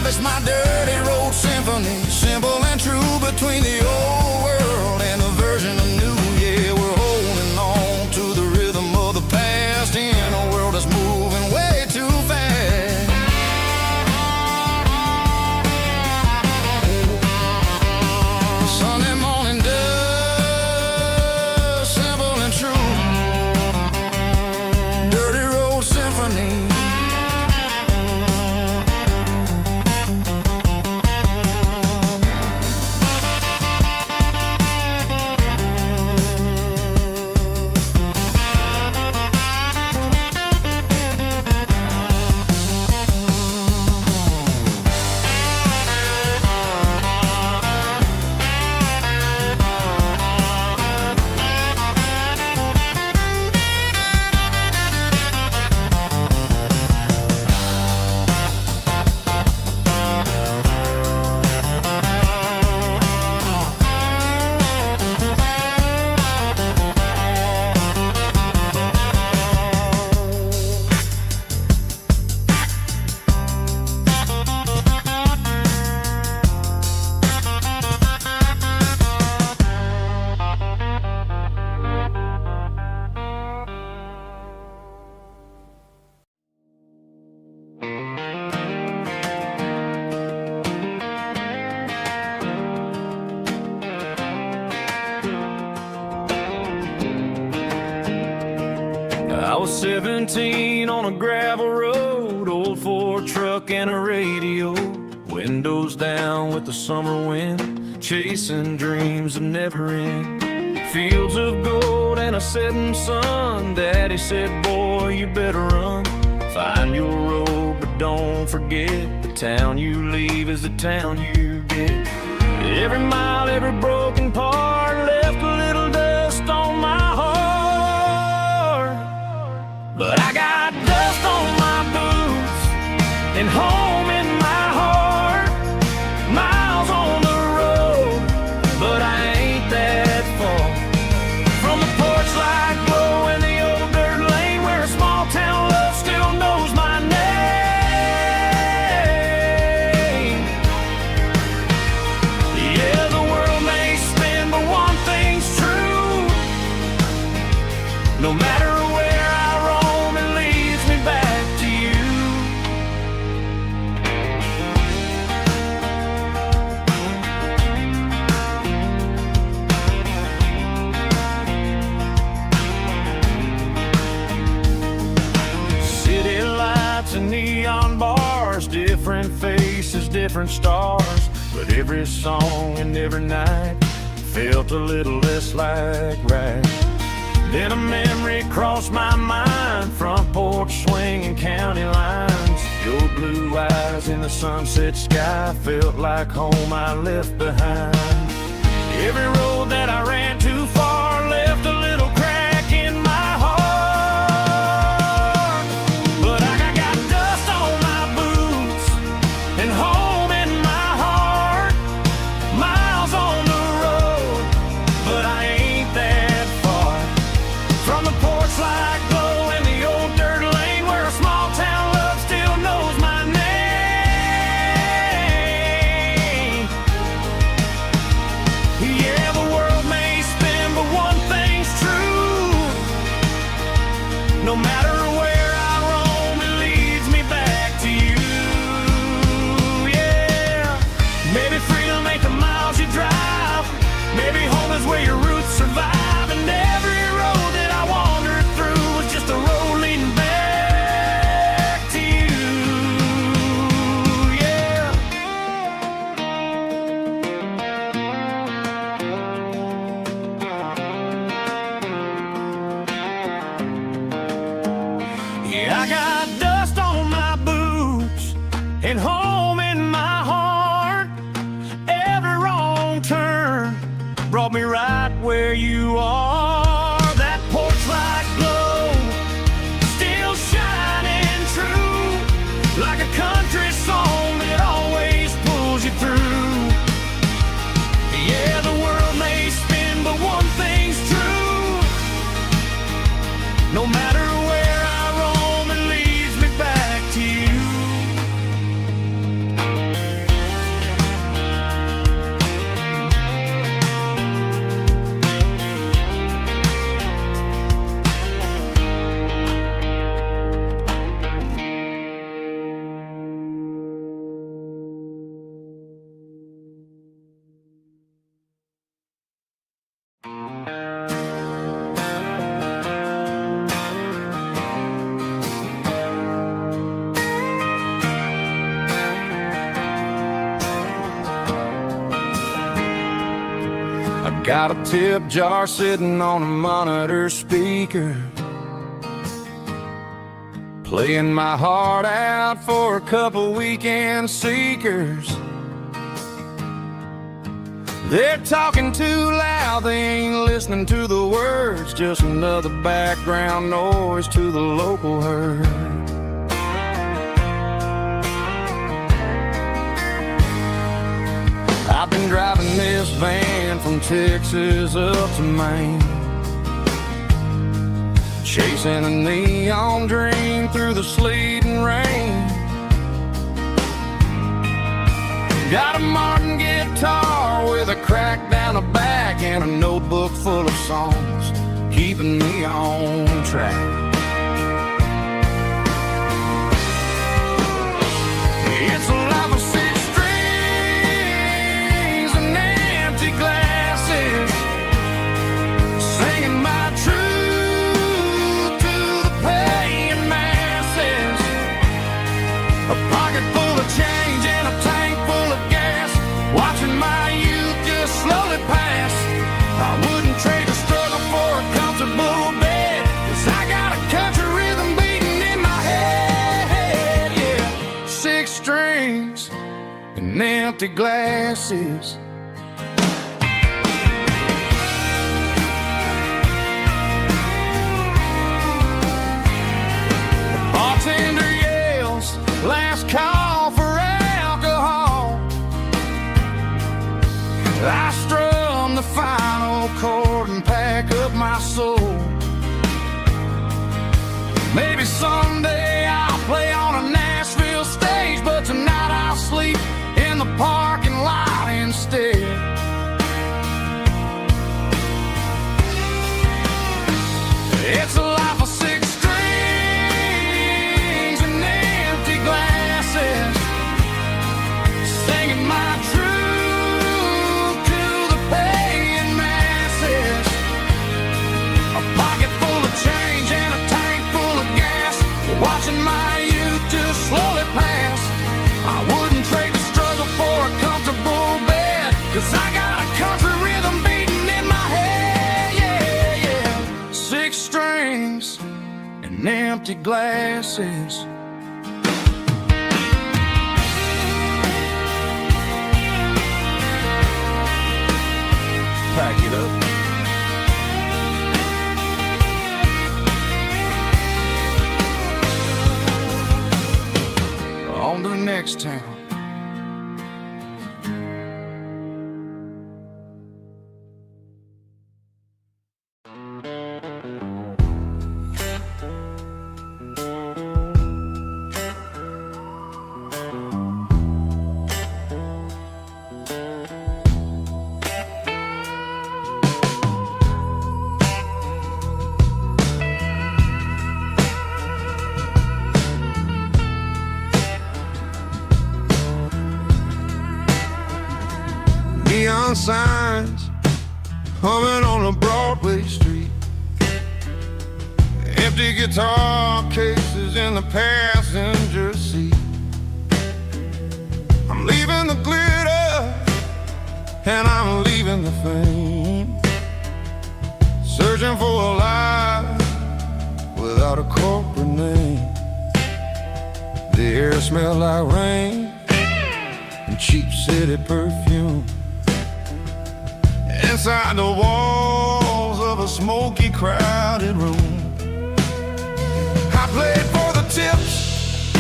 It's my dirty road symphony, simple and true, between the old world and a version of new. Yeah, we're holding on to the rhythm of the past in a world that's moving way too fast. Sunday morning dust, simple and true, dirty road symphony. I was 17 on a gravel road, old Ford truck and a radio, windows down with the summer wind, chasing dreams of never end. Fields of gold and a setting sun. Daddy said, boy, you better run. Find your road, but don't forget, the town you leave is the town you get. Every mile, every broken part left a little dust on my heart. But I got dust on my boots and home in my heart. Miles on the road, but I ain't that far from the porch light glow in the old dirt lane where a small town love still knows my name. Yeah, the world may spin, but one thing's true. No matter where I roam, it leads me back to you. City lights and neon bars, different faces, different stars, but every song and every night felt a little less like right. Then a memory crossed my mind, front porch swinging county lines. Your blue eyes in the sunset sky felt like home I left behind. Every road that I ran too far left a little crack in my heart. But I got dust on my boots and home in my heart. Miles on the road, but I ain't that far from the porch light glow in the old dirt lane where a small town love still knows my name. Yeah, the world may spin, but one thing's true. No matter where I roam, it leads me back to you. Yeah, maybe freedom ain't the miles you drive. Maybe home is where your roots survive. And every road that I wandered through was just a road leading back to you. Yeah. Yeah, I got dust on my boots and home in my heart. Every wrong turn brought me right where you are. That porch light glow still shining true, like a country song that always pulls you through. Yeah, the world may spin, but one thing's true. No matter where I roam, it leads me back to you. Got a tip jar sitting on a monitor speaker, playing my heart out for a couple weekend seekers. They're talking too loud, they ain't listening to the words, just another background noise to the local herd. I've been driving this van from Texas up to Maine, chasing a neon dream through the sleet and rain. Got a Martin guitar with a crack down the back and a notebook full of songs, keeping me on track. It's a life of six strings and empty glasses, singing my truth to the paying masses. A pocket full of change and a tank full of gas, watching my youth just slowly pass. I wouldn't trade the struggle for a comfortable bed, 'cause I got a country rhythm beating in my head. Yeah, six strings and empty glasses. The bartender yells, last call for alcohol. I strum the final chord and pack up my soul. Maybe someday I'll play on a Nashville stage, but tonight I'll sleep in the parking lot instead. It's a life of six strings and empty glasses, singing my truth to the paying masses. A pocket full of change and a tank full of gas, watching my youth just slowly pass. I wouldn't trade the struggle for a comfortable bed, 'cause I got a country rhythm beating in my head. Yeah, yeah. Six strings and empty glasses. Pack it up. On to the next town. Neon signs humming on a Broadway street, empty guitar cases in the passenger seat. I'm leaving the glitter and I'm leaving the fame, searching for a life without a corporate name. The air smells like rain and cheap city perfume. Inside the walls of a smoky, crowded room, I played for the tips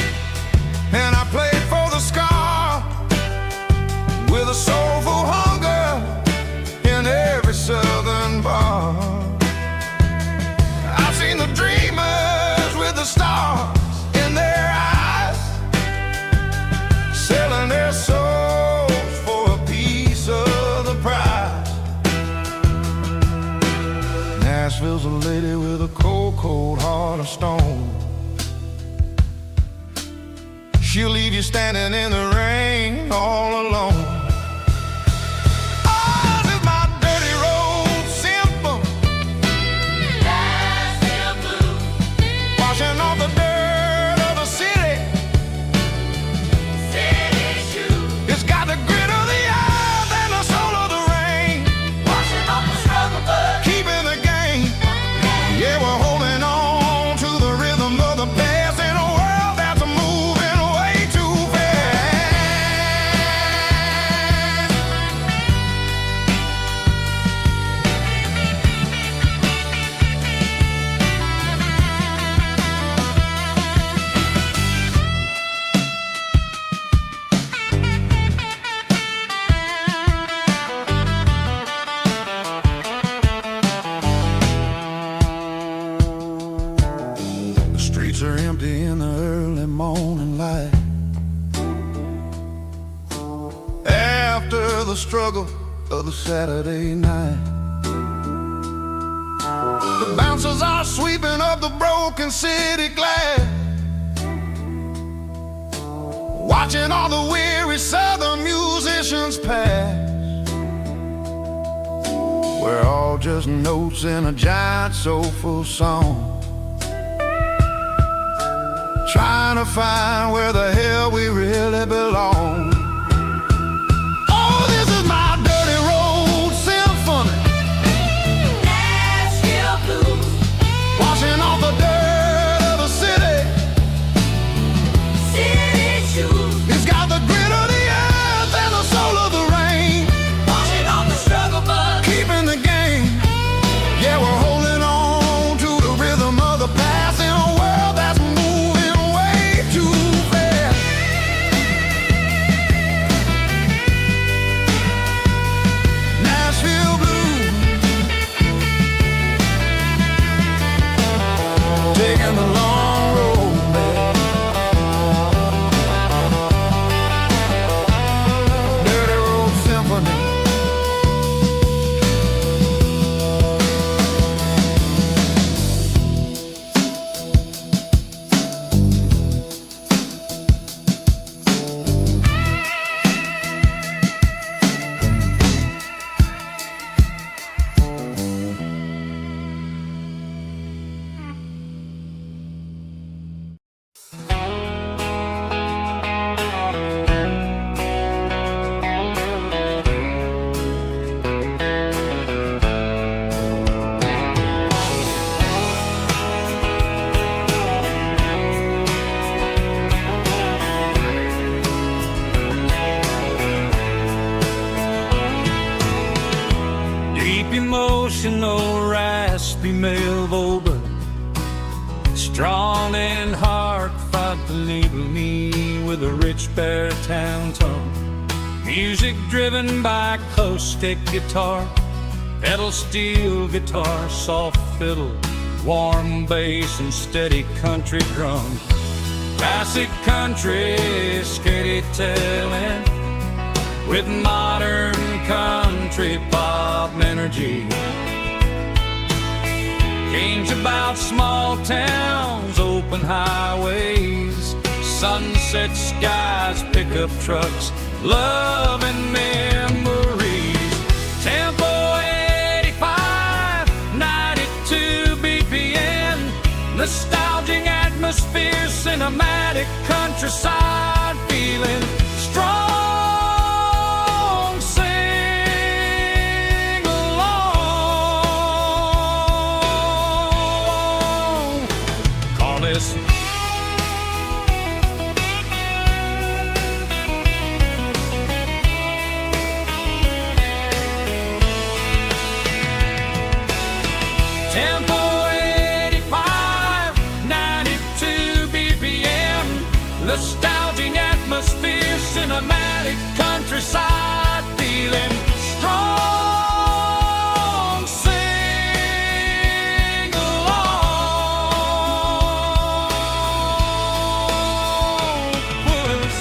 and I played for the scar, with a soulful hunger in every southern bar. I've seen the dreamers with the stars in their eyes, selling their souls for a piece of the prize. Nashville's a lady with a cold, cold heart of stone. She'll leave you standing in the rain all alone. Ours is my dirty road simple, Nashville blue, washing off the dirt of the city, city shoe. It's got the grit of the earth and the soul of the rain, washing off the struggle of the Saturday night. The bouncers are sweeping up the broken city glass, watching all the weary southern musicians pass. We're all just notes in a giant soulful song, trying to find where the hell we really belong. Oh, this is my dirty road symphony, Nashville blues, washing off the dirt of the city. city shoes, It's got the grit of the earth and the soul of the rain, washing off the struggle bug. keeping the game. Yeah, we're holding on to the rhythm of the past in a world that's moving way too fast. Nashville blues, taking the long road back. Dirty road symphony. Deep emotional, raspy male vocal, strong in heart, fight to label me with a rich baritone tone. Music driven by acoustic guitar, pedal steel guitar, soft fiddle, warm bass and steady country drum. Classic country, skitty telling, with modern country pop energy. Games about small towns, open highways, sunset skies, pickup trucks, love and memories. Tempo 85, 92 BPM, nostalgic atmosphere, cinematic countryside feeling, strong. Sing along. Call this Tempo 85, 92 BPM, nostalgic atmosphere, cinematic countryside feeling, strong. Sing along. Puss.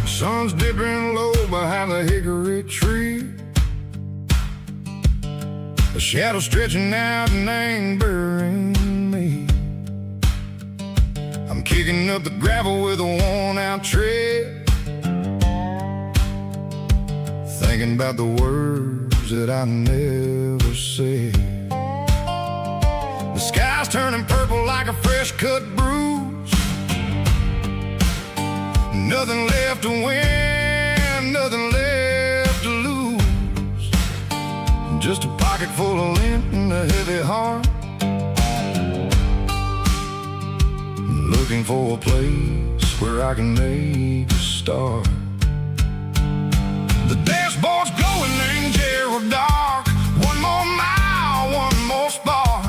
Sun's dipping low behind the hickory tree, the shadow stretching out and angering me. I'm kicking up the gravel with a worn-out tread, thinking about the words that I never said. The sky's turning purple like a fresh-cut bruise, nothing left to win, nothing left to lose, just a pocket full of lint and a heavy heart, looking for a place where I can make a start. The dashboard's glowing in Gerald dark. One more mile, one more spark.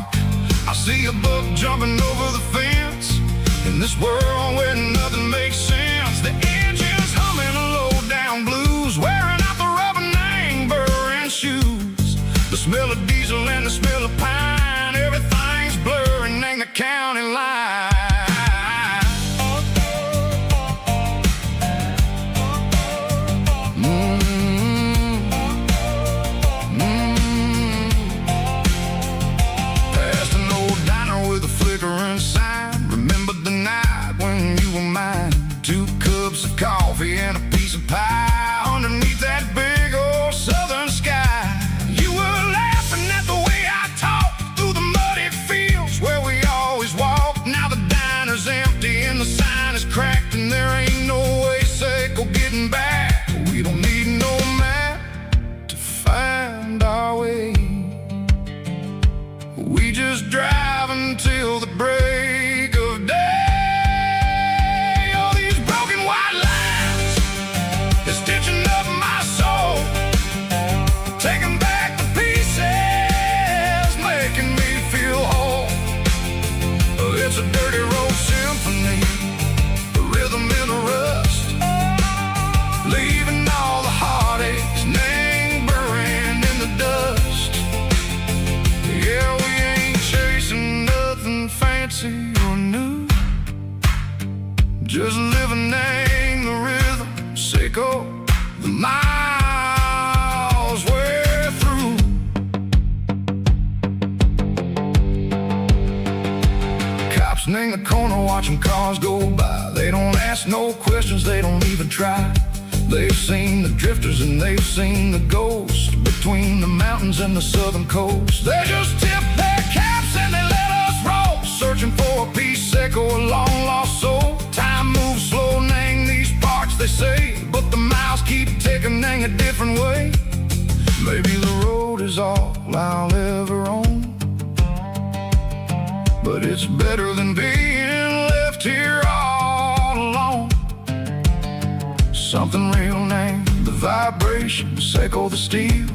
I see a buck jumping over the fence. In this world where nothing makes sense, the engine's humming a low-down blues, wearing out the rubber-nang burring shoes. The smell of diesel and the smell of pine, everything's blurring in the county line. Past an old diner with a flickering sign. Remember the night when you were mine. 2 cups of coffee and a piece of pie underneath that big old southern sky. You were laughing at the way I talked through the muddy fields where we always walked. Now the diner's empty and the sign is cracked, and there ain't no way safe or getting back. We don't need no map to find our way. We just drive until the break of day. All these broken white lines is stitching up my soul, taking back the pieces, making me feel whole. It's a dirty road symphony, a rhythm in the rust, leaving all the heartaches lingering in the dust. Yeah, we ain't chasing nothing fancy or new, just living in the rhythm, sicko, the miles we're through. Cops in the corner watching cars go by. They don't ask no questions, they don't even try. They've seen the drifters and they've seen the ghosts between the mountains and the southern coast. They just tip their caps and they let us roll, searching for a piece seco, a long lost soul. Time moves slow, nang these parts they say, but the miles keep ticking, nang a different way. Maybe the road is all I'll ever own, but it's better than being left here all alone. Something real name, the vibration, seco the steel.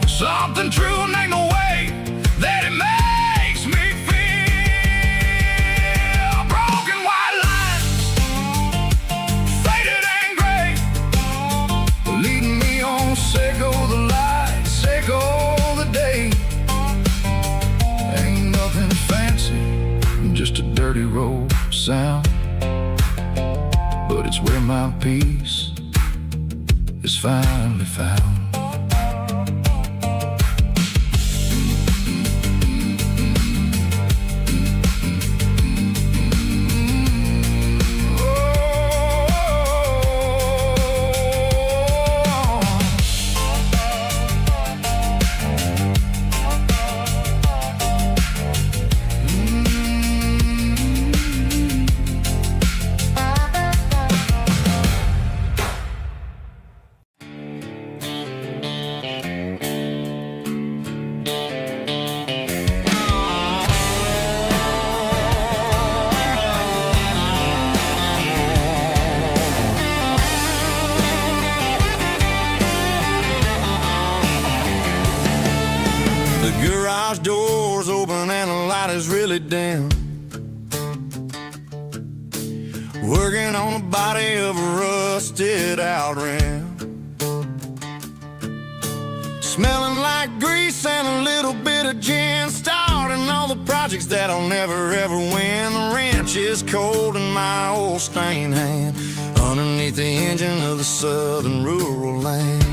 Something true name, the way that it makes me feel. Broken white lines, faded and gray, leading me on, seco the light, seco the day. Ain't nothing fancy, just a dirty road sound, but it's where my peace is finally found. The garage door's open and the light is really dim. Working on the body of a rusted out rim. Smelling like grease and a little bit of gin. Starting all the projects that I'll never ever win. The wrench is cold in my old stained hand, underneath the engine of the southern rural land.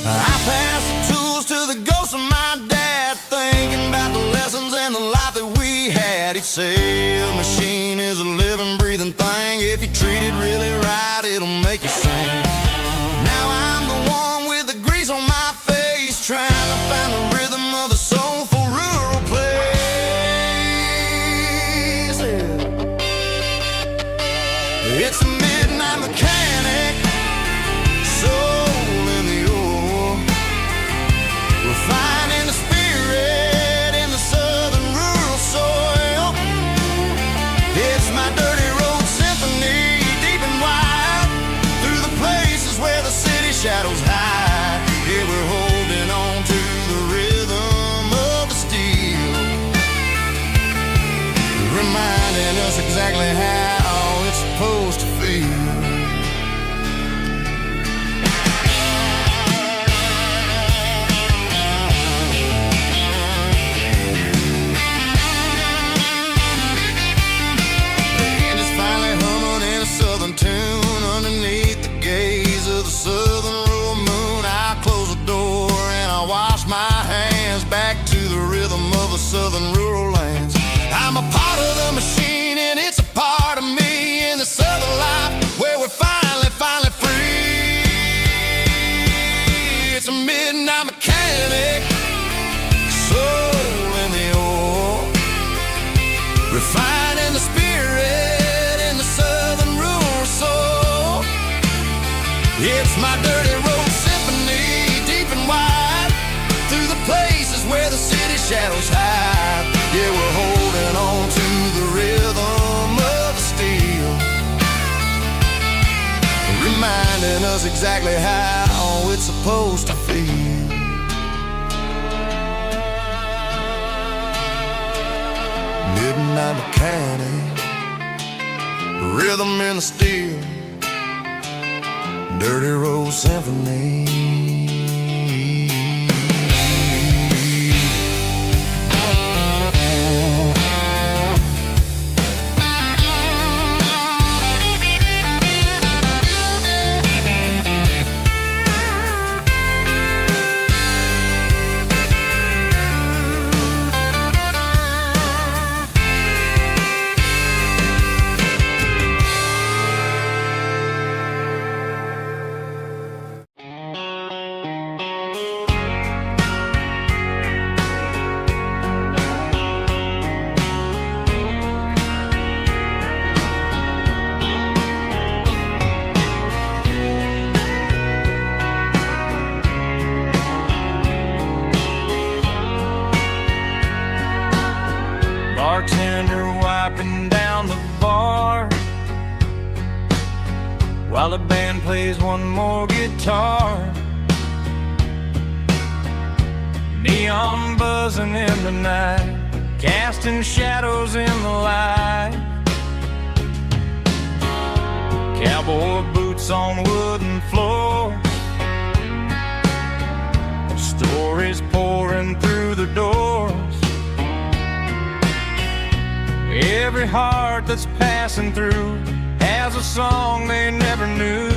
I pass the tools to the ghost of my dad, thinking about the lessons and the life that we had. He'd say a machine is a living, breathing thing. If you treat it really right, it'll make you sing. Now I'm the one with the grease on my face, trying to find the rhythm of the soulful rural place. It's a midnight mechanic, soul in the ore, refining the spirit in the southern rural soil. reminding us exactly how it's supposed to feel. Southern tune underneath the gaze of the southern rural moon. I close the door and I wash my hands back to the rhythm of the southern rural lands. I'm a part of the machine and it's a part of me in the southern life where we're finally free. It's a midnight mechanic, soul in the ore, refining the spirit. It's my dirty road symphony, deep and wide, through the places where the city shadows hide. Yeah, we're holding on to the rhythm of the steel, reminding us exactly how it's supposed to feel. Midnight mechanic, rhythm in the steel, dirty road symphony. Bartender wiping down the bar while the band plays one more guitar. Neon buzzing in the night, casting shadows in the light. Cowboy boots on wooden floors, stories pouring through the doors. Every heart that's passing through has a song they never knew.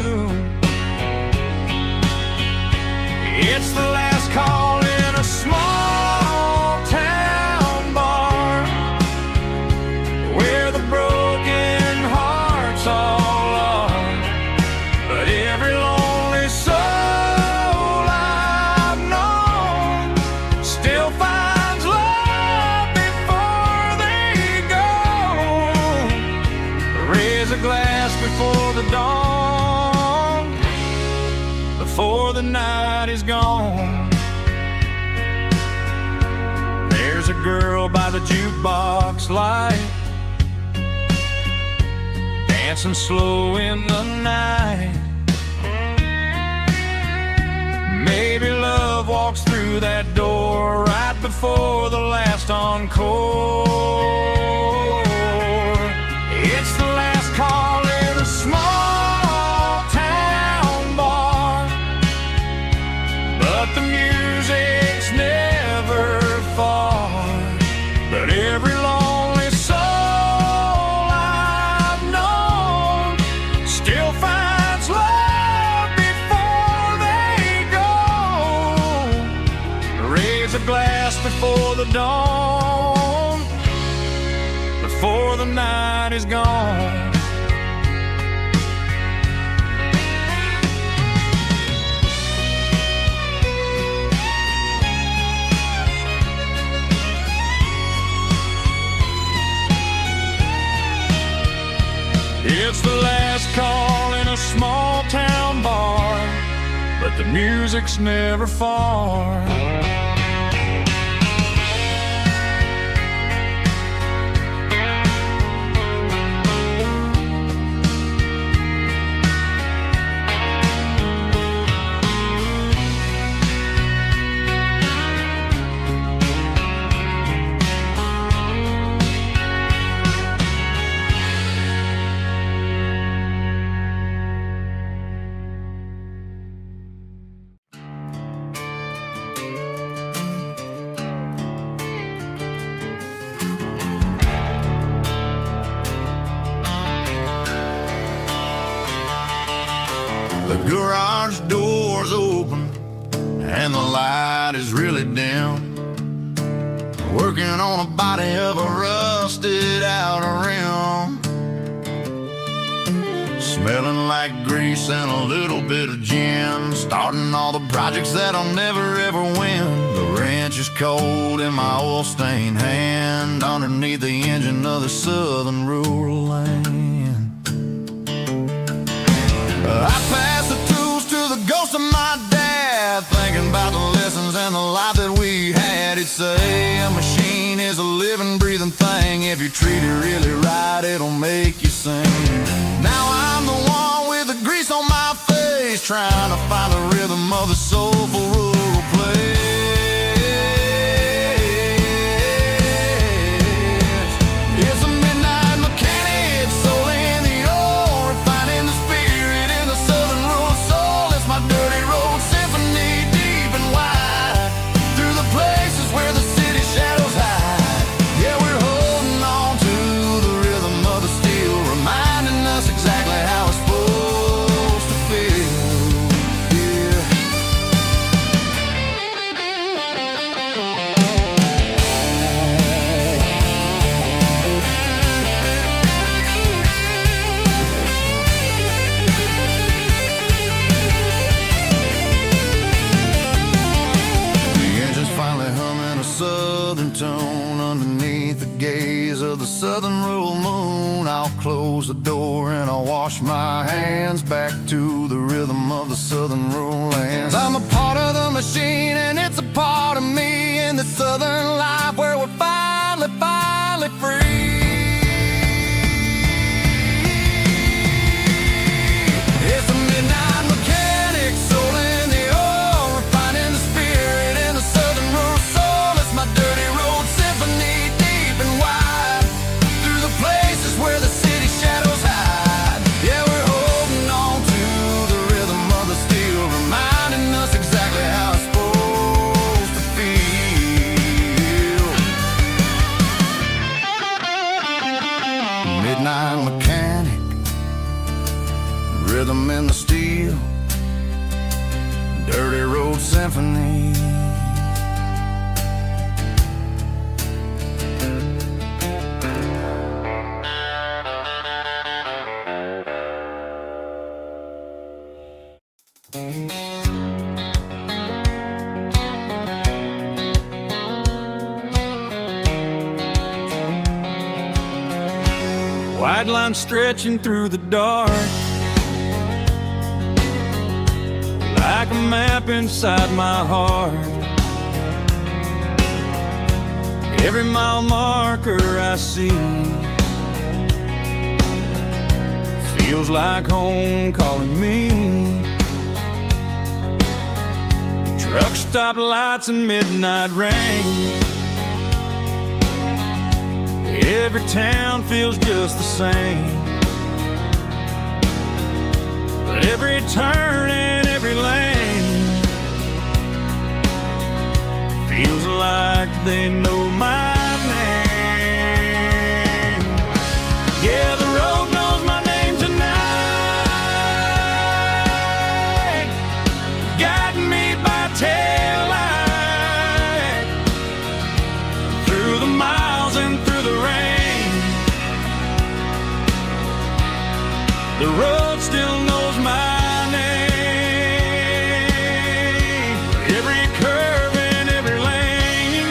It's the last call in a small town bar where the broken hearts all are. But every lonely soul I've known still finds love before they go. Raise a glass before the dawn, before the night is gone. There's a girl by the jukebox light, dancing slow in the night. Maybe love walks through that door right before the last encore. It's the last call in a small town bar, but the music's never far. But every lonely soul I've known still finds love before they go. Raise a glass before the dawn, before the night is gone. It's the last call in a small town bar, but the music's never far. Garage doors open and the light is really dim. Working on a body of a rusted out rim. Smelling like grease and a little bit of gin. Starting all the projects that I'll never ever win. The wrench is cold in my oil-stained hand, underneath the engine of the southern rural land. I pass the tools to the ghost of my dad, thinking about the lessons and the life that we had. He'd say a machine is a living, breathing thing. If you treat it really right, it'll make you sing. Now I'm the one with the grease on my face, trying to find the rhythm of the soulful rural place. It's a midnight mechanic, soul in the ore, refining the spirit in the southern rural soul. It's my dirty road symphony, deep and wide, through the places where the city shadows hide. Yeah, we're holding on to the rhythm of the steel, reminding us exactly how it's supposed to feel. Yeah. The engine's finally humming a southern tone underneath the gaze of the southern rural moon. I'll close the door and I'll wash my hands, back to the rhythm of the southern rural lands. I'm a part of the machine and it's a part of me, in the southern life where we're finally free. It's a midnight mechanic, soul in the ore, refining the spirit in the southern rural soul. It's my dirty road symphony, deep and wide, through the places where the city shadows hide. Yeah, we're holding on to the rhythm of the steel, reminding us exactly how it's supposed to feel. Midnight mechanic, rhythm in the steel, dirty road symphony. White line stretching through the dark, like a map inside my heart. Every mile marker I see feels like home calling me. Truck stop lights and midnight rain, every town feels just the same. But every turn and every lane feels like they know my name. Yeah, the road knows my name tonight, guiding me by taillight, through the miles and through the rain. The road still knows my name. Every curve and every lane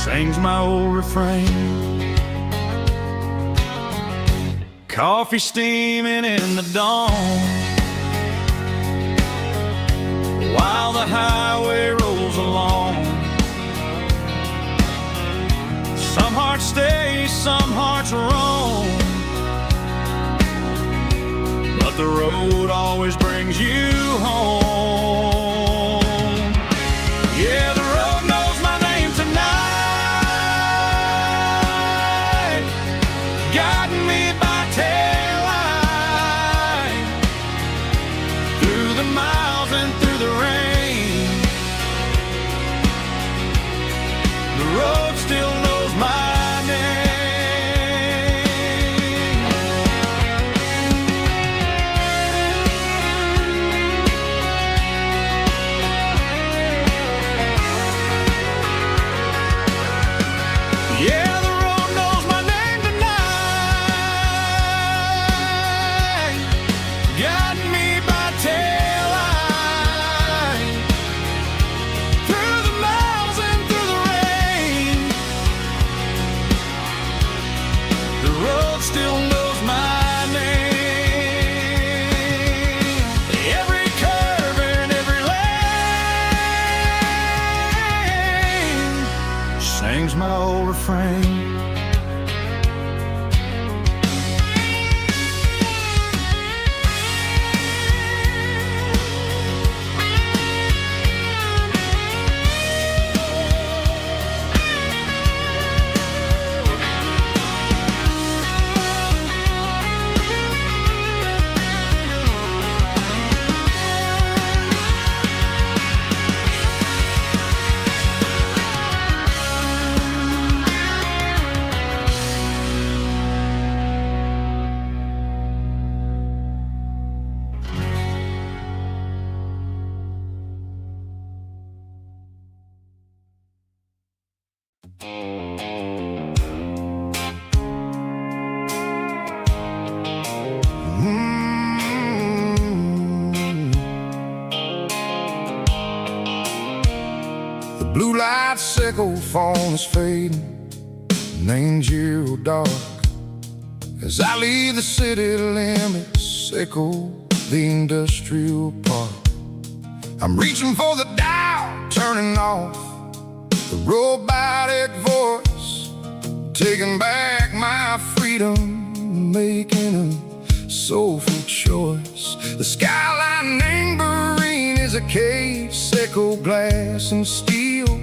sings my old refrain. Coffee steaming in the dawn, while the highway rolls along. Some hearts stay, some hearts roam, but the road always brings you home. Yeah, the road knows my name tonight, guiding me by taillight, through the miles and through the rain. The road still knows my name. hangs my old refrain. Blue light sickle phone is fading, and ain't zero dark. As I leave the city limits, echo the industrial park. I'm reaching for the dial, turning off the robotic voice, taking back my freedom, making a soulful choice. The skyline neighboring is a case, echo glass and steel,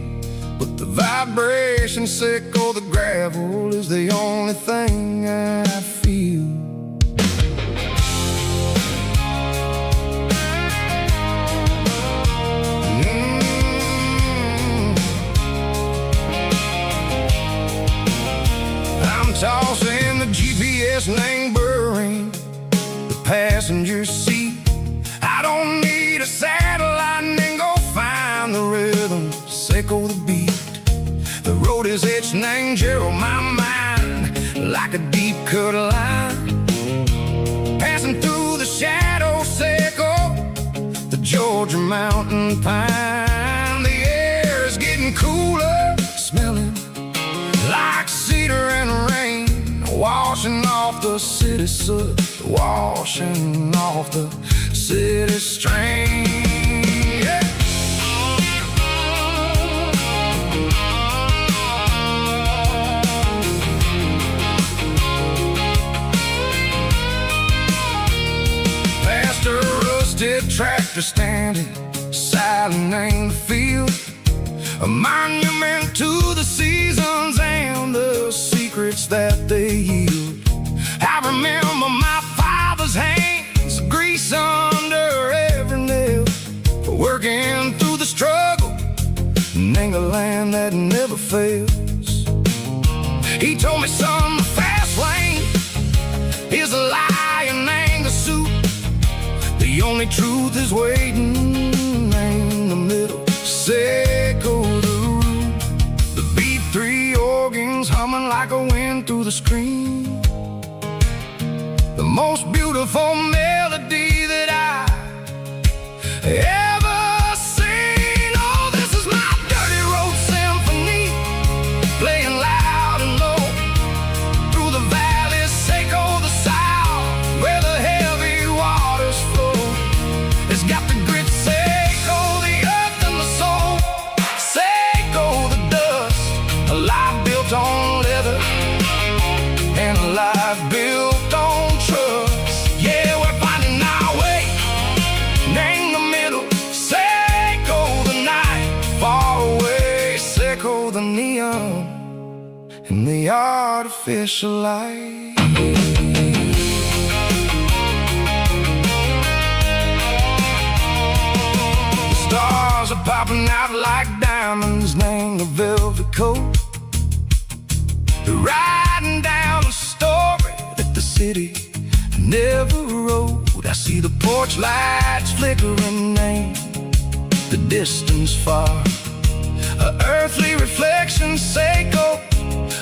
but the vibration sickle, the gravel is the only thing I feel. I'm tossing the GPS neighboring the passenger seat. I don't need a satellite and go find the rhythm, sickle the beat. The road is etched and angel on my mind like a deep cut line, passing through the shadow sickle, the Georgia mountain pine. The air is getting cooler, smelling like cedar and rain, washing off the city soot, washing off the city strain. Yeah. Past a rusted tractor standing silent in the field, a monument to the seasons and the secrets that they yield. I remember my father's hands, grease under every nail, working through the struggle, in a land that never fails. He told me, son, the fast lane is a lion and a suit. The only truth is waiting in the middle. Sickle the root, the B3 organs humming like a wind through the screen. The most beautiful melody that I ever seen. Oh, this is my dirty road symphony, playing loud and low through the valleys, sickle the south, where the heavy waters flow. It's got the grit, sickle the earth and the soul, sickle the dust, a life built on leather and a life built on trust. Yeah, we're finding our way in the middle, sickle the night, far away, sickle the neon and the artificial light. The stars are popping out like diamonds, named the velvet coat. They're riding down the story that the city never wrote. I see the porch lights flickering in the distance far, a earthly reflection, sickle,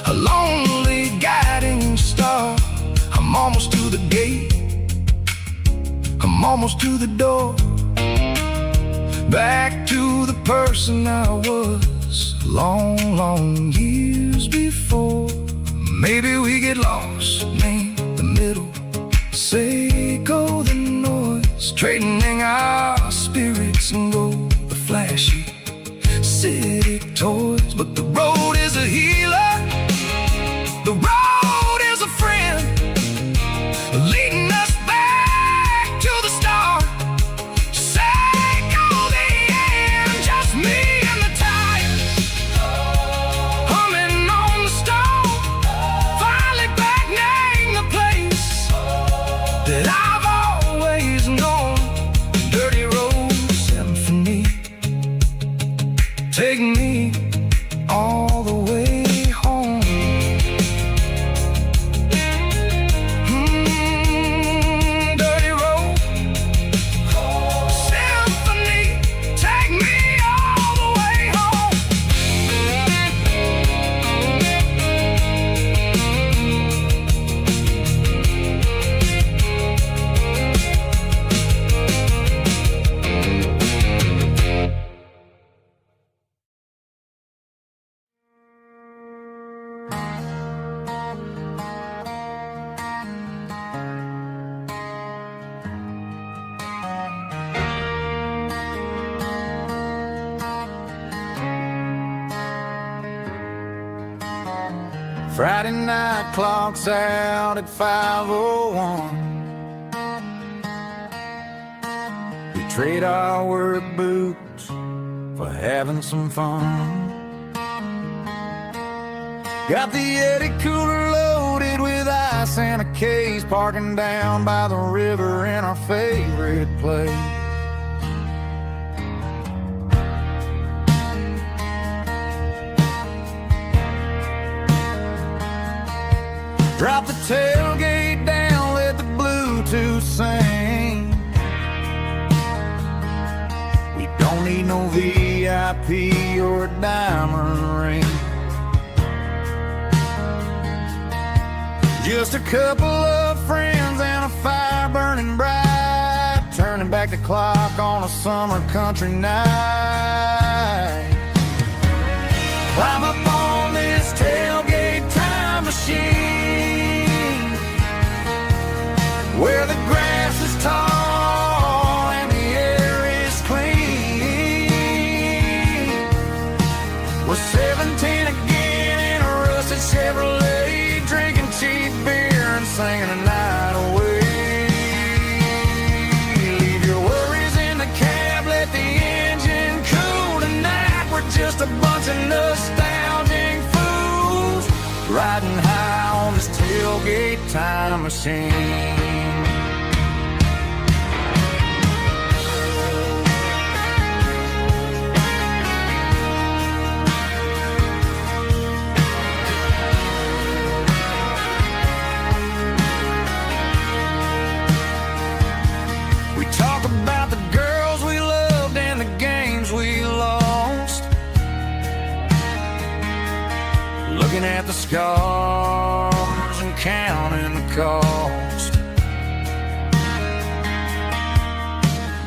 a lonely guiding star. I'm almost to the gate, I'm almost to the door, back to the person I was long, long years before. Maybe we get lost in the middle, sickle the noise, trading our spirits and go the flashy city toys. But the road is a hill Friday night clocks out at 5:01. We trade our work boots for having some fun. Got the Yeti cooler loaded with ice and a case, parking down by the river in our favorite place. Drop the tailgate down, let the Bluetooth sing. We don't need no VIP or a diamond ring. Just a couple of friends and a fire burning bright, turning back the clock on a summer country night. Climb up on this tailgate time machine, where the grass is tall and the air is clean. We're 17 again in a rusted Chevrolet, drinking cheap beer and singing the night away. Leave your worries in the cab, let the engine cool tonight. We're just a bunch of nostalgic fools, riding high on this tailgate time machine. About the girls we loved and the games we lost, looking at the scars and counting the cost.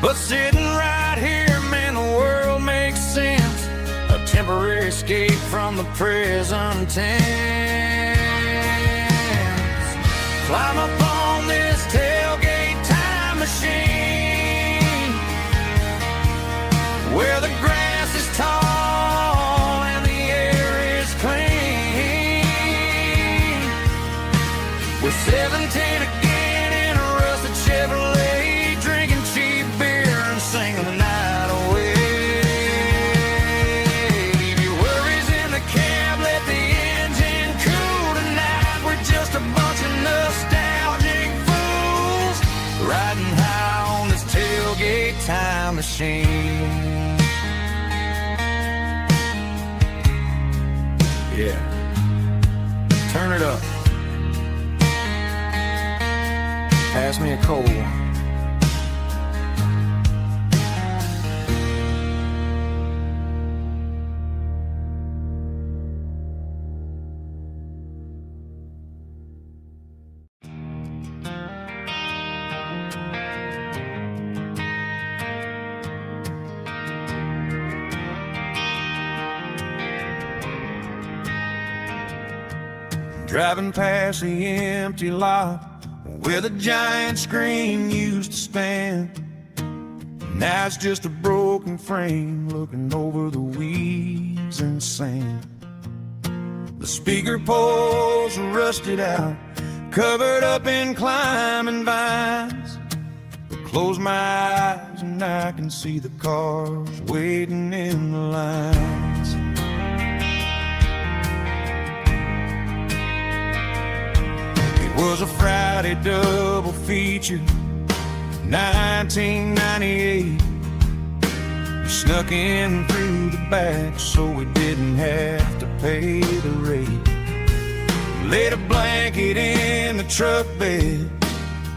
But sitting right here, man, the world makes sense, a temporary escape from the present tense. Climb up on this tailgate time machine, where the grass is tall and the air is clean. We're 17 again in a rusted Chevrolet, drinking cheap beer and singing the night away. Leave your worries in the cab, let the engine cool tonight. We're just a bunch of nostalgic fools, riding high on this tailgate time machine. Yeah, turn it up. Pass me a cold one. Driving past the empty lot where the giant screen used to stand. Now it's just a broken frame looking over the weeds and sand. The speaker poles are rusted out, covered up in climbing vines. I close my eyes and I can see the cars waiting in the lines. Was a Friday double feature, 1998. We snuck in through the back so we didn't have to pay the rate. Laid a blanket in the truck bed,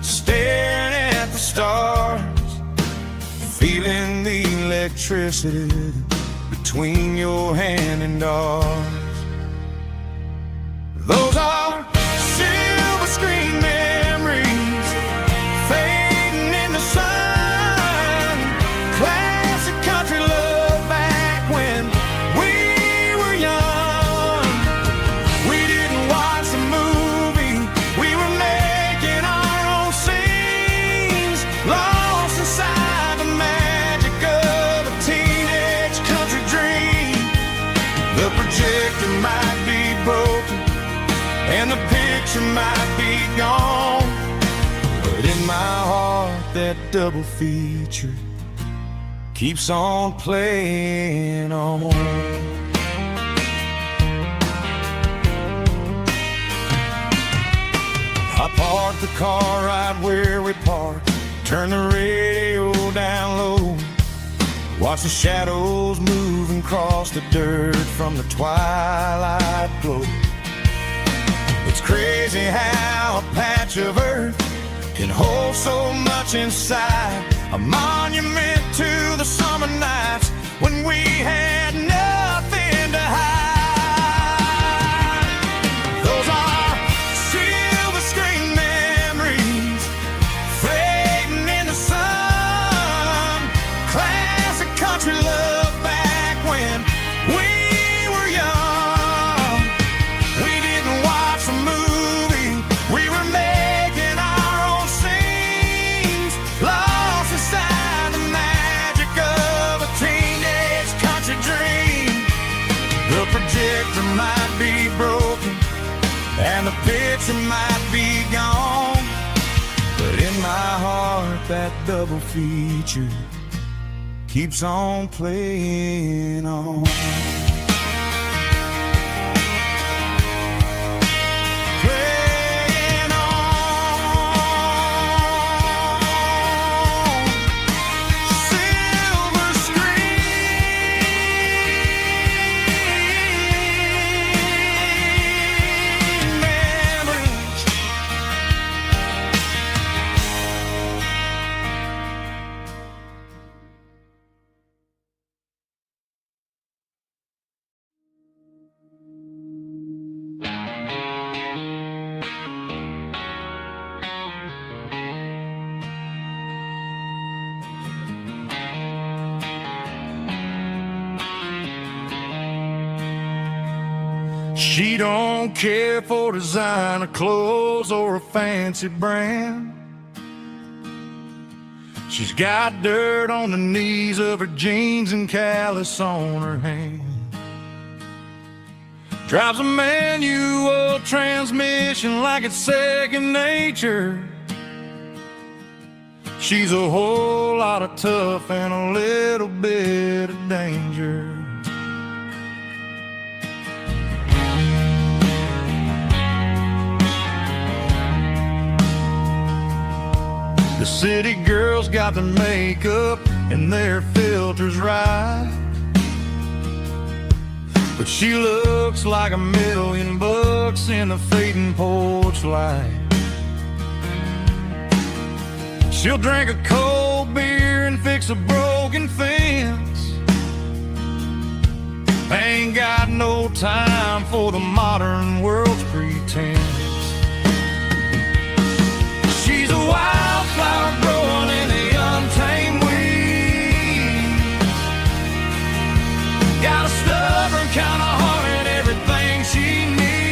staring at the stars, feeling the electricity between your hand and ours. Those are screen memories fading in the sun. Classic country love back when we were young. We didn't watch the movie, we were making our own scenes, lost inside the magic of a teenage country dream. The projector and the picture might be gone, but in my heart that double feature keeps on playing on. I parked the car right where we parked, turn the radio down low, watch the shadows moving across the dirt from the twilight glow. It's crazy how a patch of earth can hold so much inside, a monument to the summer nights when we had nothing to hide. Those are silver screen memories fading in the sun, classic country love back when we were young. We didn't watch a movie, we were making our own scenes, lost inside the magic of a teenage country dream. The projector might be broken and the picture might be gone, but in my heart that double feature keeps on playing on. Playing on. Silver screen memories. She don't care for designer clothes or a fancy brand. She's got dirt on the knees of her jeans and callus on her hand. Drives a manual transmission like it's second nature. She's a whole lot of tough and a little bit of danger. The city girls got their makeup and their filters right, but she looks like $1,000,000 in the fading porch light. She'll drink a cold beer and fix a broken fence. Ain't got no time for the modern world's pretense. She's a wildflower growing in the untamed weeds. Got a stubborn kind of heart and everything she needs.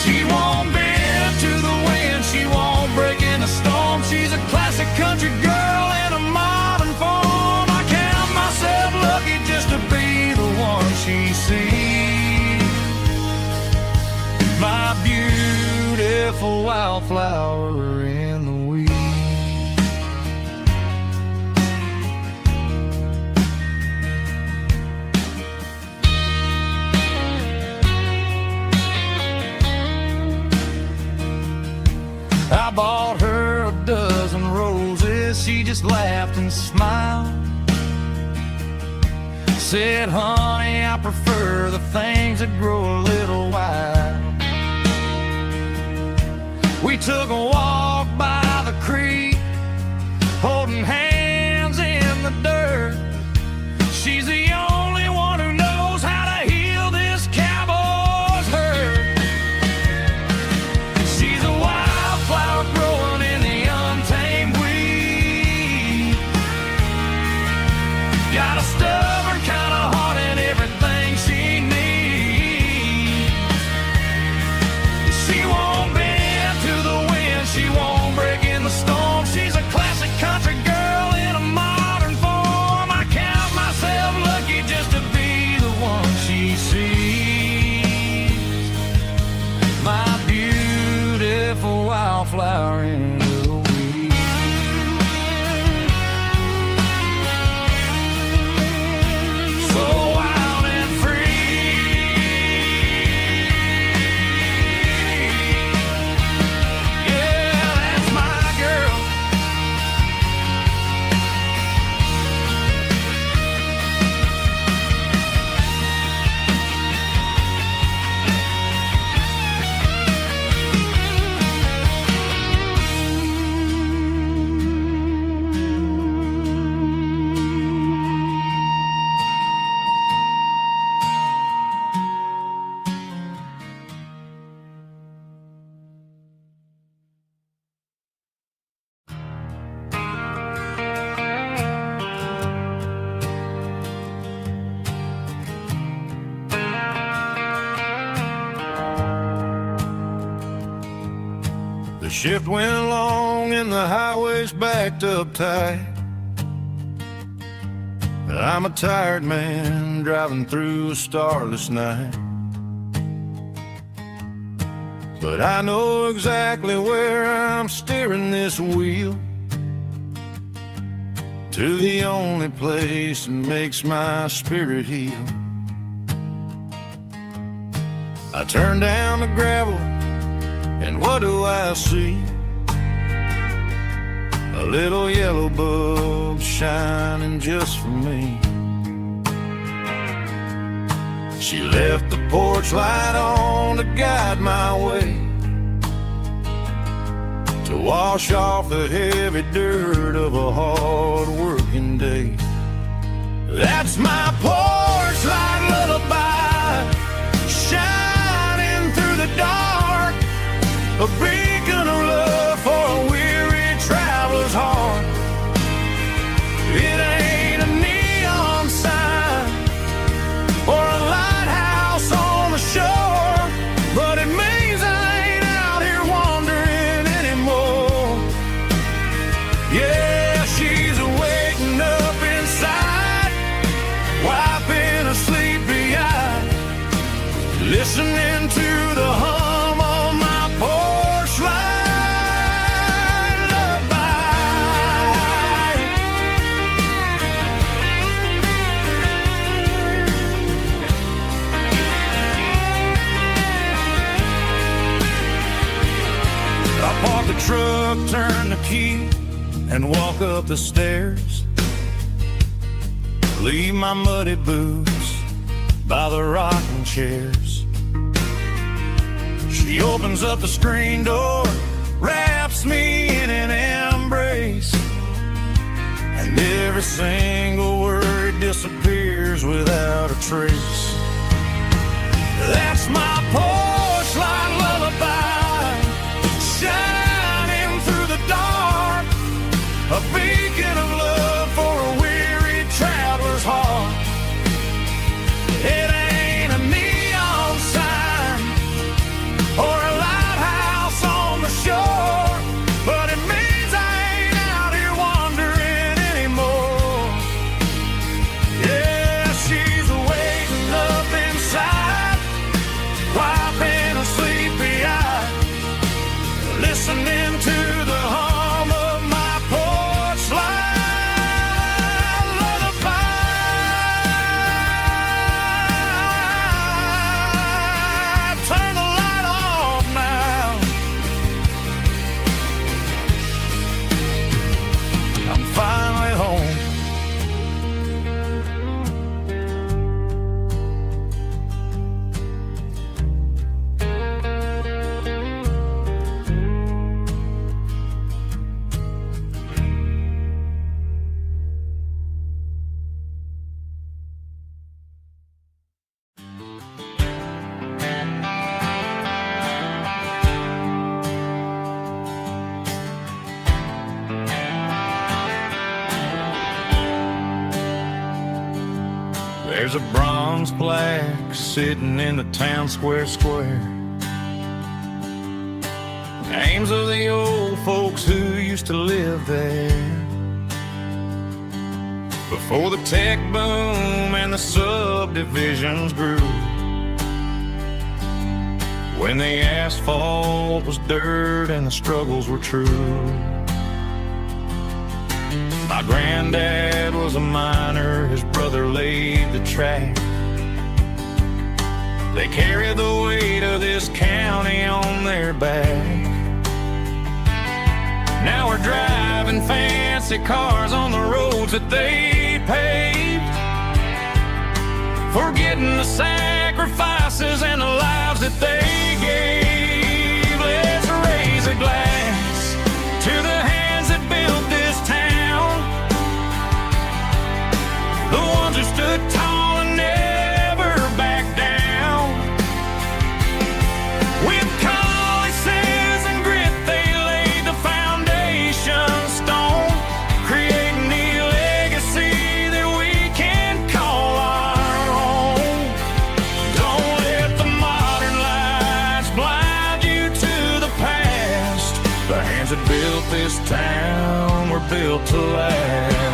She won't bend to the wind, she won't break in the storm. She's a classic country girl in a modern form. I count myself lucky just to be the one she sees. My beautiful wildflower in the weeds. I bought her a dozen roses, she just laughed and smiled. Said, honey, I prefer the things that grow a little wild. We took a walk by the creek, holding hands in the dirt. She's the only one who knows how to heal this cowboy's hurt. She's a wildflower growing in the untamed weed. Got a stubborn kind of heart and everything she needs. She won't bend to the wind, she won't flower in the weed. So wild and free, yeah, that's my girl. The shift went long and the highway's backed up tight. I'm a tired man driving through a starless night, but I know exactly where I'm steering this wheel, to the only place that makes my spirit heal. I turn down the gravel, and what do I see? A little yellow bulb shining just for me. She left the porch light on to guide my way, to wash off the heavy dirt of a hard-working day. That's my porch light lullaby, shining through the dark, a beacon of love for a weary traveler's heart. It ain't a neon sign or a lighthouse on the shore, but it means I ain't out here wandering anymore. Yeah, she's waking up inside, wiping a sleepy eye, listening to the hum of my porch light lullaby. I park the truck, turn the key, and walk up the stairs. Leave my muddy boots by the rocking chairs. She opens up the screen door, wraps me in an embrace, and every single word disappears without a trace. That's my porch light lullaby, shining through the dark, a beacon of love for a weary traveler's heart. It ain't a neon sign or a lighthouse on the shore, but it means I ain't out here wandering anymore. Yeah, she's waiting up inside, wiping a sleepy eye, listening to the hum of my porch light lullaby. Turn the light off now. I'm finally home. There's a bronze plaque sitting in the town square. Names of the old folks who used to live there before the tech boom and the subdivisions grew. When when the asphalt was dirt and the struggles were true. My granddad was a miner, his brother laid the track. They carried the weight of this county on their back. Now we're driving fancy cars on the roads that they paved, forgetting the sacrifices and the lives that they gave. Let's raise a glass to the hands that built this town, the ones who stood tall and never backed down. With calluses and grit they laid the foundation stone, creating the legacy that we can call our own. Don't let the modern lights blind you to the past. The hands that built this town were built to last.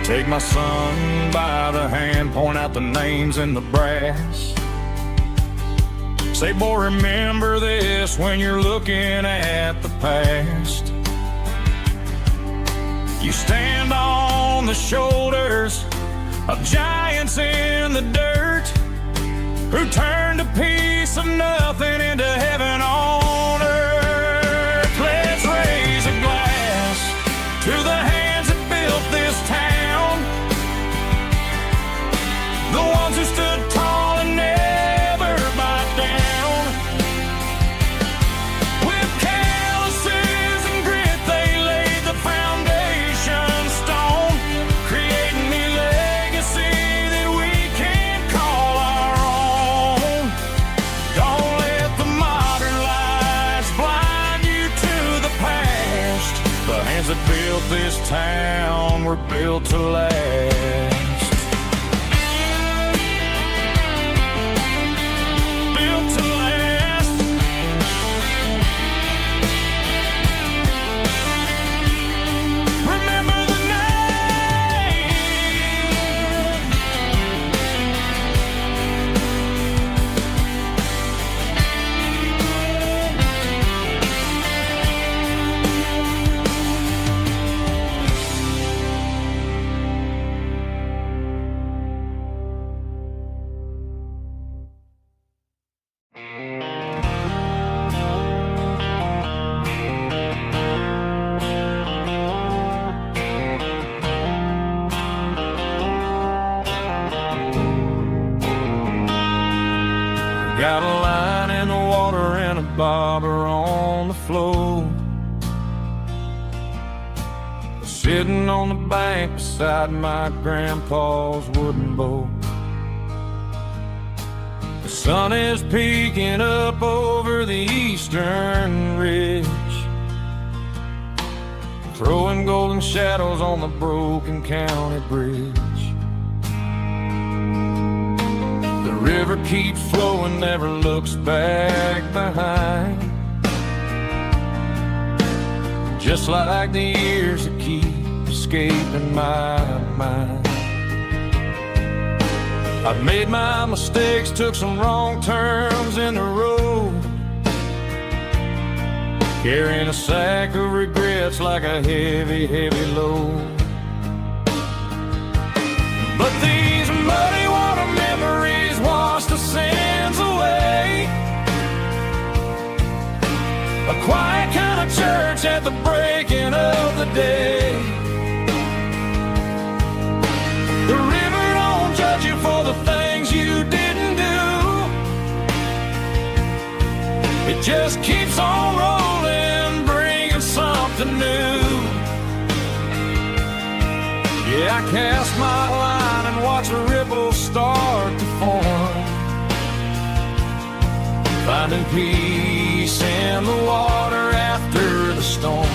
Take my son by the hand, point out the names in the brass. Say, boy, remember this when you're looking at the past. You stand on the shoulders of giants in the dirt, who turned a piece of nothing into heaven on earth. Let's raise a glass to the hands that built this town, the ones who stood tall and never backed down. With calluses and grit they laid the foundation stone, creating the legacy that we can call our own. Don't let the modern lights blind you to the past. The hands that built this town were built to last. Got a line in the water and a bobber on the floor, sitting on the bank beside my grandpa's wooden boat. The sun is peeking up over the eastern ridge, throwing golden shadows on the broken county bridge. The river keeps flowing, never looks back behind, just like the years that keep escaping my mind. I've made my mistakes, took some wrong turns in the road, carrying a sack of regrets like a heavy, heavy load. But these muddy water memories wash the sins away. A quiet kind of church at the breaking of the day. The river don't judge you for the things you didn't do. It just keeps on rolling, bringing something new. Yeah, I cast my line and watch a ripple start to form, finding peace in the water after the storm.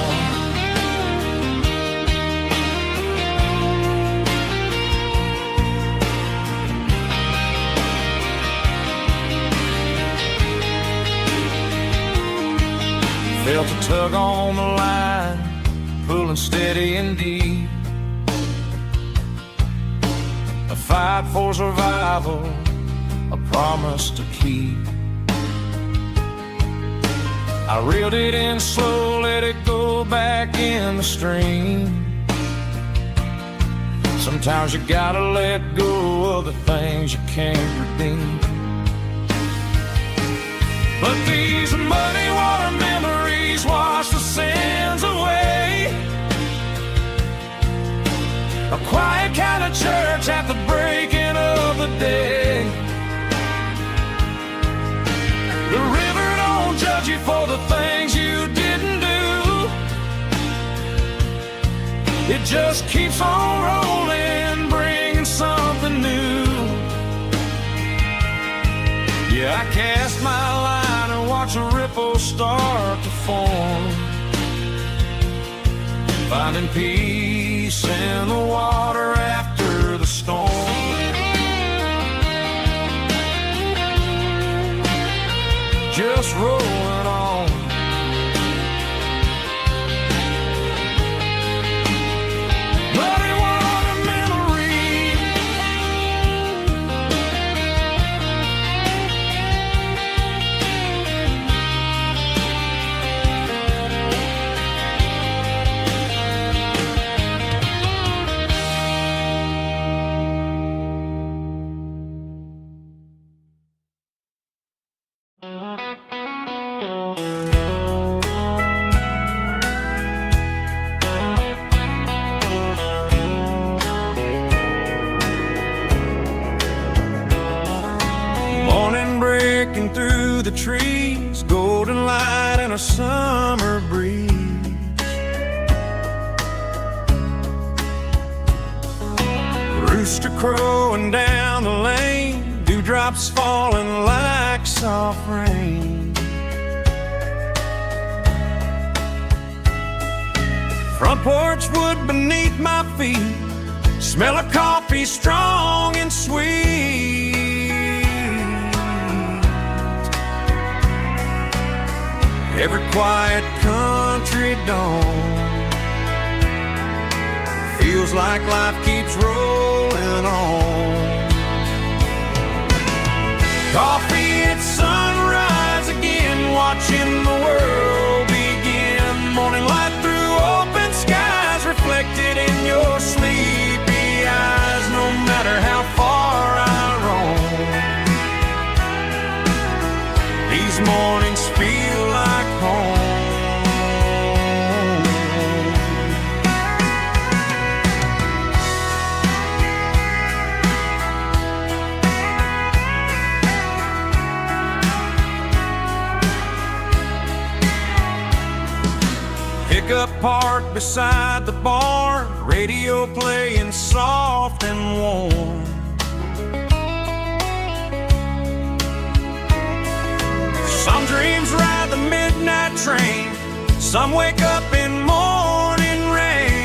Felt a tug on the line, pulling steady and deep. A fight for survival, a promise to keep. I reeled it in slow, let it go back in the stream. Sometimes you gotta let go of the things you can't redeem. But these muddy water memories wash the sins away. A quiet kind of church at the breaking of the day. The river don't judge you for the things you didn't do. It just keeps on rolling, bringing something new. Yeah, I cast my line and watch a ripple start to form, finding peace in the water after the storm. Just rolling on. Muddy water memory. Morning breaking through the trees, golden light and a summer breeze. Rooster crowing down the lane, dewdrops falling like soft rain. Front porch wood beneath my feet, smell of coffee strong and sweet. Every quiet country dawn feels like life keeps rolling on. Coffee at sunrise again, watching the world begin. Morning light through open skies, reflected in your sleepy eyes. No matter how far I roam, these mornings feel like home. Pickup parked beside the barn, radio playing soft and warm. Some dreams ride the midnight train, some wake up in morning rain.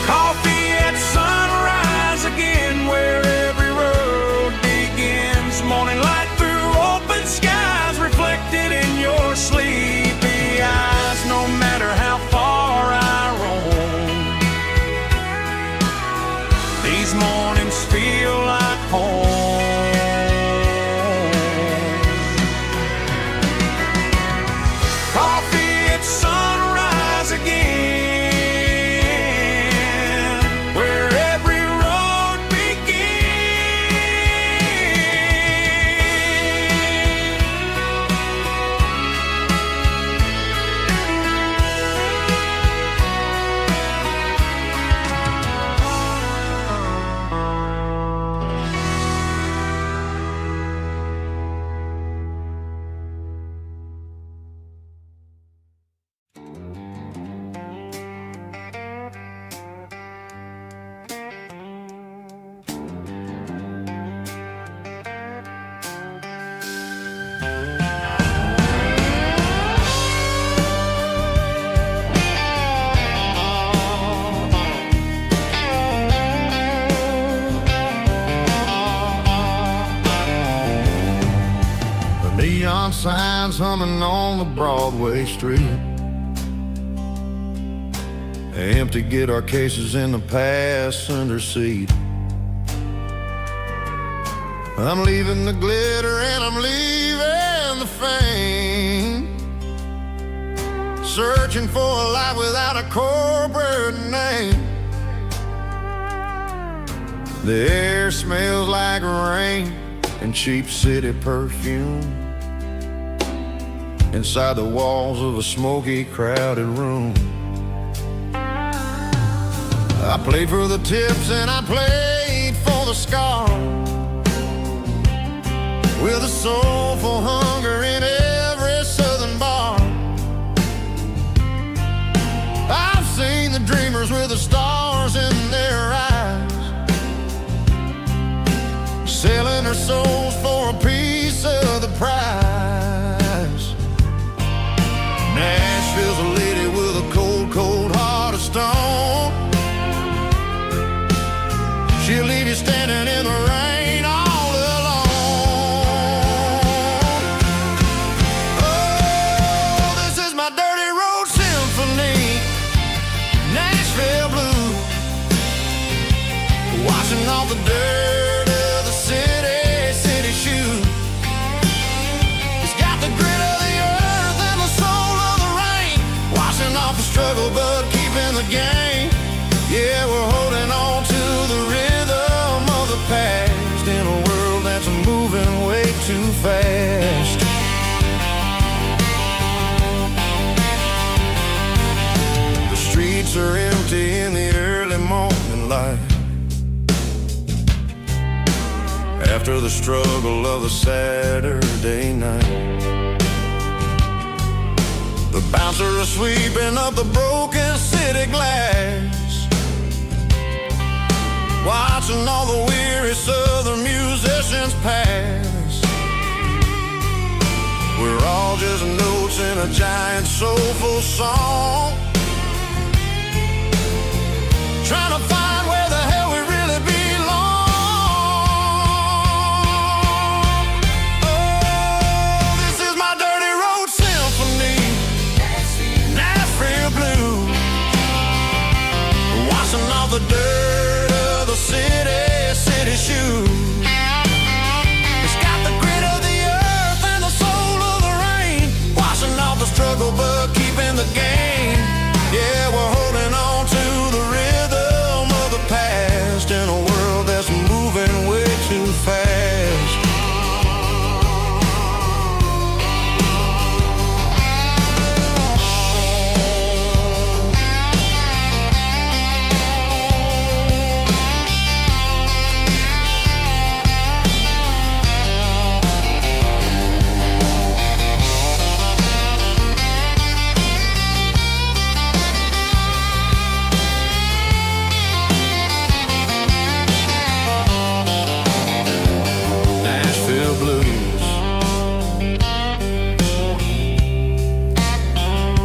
Coffee at sunrise again, where every road begins. Morning light through open skies, reflected in your sleepy eyes. No matter how far I roam, these mornings feel like home. neon signs humming on the Broadway street. Empty guitar cases in the passenger seat. I'm leaving the glitter and I'm leaving the fame, searching for a life without a corporate name. The air smells like rain and cheap city perfume inside the walls of a smoky, crowded room. I played for the tips and I played for the scars, with a soulful hunger in every southern bar. I've seen the dreamers with the stars in their eyes, selling their souls for a piece of the prize. Nashville's a lady with a cold, cold heart of stone. She'll leave you standing in the rain all alone. Oh, this is my dirty road symphony, Nashville blues, washing off the dirt of the city shoes. It's got the grit of the earth and the soul of the rain, washing off the struggle but keeping the game. Yeah, we're holding on to the rhythm of the past in a world that's moving way too fast. The streets are empty in the early morning light, after the struggle of the Saturday night. The bouncer is sweeping up the broken city glass, watching all the weary southern musicians pass. We're all just notes in a giant soulful song, trying to find where the hell we really belong. Oh, this is my dirty road symphony, Nashville blues, washing off the dirt of the city shoes. It's got the grit of the earth and the soul of the rain, washing off the struggle but keeping the game. Yeah, we're holding on to the rhythm of the past in a world that's moving way too fast. Nashville blues,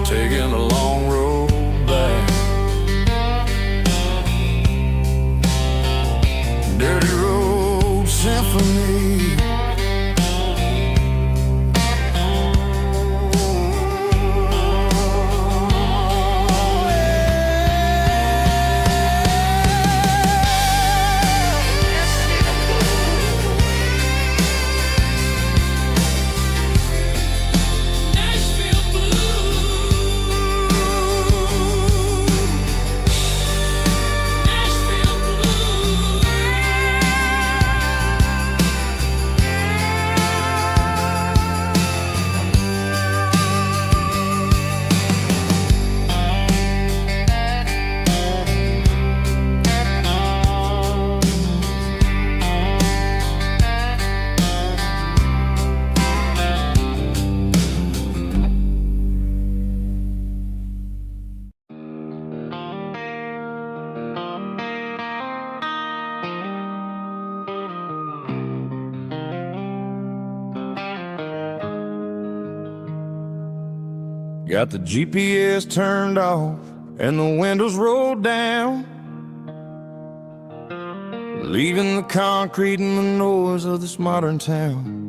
taking the long road back. Dirty road symphony. Nashville blues. Nashville blues. Got the GPS turned off and the windows rolled down, leaving the concrete and the noise of this modern town.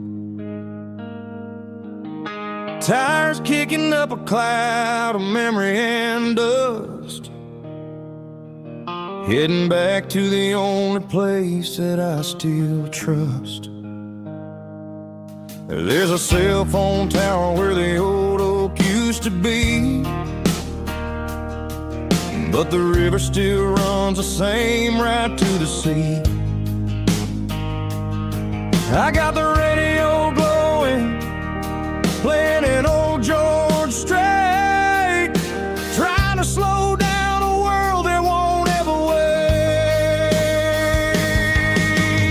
Tires kicking up a cloud of memory and dust, heading back to the only place that I still trust. There's a cell phone tower where the old oak used to be, but the river still runs the same right to the sea. I got the radio glowing, playing an old George Strait, trying to slow down a world that won't ever wait.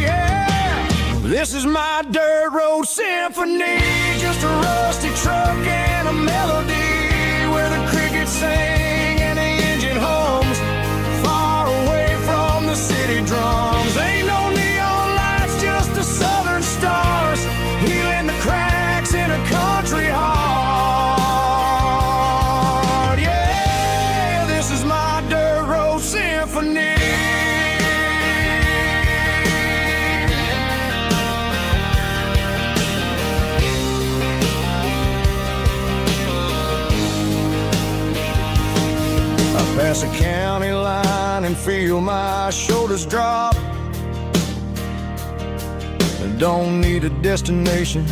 Yeah. This is my dirt road symphony, just a rusty truck and a melody where the crickets sing and the engine hums, far away from the city drums. Ain't no neon lights, just the southern stars, healing the cracks in a country heart. Yeah, this is my dirt road symphony. Pass a county line and feel my shoulders drop. Don't need a destination,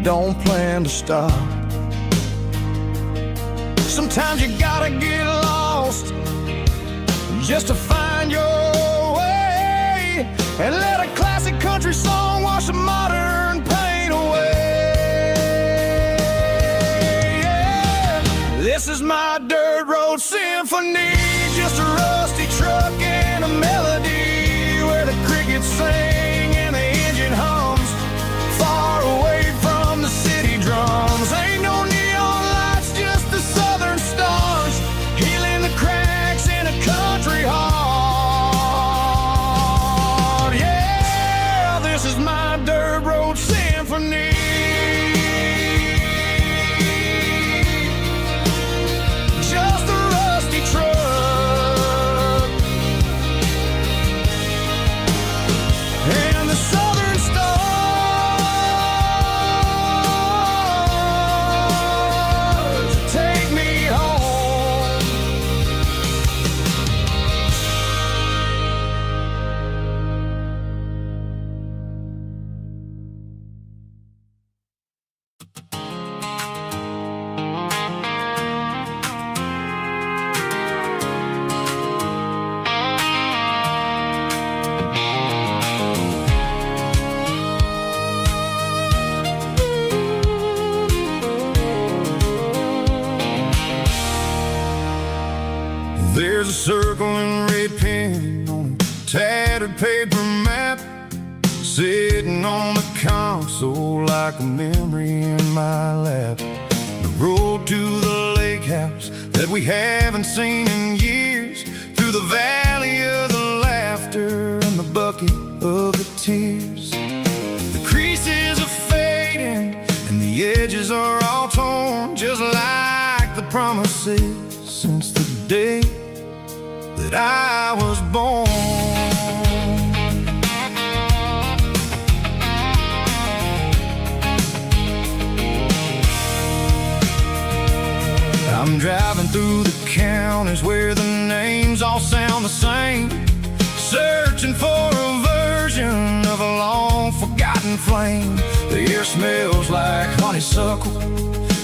don't plan to stop. Sometimes you gotta get lost just to find your way, and let a classic country song wash the modern pain away. Yeah. This is my dirt road symphony, just a rusty truck and a melody where the crickets sing and the engine hums, far away from the city drums. Ain't no neon lights, just the southern stars, healing the cracks in a country heart. Yeah, this is my dirt road symphony. Just a rusty truck and the southern stars take me home. There's a circle in red pen on a tattered paper map, sitting on the console like a memory in my lap. The road to the lake house that we haven't seen in years, through the valley of the laughter and the bucket of the tears. The creases are fading and the edges are all torn, just like the promises since the day that I was born. I'm driving through the counties where the names all sound the same, searching for a version of a long forgotten flame. The air smells like honeysuckle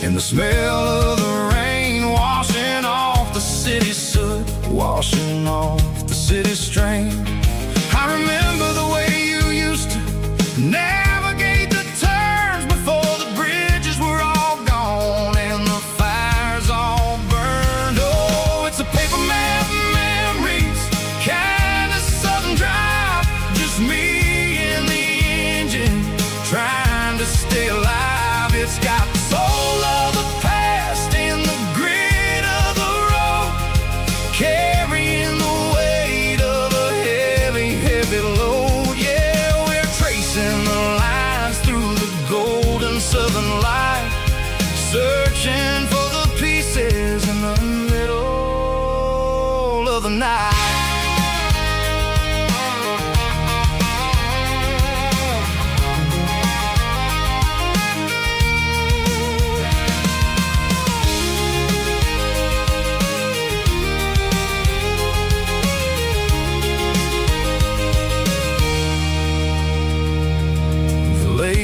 and the smell of the rain, washing off the city soot, washing off the city strain. I remember the way you used to navigate the turns before the bridges were all gone and the fires all burned. Oh, it's a paper map memories, kind of southern drive, just me and the engine trying to stay alive. It's got the soul of the past and the grit of the road, carrying the weight of a heavy, heavy load. Yeah,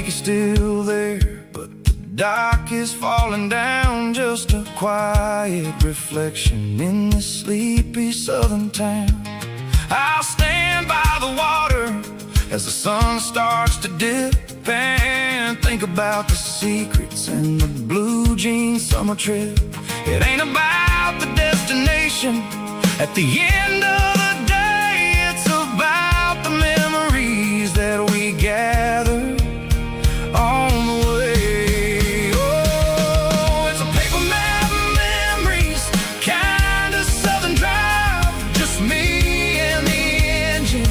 you're still there, but the dock is falling down, just a quiet reflection in this sleepy southern town. I'll stand by the water as the sun starts to dip and think about the secrets and the blue jean summer trip. It ain't about the destination at the end of the day, it's about the memories that we gather on the way. Oh, it's a paper map of memories, kind of southern drive, just me and the engine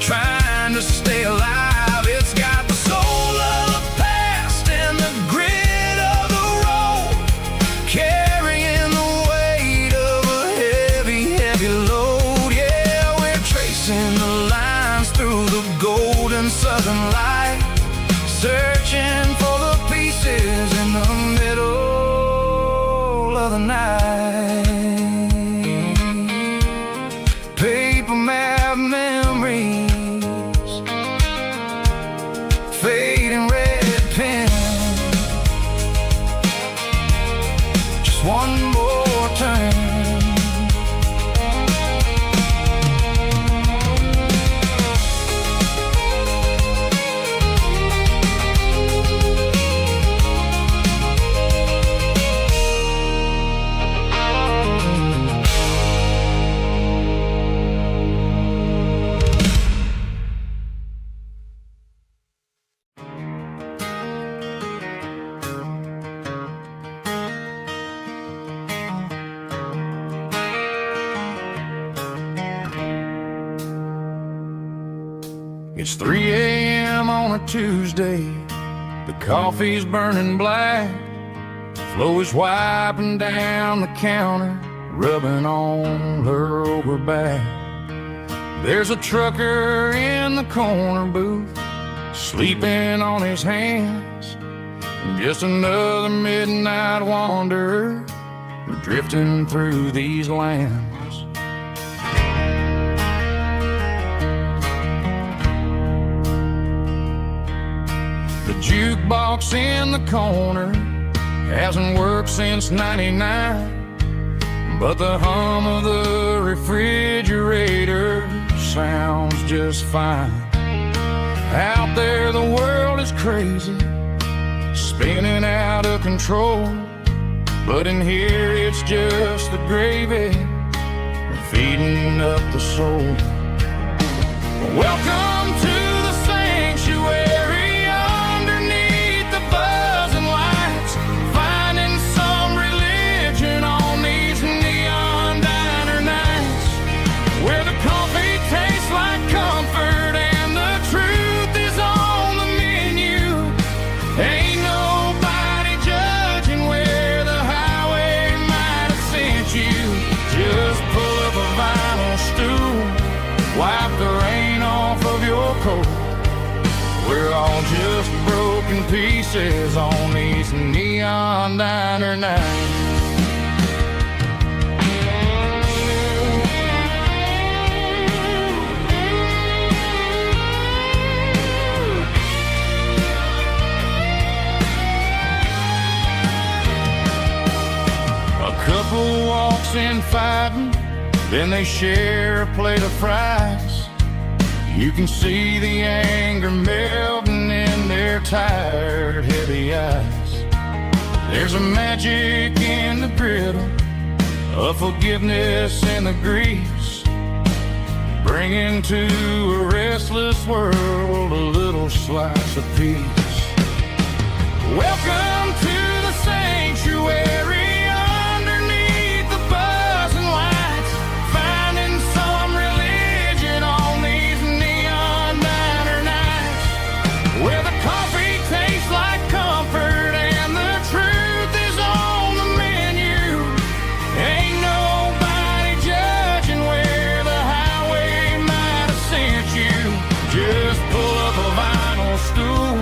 trying to stay alive. It's got the soul of the past and the grit of the road, carrying the weight of a heavy, heavy load. Yeah, we're tracing the lines through the golden southern light, searching for the pieces in the middle of the night. Paper map memories, fading red pen, just one more turn. It's 3 a.m. on a Tuesday, the coffee's burning black, Flo is wiping down the counter, rubbing on her over back. There's a trucker in the corner booth, sleeping on his hands, just another midnight wanderer drifting through these lands. The jukebox in the corner hasn't worked since '99, but the hum of the refrigerator sounds just fine. Out there the world is crazy, spinning out of control, but in here it's just the gravy feeding up the soul. Welcome to the sanctuary, underneath the buzzing lights, finding some religion on these neon diner nights, where the coffee tastes like comfort and the truth is on the menu. Ain't nobody judging where the highway might have sent you. Just pull up a vinyl stool, wipe the rain off of your coat. We're all just broken pieces on these neon diner nights. A couple walks in fighting, then they share a plate of fries. You can see the anger melting in their tired, heavy eyes. There's a magic in the griddle, a forgiveness in the grease, bringing to a restless world a little slice of peace. Welcome to the sanctuary, underneath the buzzing lights, finding some religion on these neon diner nights, where the coffee tastes like comfort and the truth is on the menu. Ain't nobody judging where the highway might have sent you. Just pull up a vinyl stool,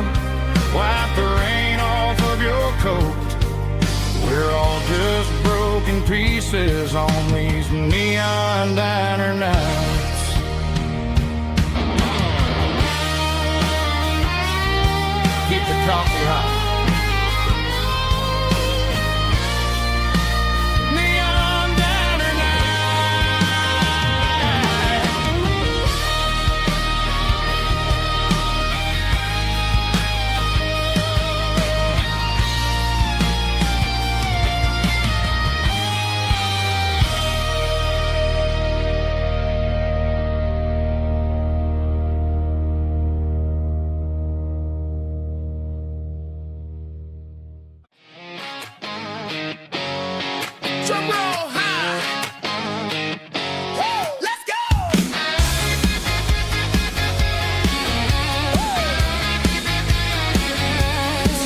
Drum roll high. Woo, let's go.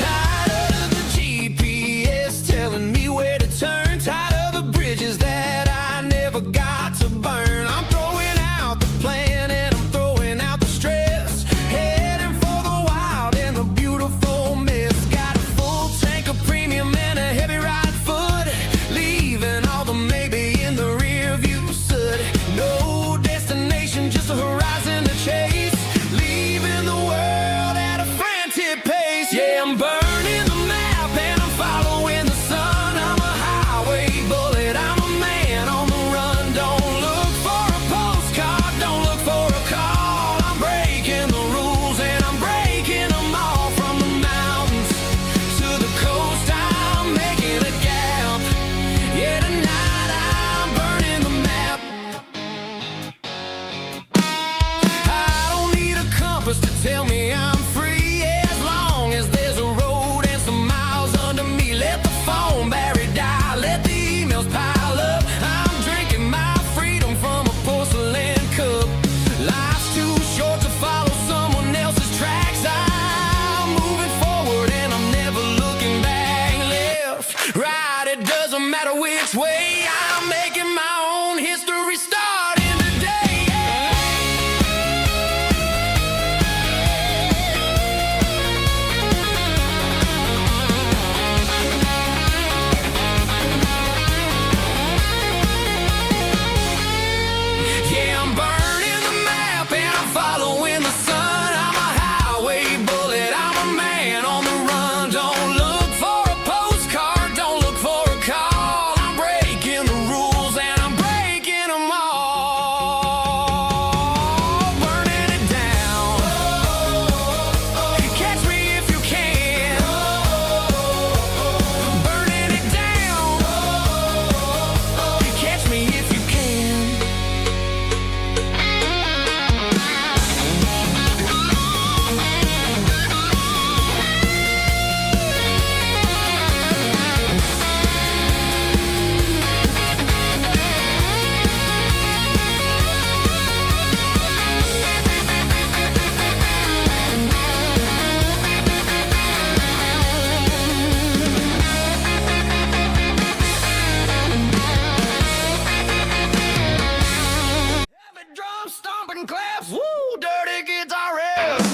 Tired of the GPS telling me where to turn. Tired of the bridges that I never got to burn. I'm throwing out the plan and I'm throwing out the stress. Heading for the wild and the beautiful mess. Got a full tank of premium and a heavy right foot. Leaving all the maybe in the rear view soot. No destination, just a horizon to chase. Leaving the world at a frantic pace. Yeah, I'm burning the map and I'm following the sun. I'm a highway bullet, I'm a man on the run. Don't look for a postcard, don't look for a call. I'm breaking the rules and I'm breaking them all. From the mountains to the coast, I'm making a gap. Yeah, tonight I'm burning the map. I don't need a compass to tell me I'm free. As long as there's a road and some miles under me. Let the phone battery die, let the emails pile up. I'm drinking my freedom from a porcelain cup. Life's too short to follow someone else's tracks. I'm moving forward and I'm never looking back. Left, right, it doesn't matter which way. I'm making my own history starting today. Yeah, I'm burning the map and I'm following the sun. I'm a highway bullet, I'm a man on the run. Don't look for a postcard, don't look for a call. I'm breaking the rules and I'm breaking them all. Burning it down. Catch me if you can. Burning it down. Catch me if you can. Heavy drum stomping claps, woo, dirty guitar riffs.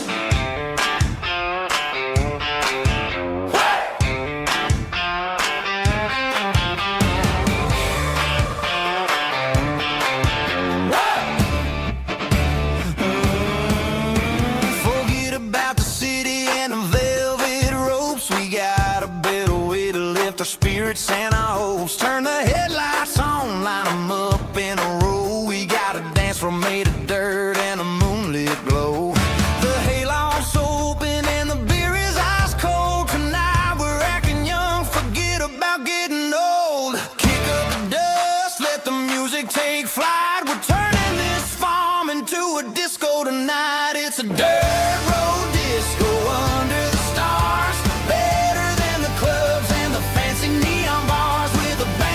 Forget about the city and the velvet ropes. We got a better way to lift our spirits and our hopes. Turn the headlights on, line 'em up in a row. We got a dance floor made of dirt and a moonlit glow. The hayloft's open and the beer is ice cold. Tonight we're acting young, forget about getting old. Kick up the dust, let the music take flight. We're turning this farm into a disco tonight. It's a dirt road disco under the stars. Better than the clubs and the fancy neon bars. With a band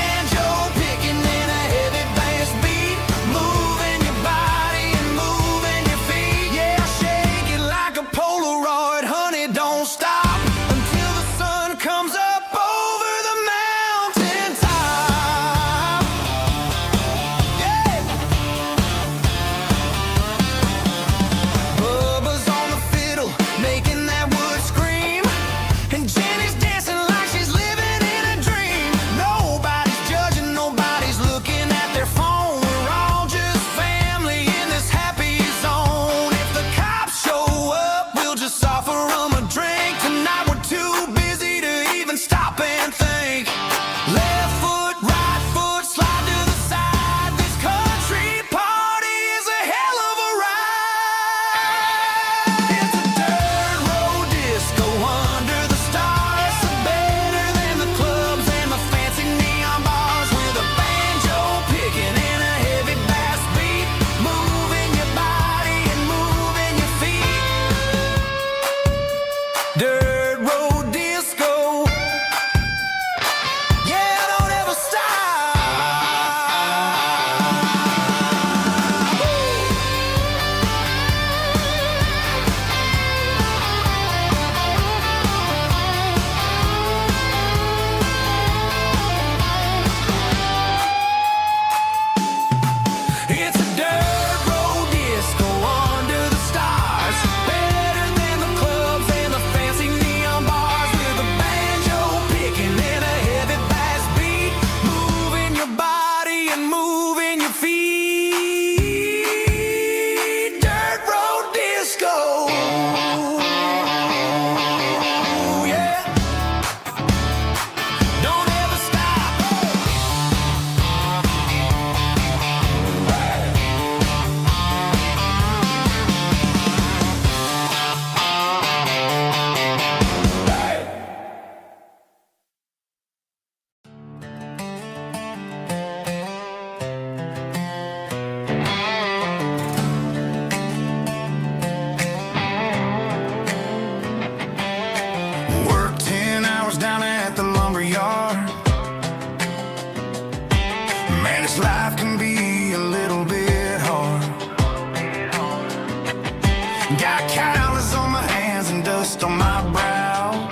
and dust on my brow.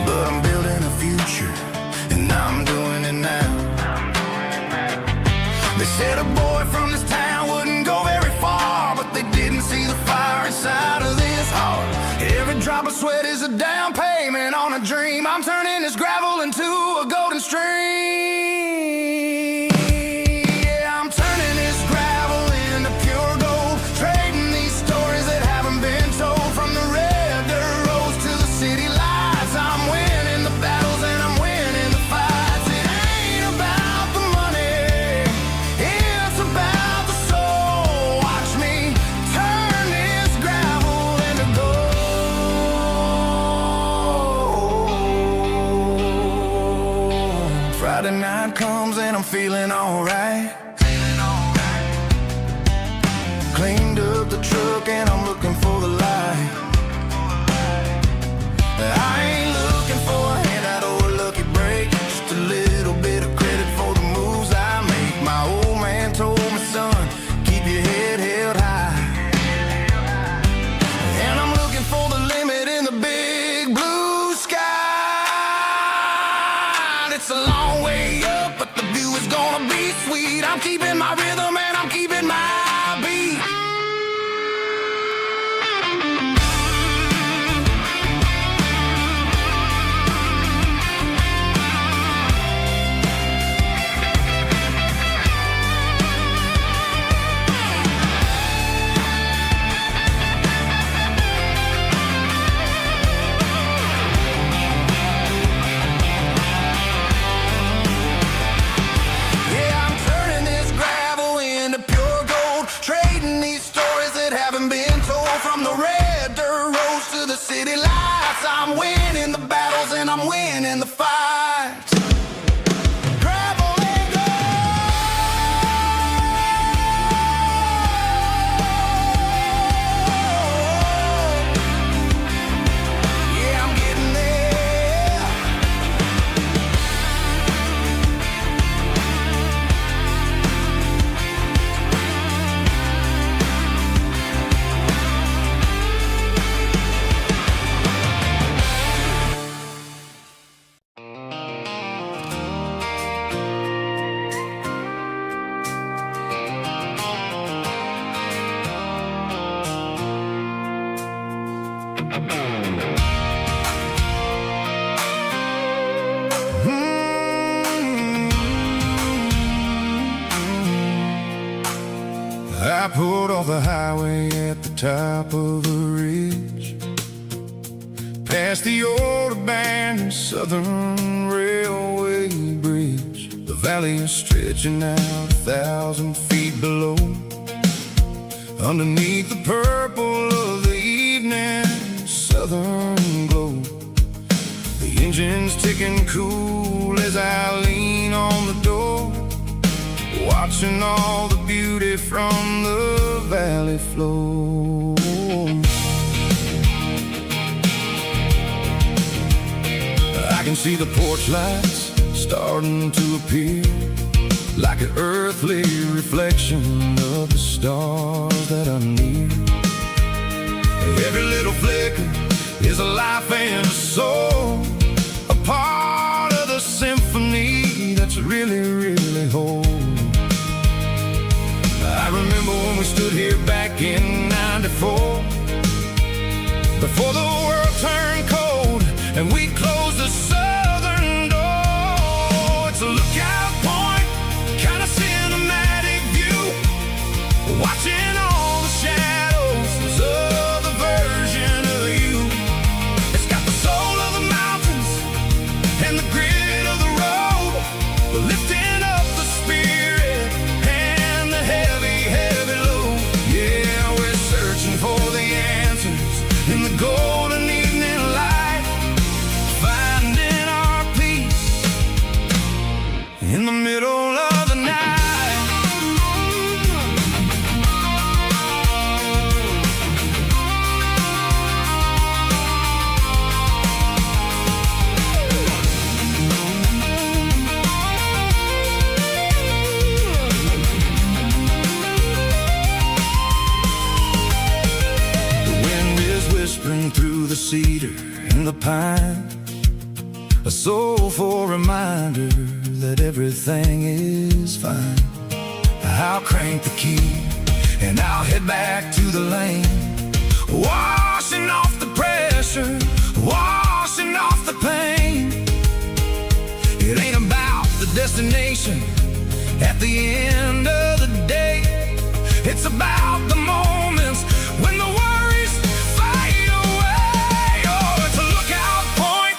But I'm building a future, and I'm doing it now. They said a boy from this town wouldn't go very far, but they didn't see the fire inside of this heart. Every drop of sweat is a down payment on a dream. I'm turning this gravel into a golden stream. Yeah, I'm turning this gravel into pure gold, trading these stories that haven't been told. From the red dirt roads to the city lights, I'm winning the battles and I'm winning the fights. It ain't about the money, it's about the soul. Watch me turn this gravel into gold. Friday night comes and I'm feeling alright. Cleaned up the truck and I'm looking for the light. I ain't looking for a handout or a lucky break, just a little bit of credit for the moves I make. My old man told me, son, keep your head held high. And I'm looking for the limit in the big blue sky. It's a long way up, but the view is gonna be sweet. I'm keeping my rhythm and I'm keeping my beat. Yeah, I'm turning this gravel into pure gold, trading these stories that haven't been told. From the red dirt roads to the city lights, I'm winning the battles and I'm winning the fights. Gravel and gold. Yeah, I'm getting there. I pulled off the highway at the top of a ridge, past the old abandoned Southern Railway bridge. The valley is stretching out 1,000 feet below. Underneath the purple of the evening southern glow, the engine's ticking cool as I lean on the door, watching all the beauty from the valley flow. I can see the porch lights starting to appear, like an earthly reflection of the stars that are near. Every little flicker is a life and a soul, a part of the symphony that's really, really whole. I remember when we stood here back in '94, before the world turned cold and we closed the southern door. It's a lookout point, kind of cinematic view, watching all the shadows of the version of you. It's got the soul of the mountains and the grit of the road, lifting up the spirit and the heavy, heavy load. Yeah, we're searching for the answers in the golden cedar and the pine, a soulful reminder that everything is fine. I'll crank the key and I'll head back to the lane, washing off the pressure, washing off the pain. It ain't about the destination at the end of the day. It's about the moments when the worries fade away. Oh, it's a lookout point,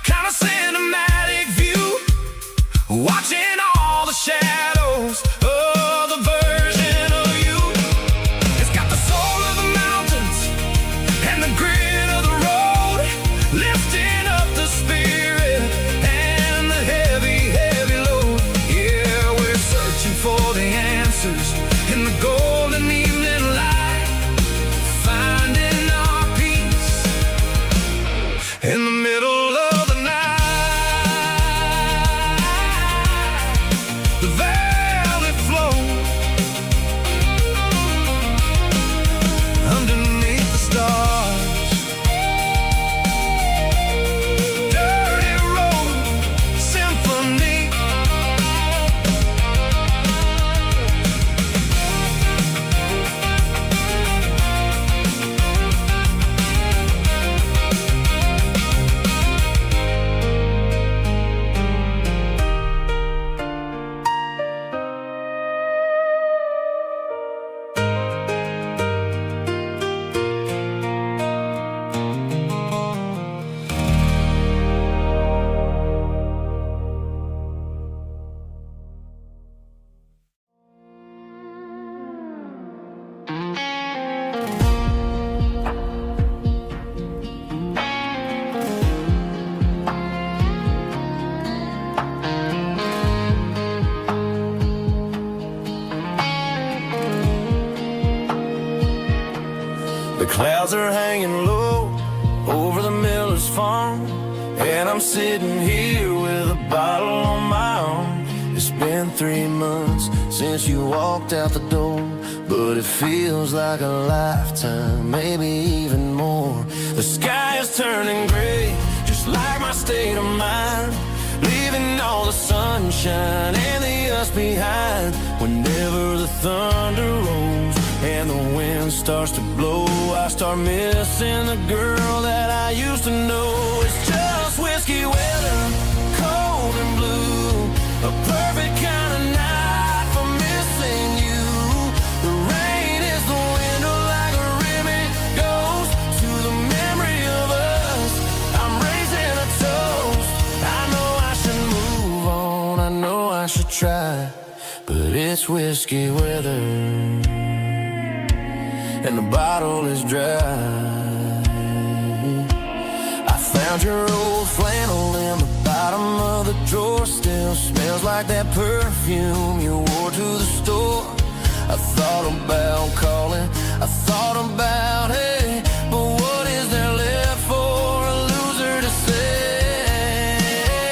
kind of cinematic view, watching all the shadows of the version of you. It's got the soul of the mountains and the grit of the road, lifting up the spirit and the heavy, heavy load. Yeah, we're searching for the answers in the golden evening light, finding our peace in the middle of the night. The valley flows underneath the stars. Dirty road symphony. The clouds are hanging low over the miller's farm, and I'm sitting here with a bottle on my arm. It's been 3 months since you walked out the door, but it feels like a lifetime, maybe even more. The sky is turning gray, just like my state of mind, leaving all the sunshine and the us behind. Whenever the thunder rolls and the wind starts to blow, I start missing the girl that I used to know. It's just whiskey weather, cold and blue, a perfect kind of night for missing you. The rain is the window like a ribbon goes to the memory of us. I'm raising a toast. I know I should move on, I know I should try, but it's whiskey weather and the bottle is dry. I found your old flannel in the bottom of the drawer, still smells like that perfume you wore to the store. I thought about calling, I thought about, hey, but what is there left for a loser to say?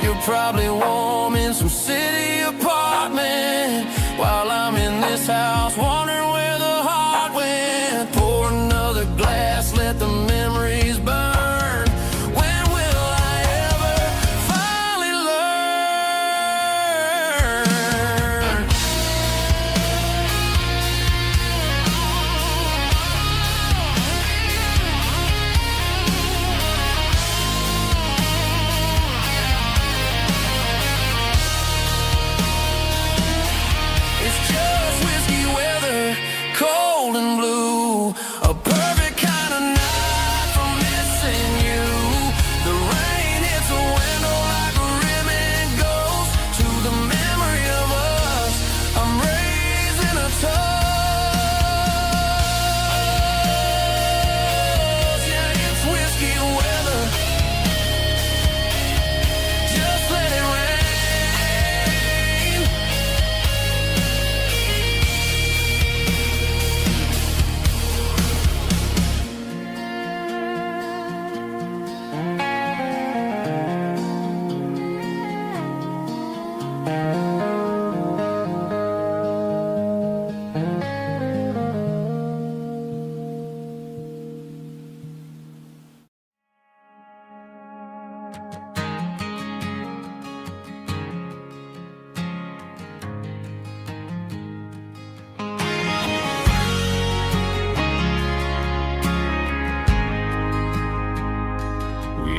You're probably warm in some city apartment, while I'm in this house wondering where the heart went. Pour another glass, let the memories burn. When will I ever finally learn?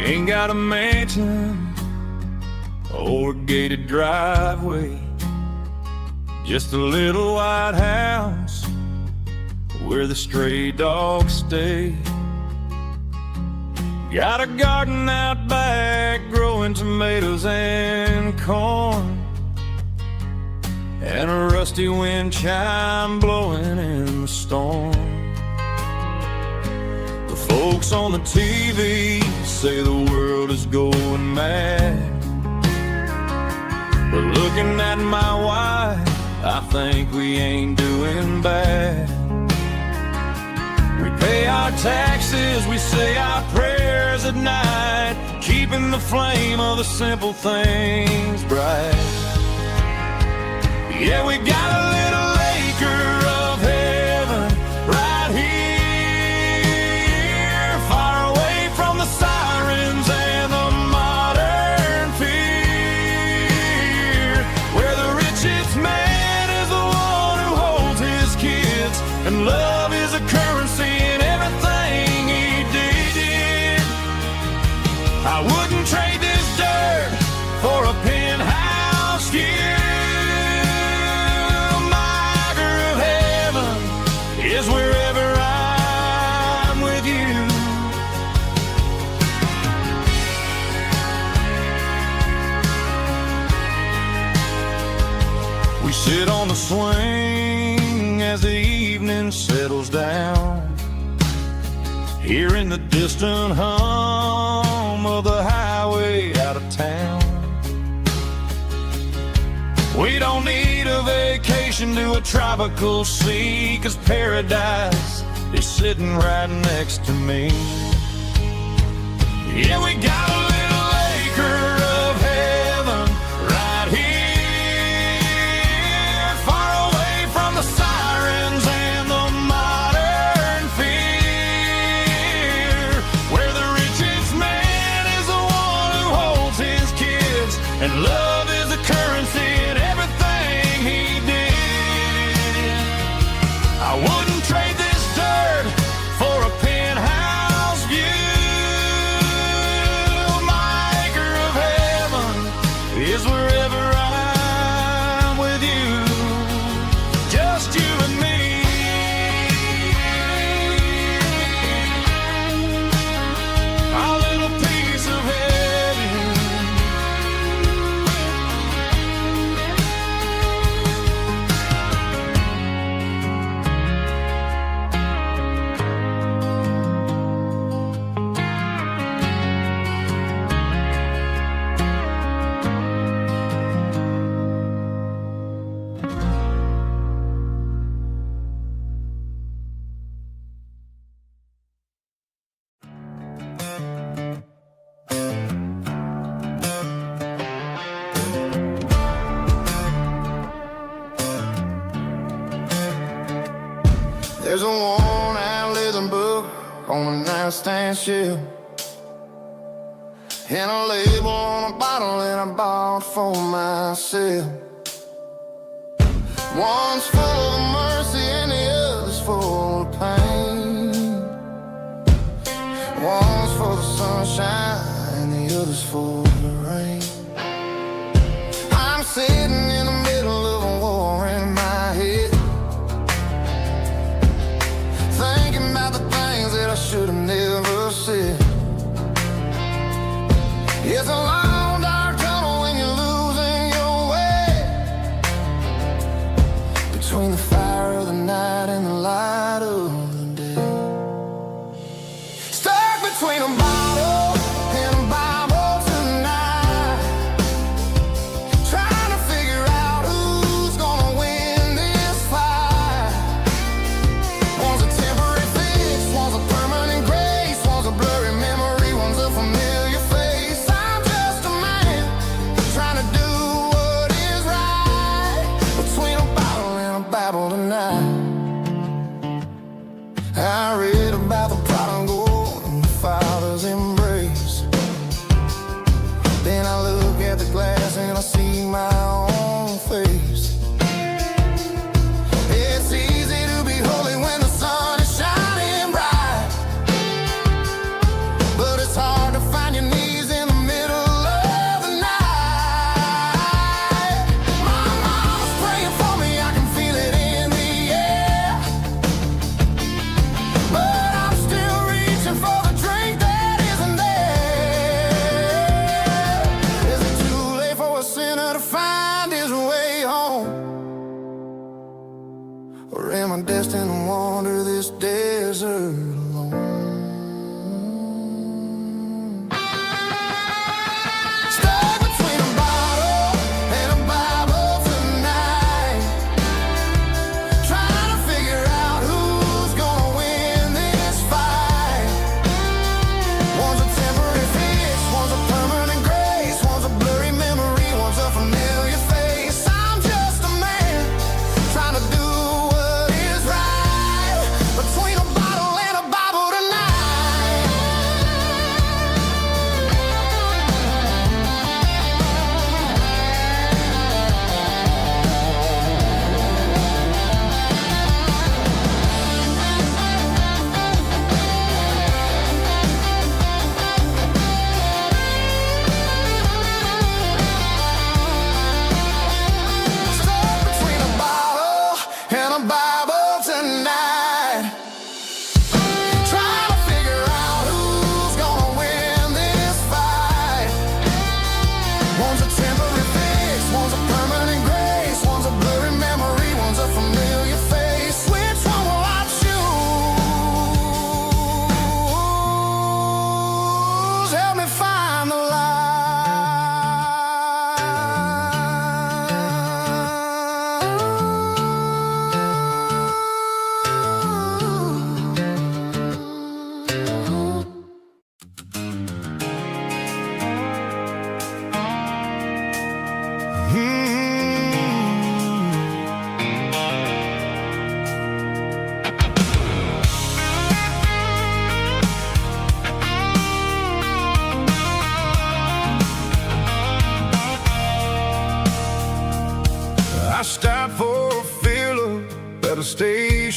ain't got a mansion or a gated driveway, just a little white house where the stray dogs stay. Got a garden out back growing tomatoes and corn, and a rusty wind chime blowing in the storm. The folks on the TV say the world is going mad, but looking at my wife, I think we ain't doing bad. We pay our taxes, we say our prayers at night, keeping the flame of the simple things bright. Yeah, we got a little acre of heaven right here, far away from the sirens and the modern fear, where the richest man is the one who holds his kids, and love is a currency in everything he did. I wouldn't trade this dirt for a penthouse view. Is wherever I'm with you. We sit on the swing as the evening settles down, hearing the distant hum of the highway out of town. We don't need a vacation to a tropical sea, 'cause paradise is sitting right next to me. Yeah, we got a little acre of heaven right here, far away from the sirens and the modern fear, where the richest man is the one who holds his kids, and love is the currency in everything he did. I wouldn't trade this dirt for a penthouse view. My acre of heaven is wherever I'm with you, just you and me. Our little piece of heaven. There's a worn-out leather book on a nightstand shelf, and a label on a bottle that I bought for myself. One's full of mercy and the other's full of pain. One's for the sunshine and the other's for the rain. I'm sitting in the middle of a war in my head, thinking about the things that I should have never said. It's a long dark tunnel when you're losing your way, between the fire of the night and the light of the day. Stuck between a bottle and a Bible tonight, trying to figure out who's gonna win this fight. One's a temporary fix, one's a permanent grace, one's a blurry memory, one's a familiar face. I'm just a man trying to do what is right, between a bottle and a Bible tonight. I read about the prodigal and the fathers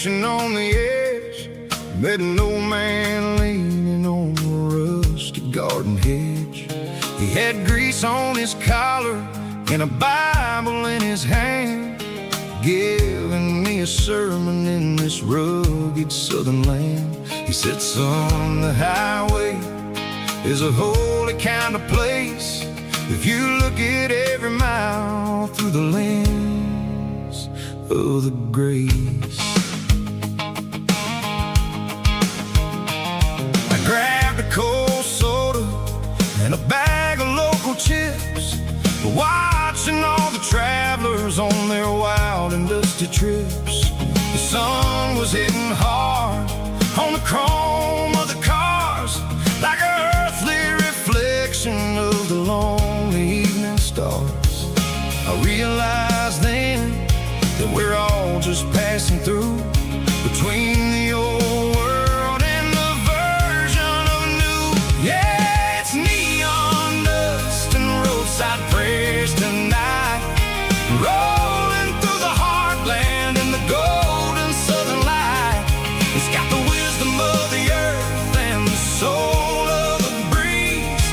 station on the edge, met an old man leaning on a rusty garden hedge. He had grease on his collar and a Bible in his hand, giving me a sermon in this rugged southern land. He said, son, the highway is a holy kind of place if you look at every mile through the lens of the grace. I grabbed a cold soda and a bag of local chips, watching all the travelers on their wild and dusty trips. The sun was hitting hard on the chrome of the cars, like an earthly reflection of the lonely evening stars. I realized then that we're all just passing through, between the old world and the version of new. Yeah, it's neon dust and roadside prayers tonight, rolling through the heartland in the golden southern light. It's got the wisdom of the earth and the soul of the breeze,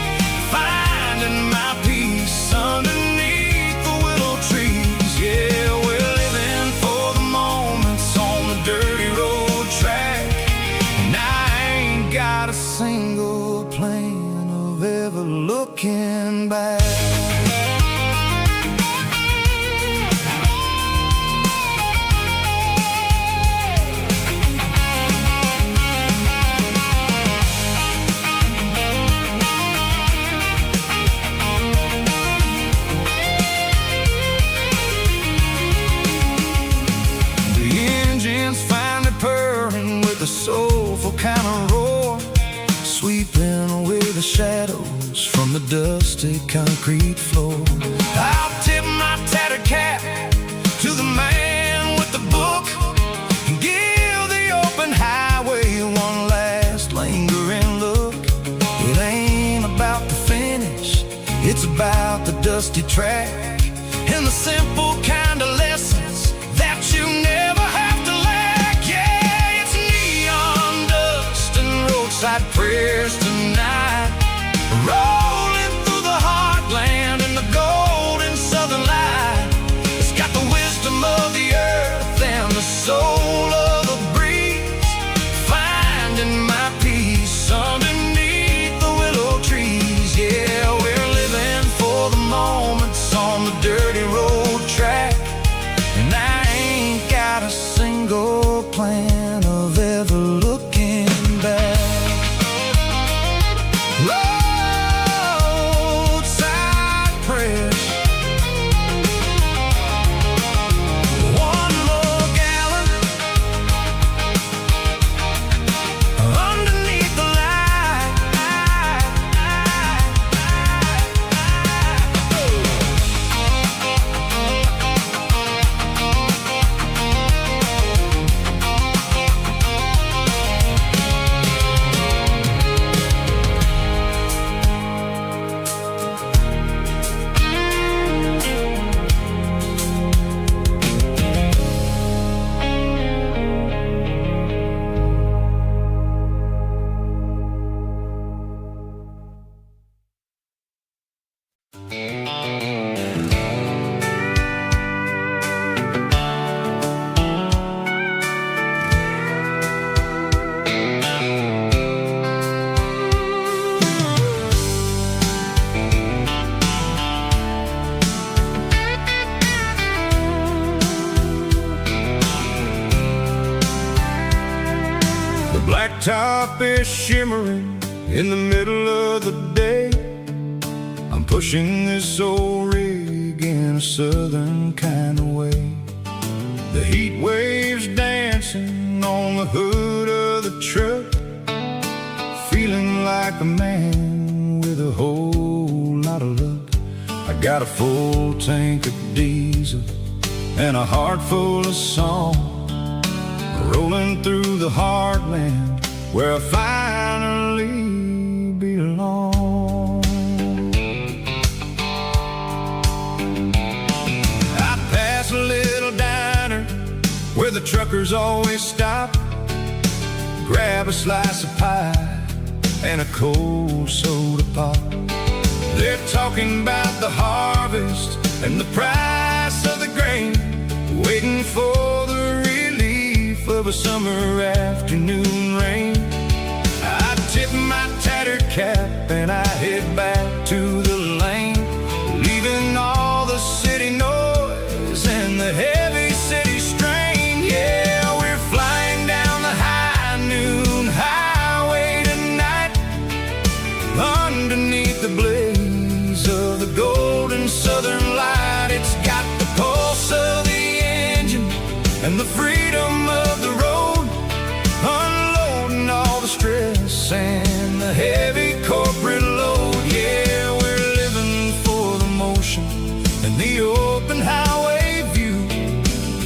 finding my peace underneath the willow trees. Yeah, we're living for the moments on the dirty road track, and I ain't got a single plan of ever looking back. Soulful kind of roar, sweeping away the shadows from the dusty concrete floor. I'll tip my tattered cap to the man with the book and give the open highway one last lingering look. It ain't about the finish, it's about the dusty track and the simple kind of lessons that you never have to lack. Yeah, it's neon dust and roadside prayers tonight, rolling through the heartland in the golden southern light. It's got the wisdom of the earth and the soul of the breeze, finding my peace underneath the willow trees. Yeah, we're living for the moments on the dirty road track, and I ain't got a single plan of ever looking back. Roadside prayers, one more gallon underneath the light. The blacktop is shimmering in the middle of the day. I'm pushing this old rig in a southern kind of way. The heat waves dancing on the hood of the truck, feeling like a man with a whole lot of luck. I got a full tank of diesel and a heart full of song, rolling through the heartland where I finally belong. I pass a little diner where the trucker drivers always stop, grab a slice of pie and a cold soda pop. They're talking about the harvest and the price of the grain, waiting for the relief of a summer afternoon rain. I tip my tattered cap and I head back to the lane, leaving all the city noise and the heavy city strain. Yeah, we're flying down the high noon highway tonight, underneath the blaze of the golden southern light. It's got the pulse of the engine and the freedom of the road, unloading all the stress and the heavy corporate load. Yeah, we're living for the motion and the open highway view,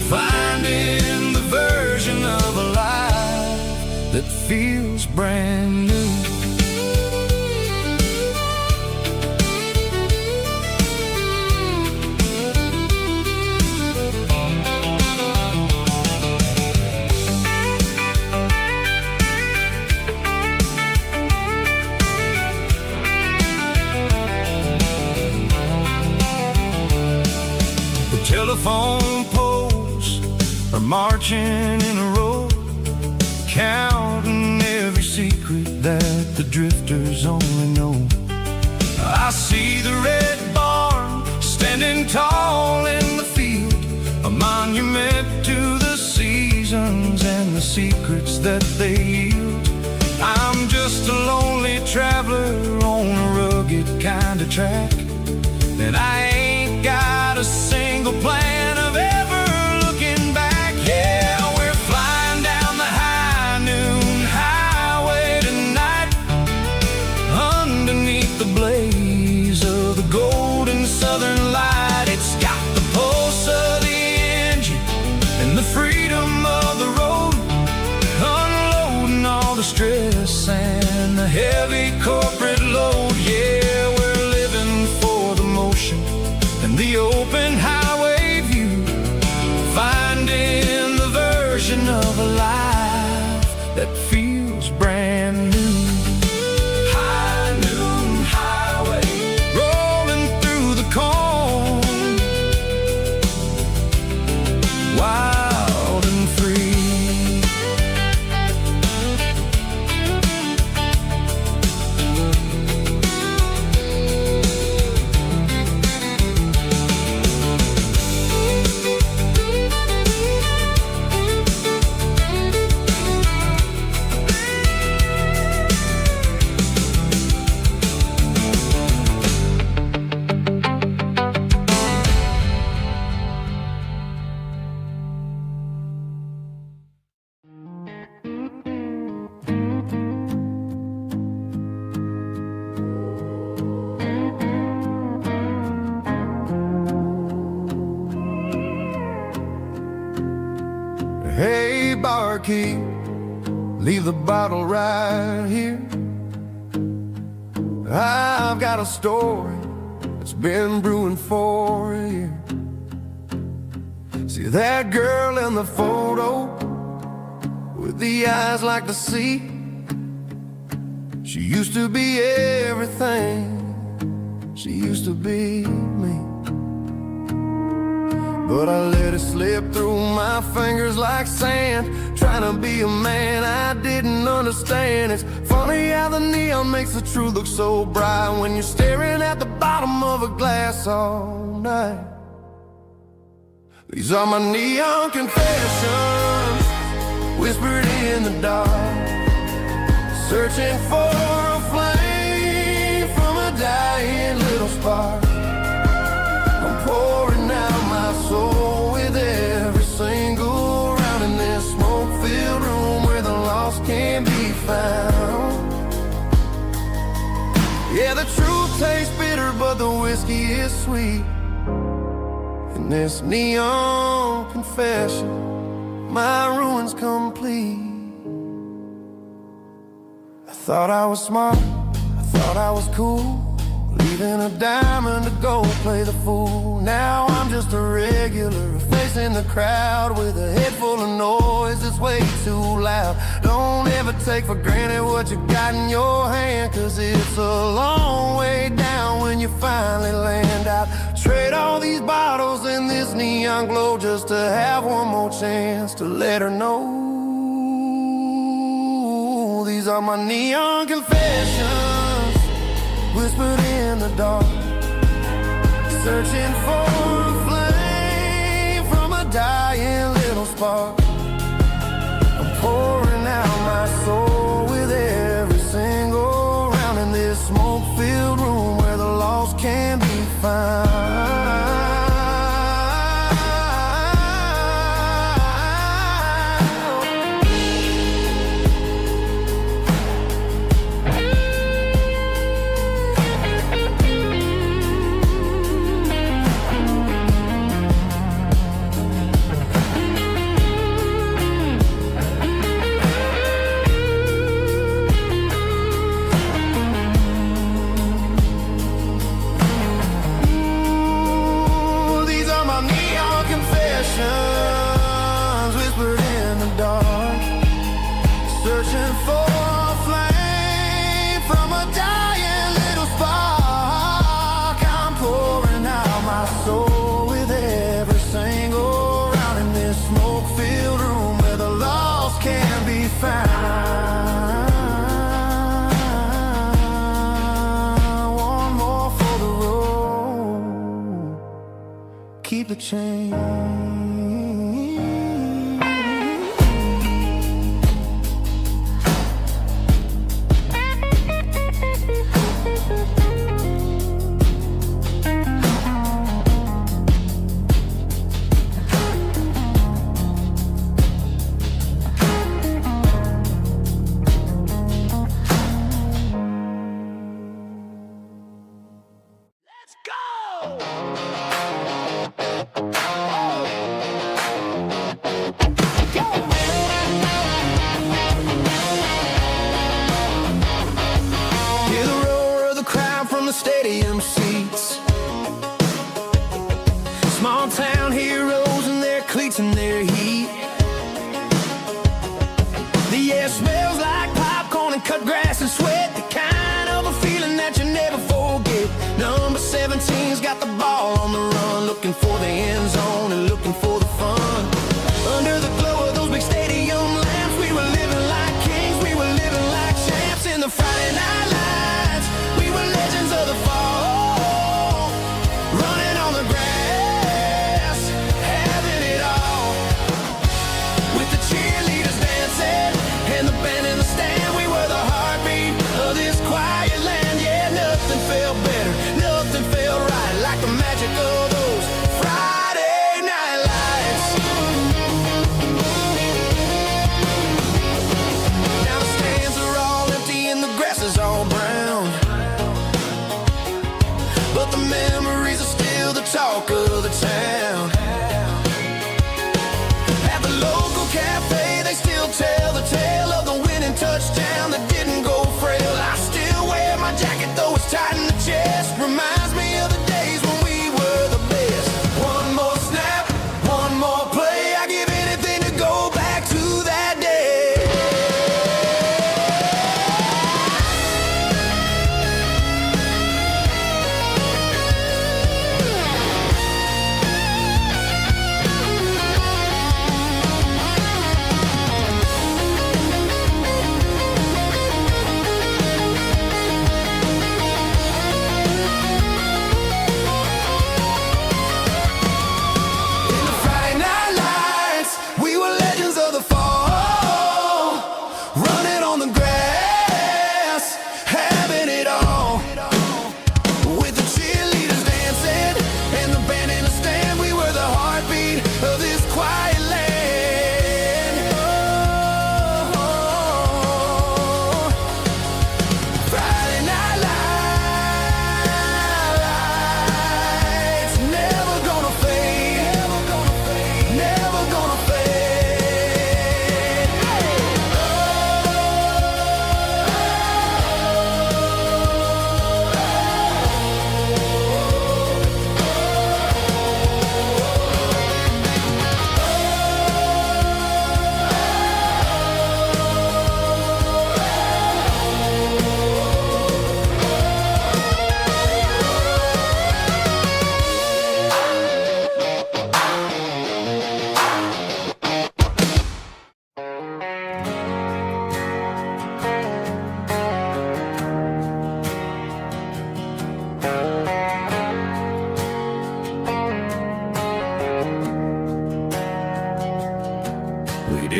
finding the version of a life that feels brand new. Telephone poles are marching in a row, counting every secret that the drifters only know. I see the red barn standing tall in the field, a monument to the seasons and the secrets that they yield. I'm just a lonely traveler on a rugged kind of track, and I ain't got a single plan of ever looking back. Yeah, we're flying down the high noon highway tonight, underneath the blaze of the golden southern light. It's got the pulse of the engine and the freedom of the road, unloading all the stress and the heavy corporate load. Yeah, we're living for the motion and the open highway view, finding the version of a life that feels brand new. High noon highway, rolling through the corn, wild and free. Hey, barkeep, leave the bottle right here. I've got a story that's been brewing for a year. See that girl in the photo with the eyes like the sea? She used to be everything, she used to be me. But I let it slip through my fingers like sand, trying to be a man I didn't understand. It's funny how the neon makes the truth look so bright when you're staring at the bottom of a glass all night. These are my neon confessions, whispered in the dark, searching for a flame from a dying little spark. I'm pouring out my soul with every single round in this smoke-filled room where the lost can be found. Yeah, the truth tastes bitter, but the whiskey is sweet. In this neon confession, my ruin's complete. I thought I was smart, I thought I was cool, leaving a diamond to go play the fool. Now I'm just a regular facing the crowd with a head full of noise that's way too loud. Don't ever take for granted what you got in your hand, 'cause it's a long way down when you finally land out. Trade all these bottles and this neon glow just to have one more chance to let her know. These are my neon confessions, whispered in the dark, searching for a flame from a dying little spark. I'm pouring out my soul with every single round in this smoke-filled room where the lost can be found. Whispered in the dark, searching for a flame from a dying little spark. I'm pouring out my soul with every single round in this smoke-filled room where the lost can be found. One more for the road, keep the change. Stadium seats, small town heroes in their cleats and their heat. The air smells like popcorn and cut grass and sweat, the kind of a feeling that you never forget. Number 17's got the ball on the run, looking for the end zone and looking for the fun. Under the glow of those big stadium lamps, we were living like kings, we were living like champs in the Friday night lights. We were legends of the fall, running on the grass, having it all. With the cheerleaders dancing and the band in the stand, we were the heartbeat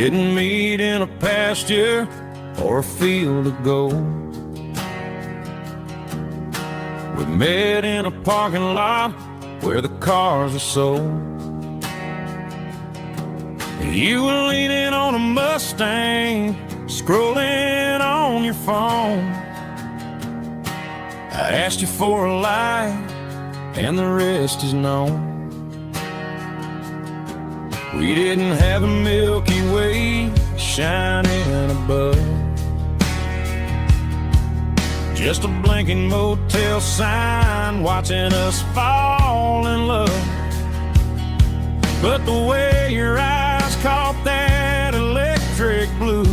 didn't meet in a pasture or a field of gold. We met in a parking lot where the cars are sold. You were leaning on a Mustang, scrolling on your phone. I asked you for a light, and the rest is known. We didn't have a Milky Way shining above, just a blinking motel sign watching us fall in love. But the way your eyes caught that electric blue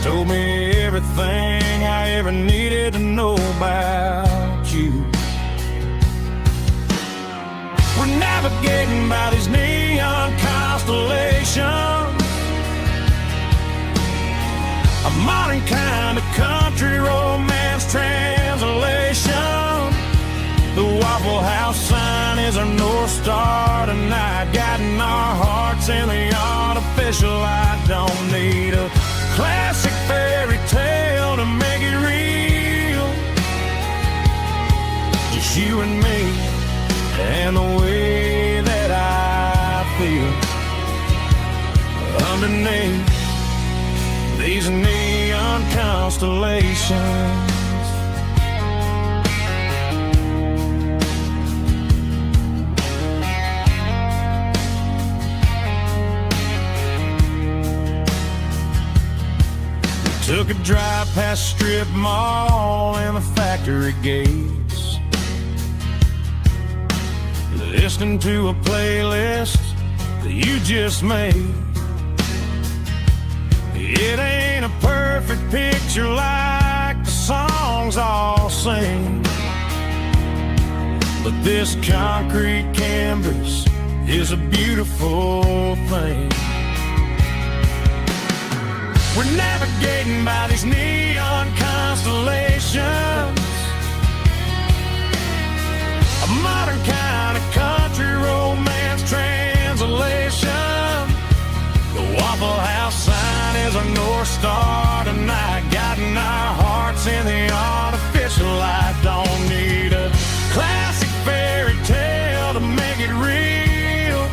told me everything I ever needed to know about you. We're navigating by these neon constellations, a modern kind of country romance translation. The Waffle House sign is our North Star tonight, guiding our hearts in the artificial. I don't need a classic fairy tale to make it real, just you and me and the way that I feel underneath these neon constellations. We took a drive past strip mall and the factory gates, listening to a playlist that you just made. It ain't a perfect picture like the songs all sing, but this concrete canvas is a beautiful thing. We're navigating by these neon constellations, a modern kind of country romance translation. The Waffle House sign is our North Star tonight, guiding our hearts in the artificial light. Don't need a classic fairy tale to make it real,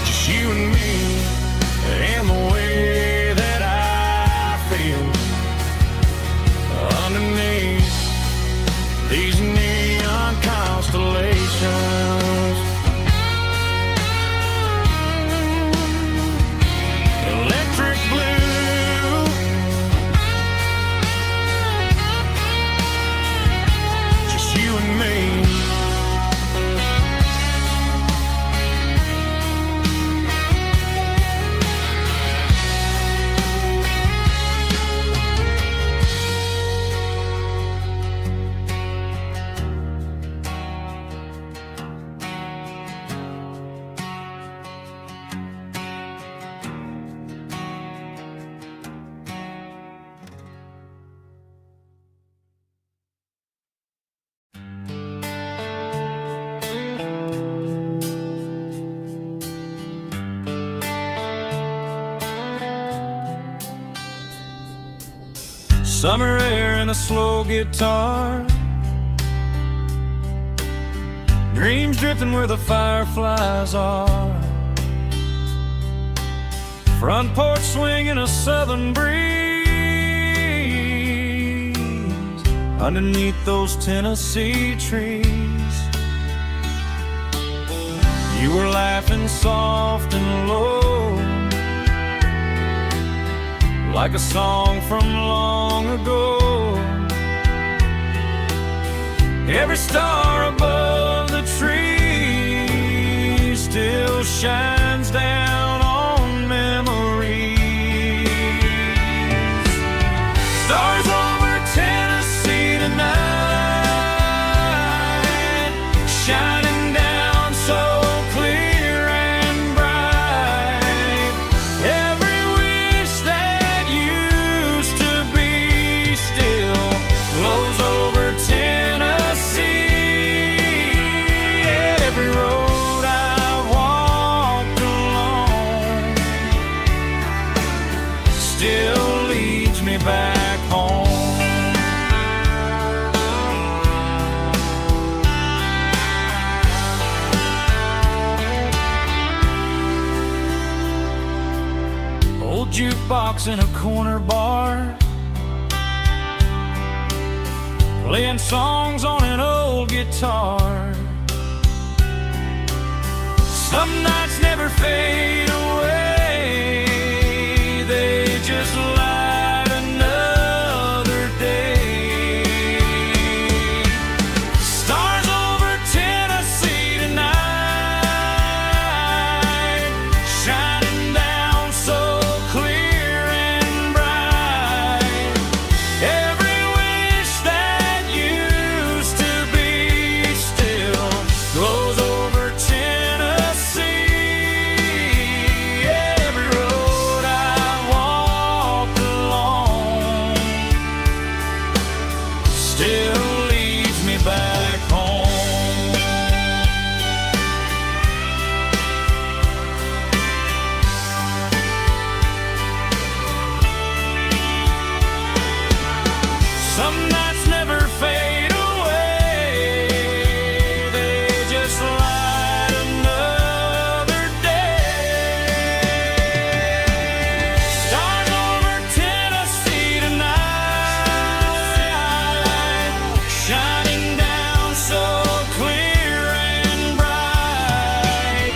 just you and me and the way that I feel underneath these neon constellations. Electric blue, just you and me. Summer air and a slow guitar, dreams drifting where the fireflies are, front porch swinging a southern breeze, underneath those Tennessee trees. You were laughing soft and low, like a song from long ago. Every star above the tree still shines down on memories. Stars over Tennessee tonight, shining down so clear and bright. Every wish that used to be still glows over Tennessee. Every road I've walked still leads me back home. Old jukebox in a corner bar, playing songs on an old guitar. Some nights never fade away, they just light another day. Stars over Tennessee tonight, shining down so clear and bright. Every wish that used to be still glows over Tennessee. Every road I walked along still leads me back home. Some nights never fade away, they just light another day. Stars over Tennessee tonight, shining down so clear and bright.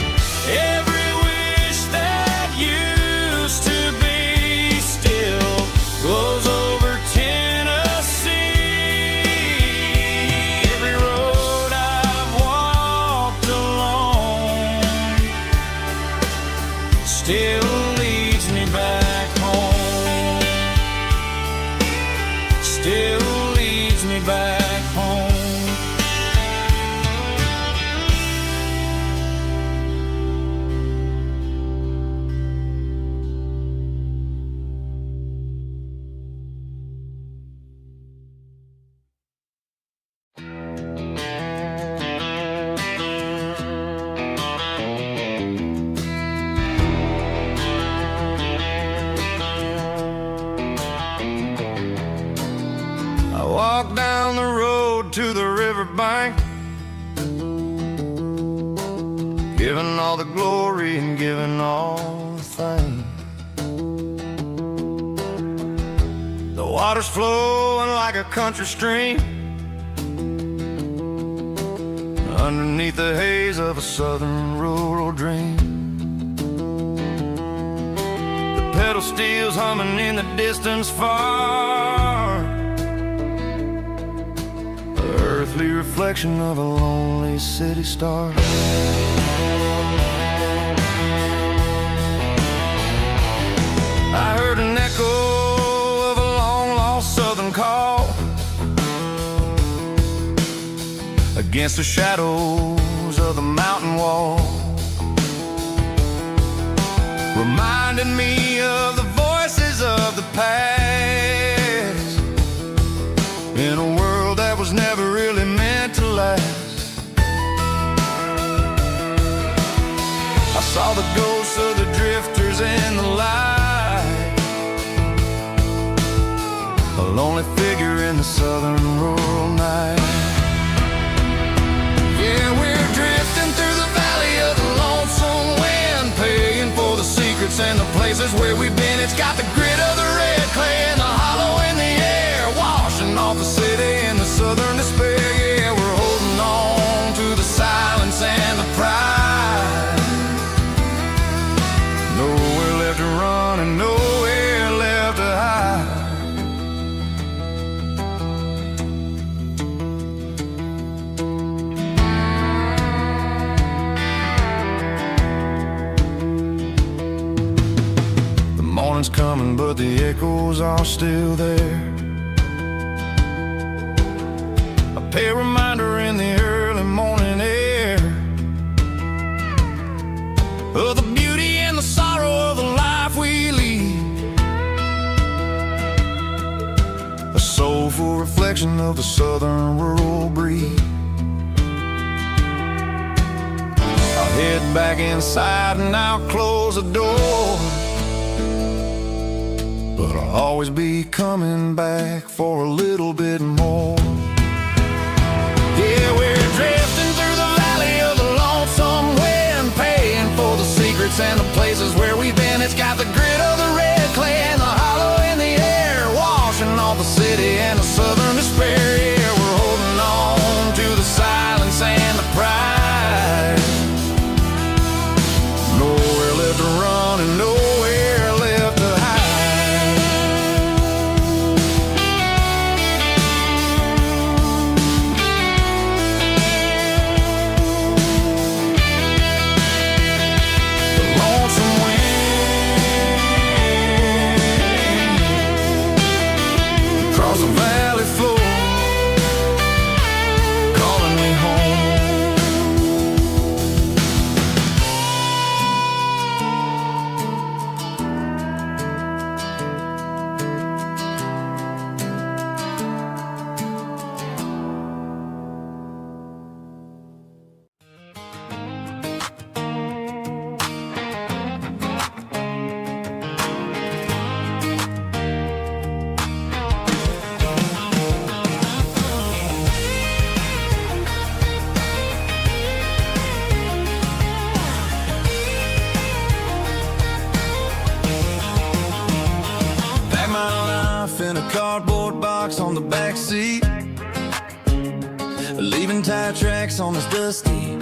Every wish that used to be still glows over Tennessee. Every road I've walked along still leads me back home. Still leads me back home. I walk down the road to the riverbank, giving all the glory and giving all the thanks. The water's flowing like a country stream underneath the haze of a southern rural dream. The pedal steel's humming in the distance far, the earthly reflection of a lonely city star. I heard an echo of a long-lost southern call against the shadows of the mountain wall, reminding me of the voices of the past in a world that was never really meant to last. I saw the ghosts of the drifters in the light, a lonely figure in the southern rural night. Yeah, we're drifting through the valley of the lonesome wind, paying for the secrets and the places where we've been. It's got the grit of the red clay and the hollow in the air, washing off the city and the southern despair. Yeah, we're holding on to the silence and the pride. Nowhere left to run and nowhere left to hide. The morning's coming, but the echoes are still there. A pale reminder in the early morning air of the beauty and the sorrow of the life we lead, a soulful reflection of the southern rural breed. I'll head back inside and I'll close the door, but I'll always be coming back for a little bit more. Yeah, we're drifting through the valley of the lonesome wind, paying for the secrets and the places where we've been. It's got the grit of the red clay and the hollow in the air, washing off the city and the southern despair. Yeah, we're holding on to the silence and the pride. Nowhere left to run and nowhere left to hide. The lonesome wind across the valley floor, calling me home. Pack my life in a cardboard box on the back seat, leaving tire tracks on this dusty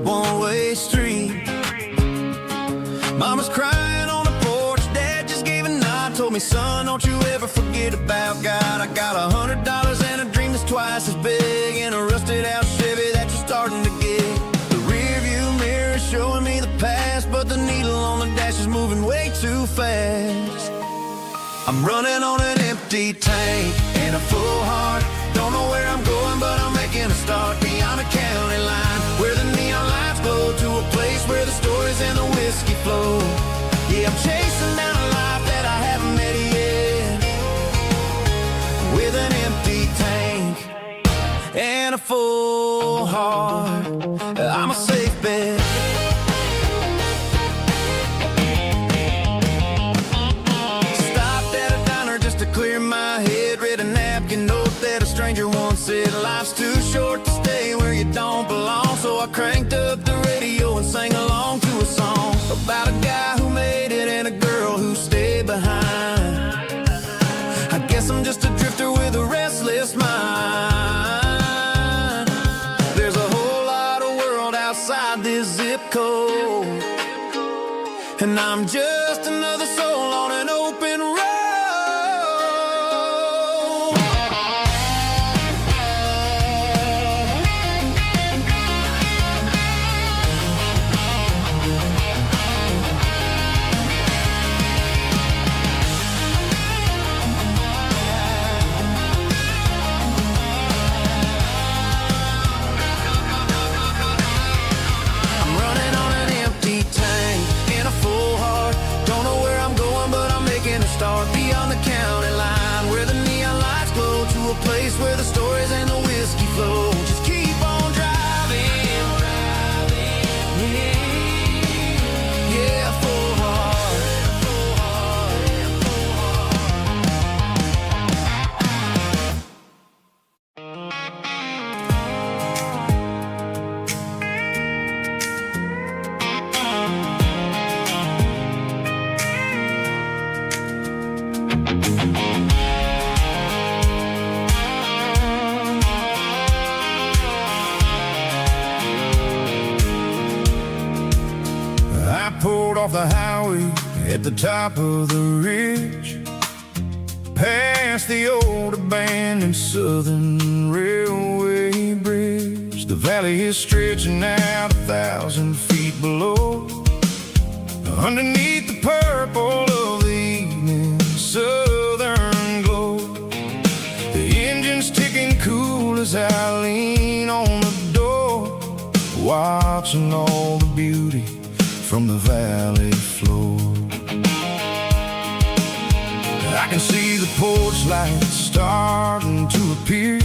one-way street. Mama's crying on the porch, Dad just gave a nod, told me, son, don't you ever forget about God. I got $100 and a dream that's twice as big, and a rusted out Chevy that you're starting to get. The rear view mirror is showing me the past, but the needle on the dash is moving way too fast. I'm running on an empty tank and a full heart. Don't know where I'm going, but I'm making a start beyond the county line, where the neon lights glow, to a place where the stories and the whiskey flow. Yeah, I'm chasing down a life that I haven't met yet, with an empty tank and a full heart. I'm a safe bet. To clear my head, read a napkin note that a stranger once said, life's too short to stay where you don't belong. So I cranked up the radio and sang along to a song about a guy who made it and a girl who stayed behind. I guess I'm just a drifter with a restless mind. There's a whole lot of world outside this zip code, and I'm just another soul on an open road. Start beyond the county line, where the neon lights glow, to a place where the stories and the whiskey flow. Just keep on driving, yeah, full heart, full heart, full pulled off the highway at the top of the ridge, past the old abandoned Southern Railway bridge. The valley is stretching out 1,000 feet below, underneath the purple of the evening southern glow. The engine's ticking cool as I lean on the door, watching all the beauty from the valley floor. I can see the porch lights starting to appear,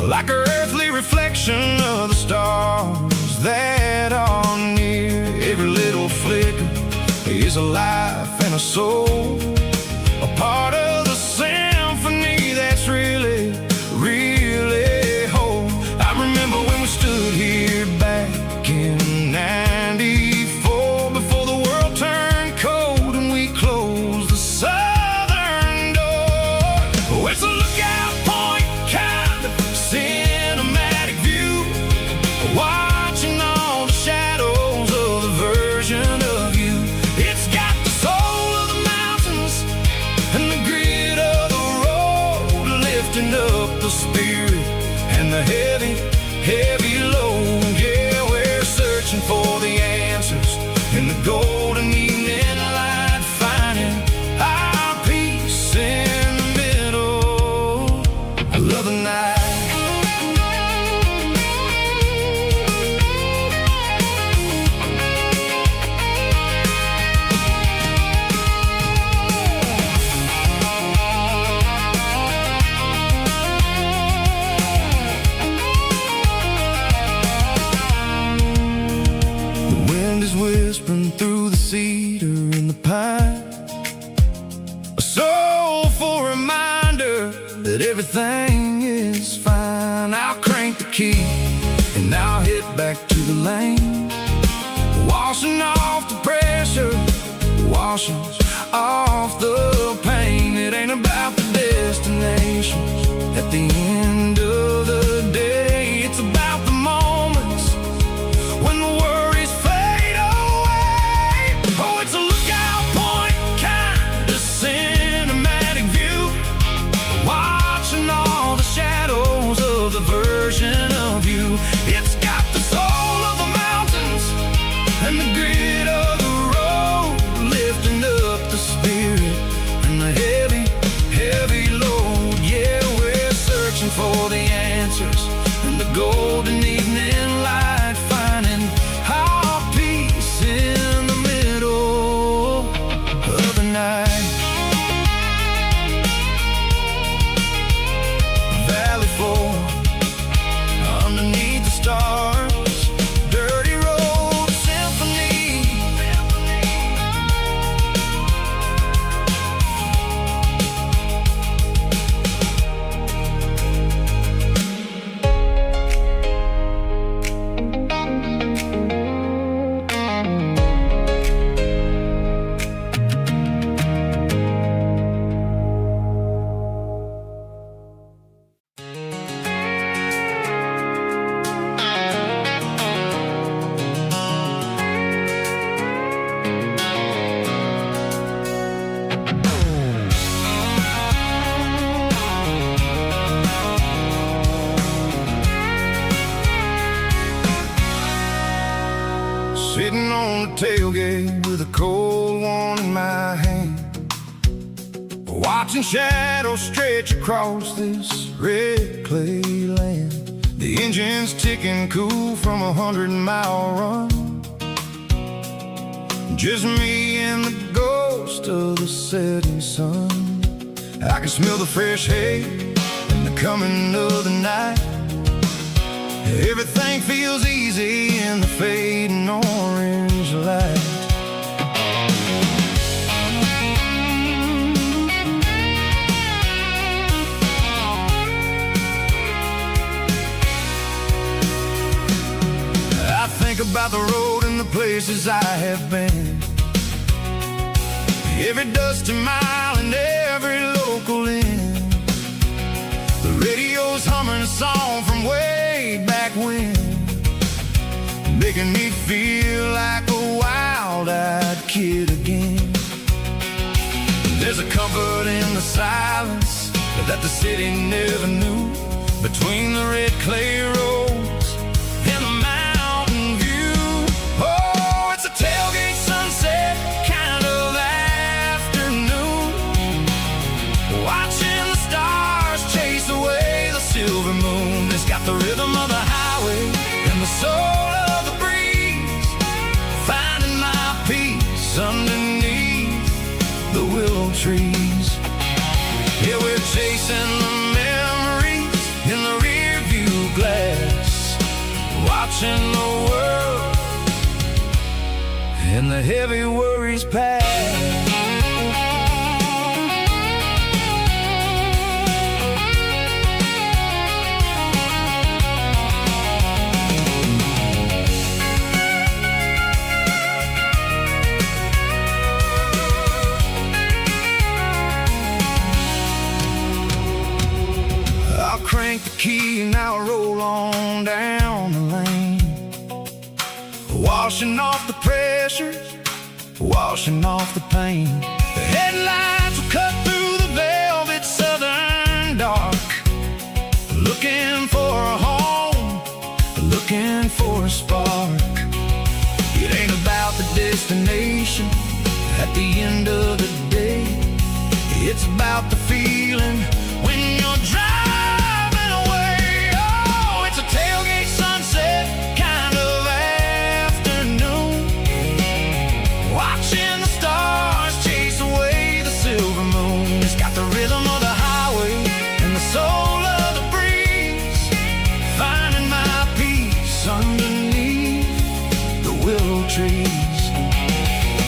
like an earthly reflection of the stars that are near. Every little flicker is a life and a soul, lifting up the spirit and the heavy, heavy load. Yeah, we're searching for the answers in the golden evening light, finding our peace in the middle of the night. Whispering through the cedar and the pine, a soulful reminder that everything is fine. I'll crank the key and I'll head back to the lane, washing off the pressure, washing off the pain. It ain't about the destinations at the end of the day. It's about the moments when the worries fade away. Oh, it's a lookout point, kind of cinematic view, watching all the shadows of the version of you. It's got the soul of the mountains and the grit of the road, lifting up the spirit and the heavy, heavy load. Yeah, we're searching for the answers in the golden evening light, finding our peace in the middle of the night. Valley floor, underneath the stars, dirty road symphony. Sitting on the tailgate with a cold one in my hand, watching shadows stretch across this red clay land. The engine's ticking cool from 100-mile run, just me and the ghost of the setting sun. I can smell the fresh hay and the coming of the night. Everything feels easy in the fading orange light. I think about the road and the places I have been, every dusty mile and every local inn. The radio's humming a song from way back when, making me feel like a wild-eyed kid again. There's a comfort in the silence that the city never knew, between the red clay roads and the mountain view. Oh, it's a tailgate sunset kind of afternoon, watching the stars chase away the silver moon. It's got the rhythm of the highway and the soul of the breeze, finding my peace underneath the willow trees. Yeah, we're chasing the memories in the rear view glass, watching the world and the heavy worries pass. Crank the key and I'll roll on down the lane, washing off the pressure, washing off the pain. The headlights will cut through the velvet southern dark, for a spark. It ain't about the destination at the end of the day. It's about the feeling when you're driving away. Oh, it's a tailgate sunset kind of afternoon, watching the stars chase away the silver moon. It's got the rhythm of the highway and the soul of the breeze, finding my peace underneath the willow trees.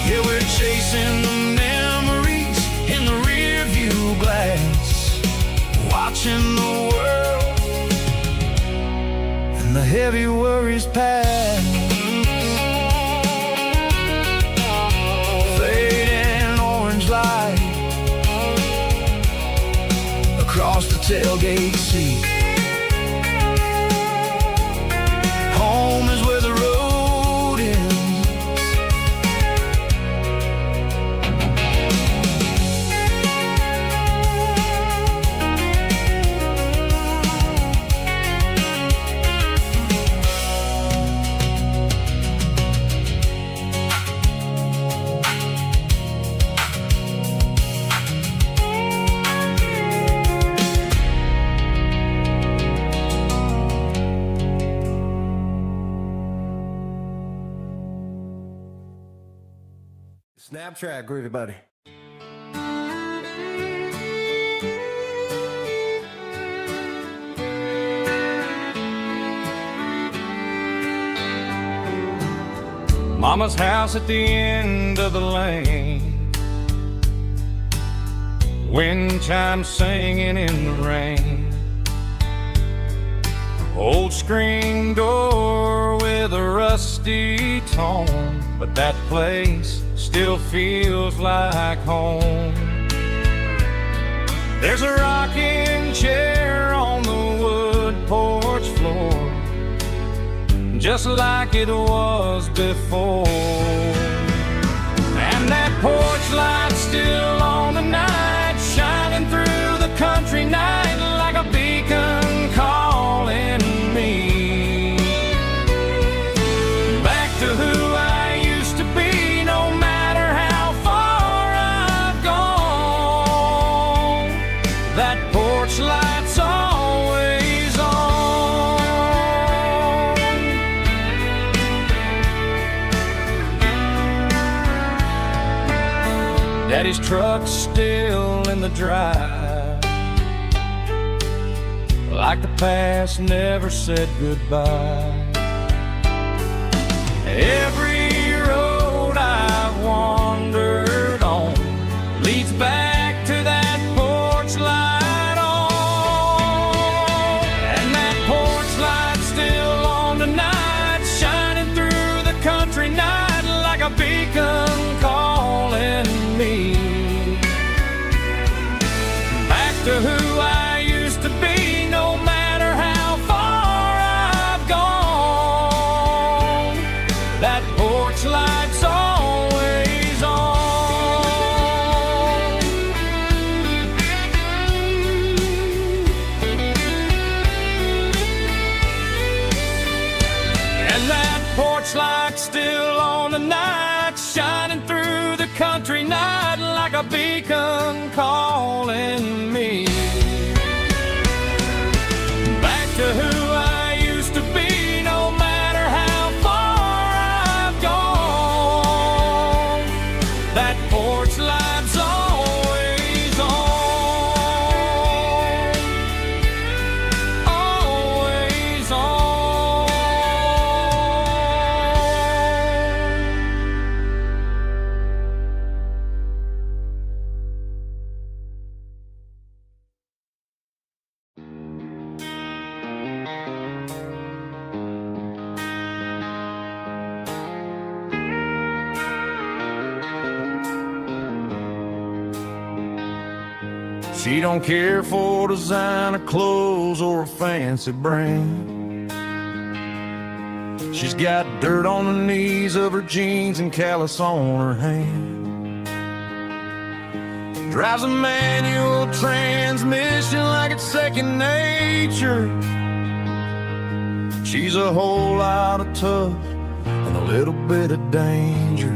Yeah, we're chasing the memories in the rear view glass, watching the world and the heavy worries pass. Fading orange light across the tailgate seat. Home is where the road ends. Snap track, groovy buddy. Mama's house at the end of the lane, wind chimes singing in the rain. Old screen door with a rusty tone, but that place still feels like home. There's a rocking chair on the wood porch floor, just like it was before. And that porch light's still on tonight, shining through the country night like a beacon calling me back to who I used to be. No matter how far I've gone, that porch light's always on. Daddy's truck's still in the drive, like the past never said goodbye. Every road I've wandered on leads back to that porch light on. And that porch light's still on tonight, shining through the country night like a beacon calling me back to who I used to be. No matter how far I've gone, that porch light's always on. And that porch light's still on tonight, shining through the country night like a beacon calling me back to who I used to be. No matter how far I've gone, that porch light's always on, always on. She don't care for designer clothes or a fancy brand. She's got dirt on the knees of her jeans and callus on her hand. Drives a manual transmission like it's second nature. She's a whole lot of tough and a little bit of danger.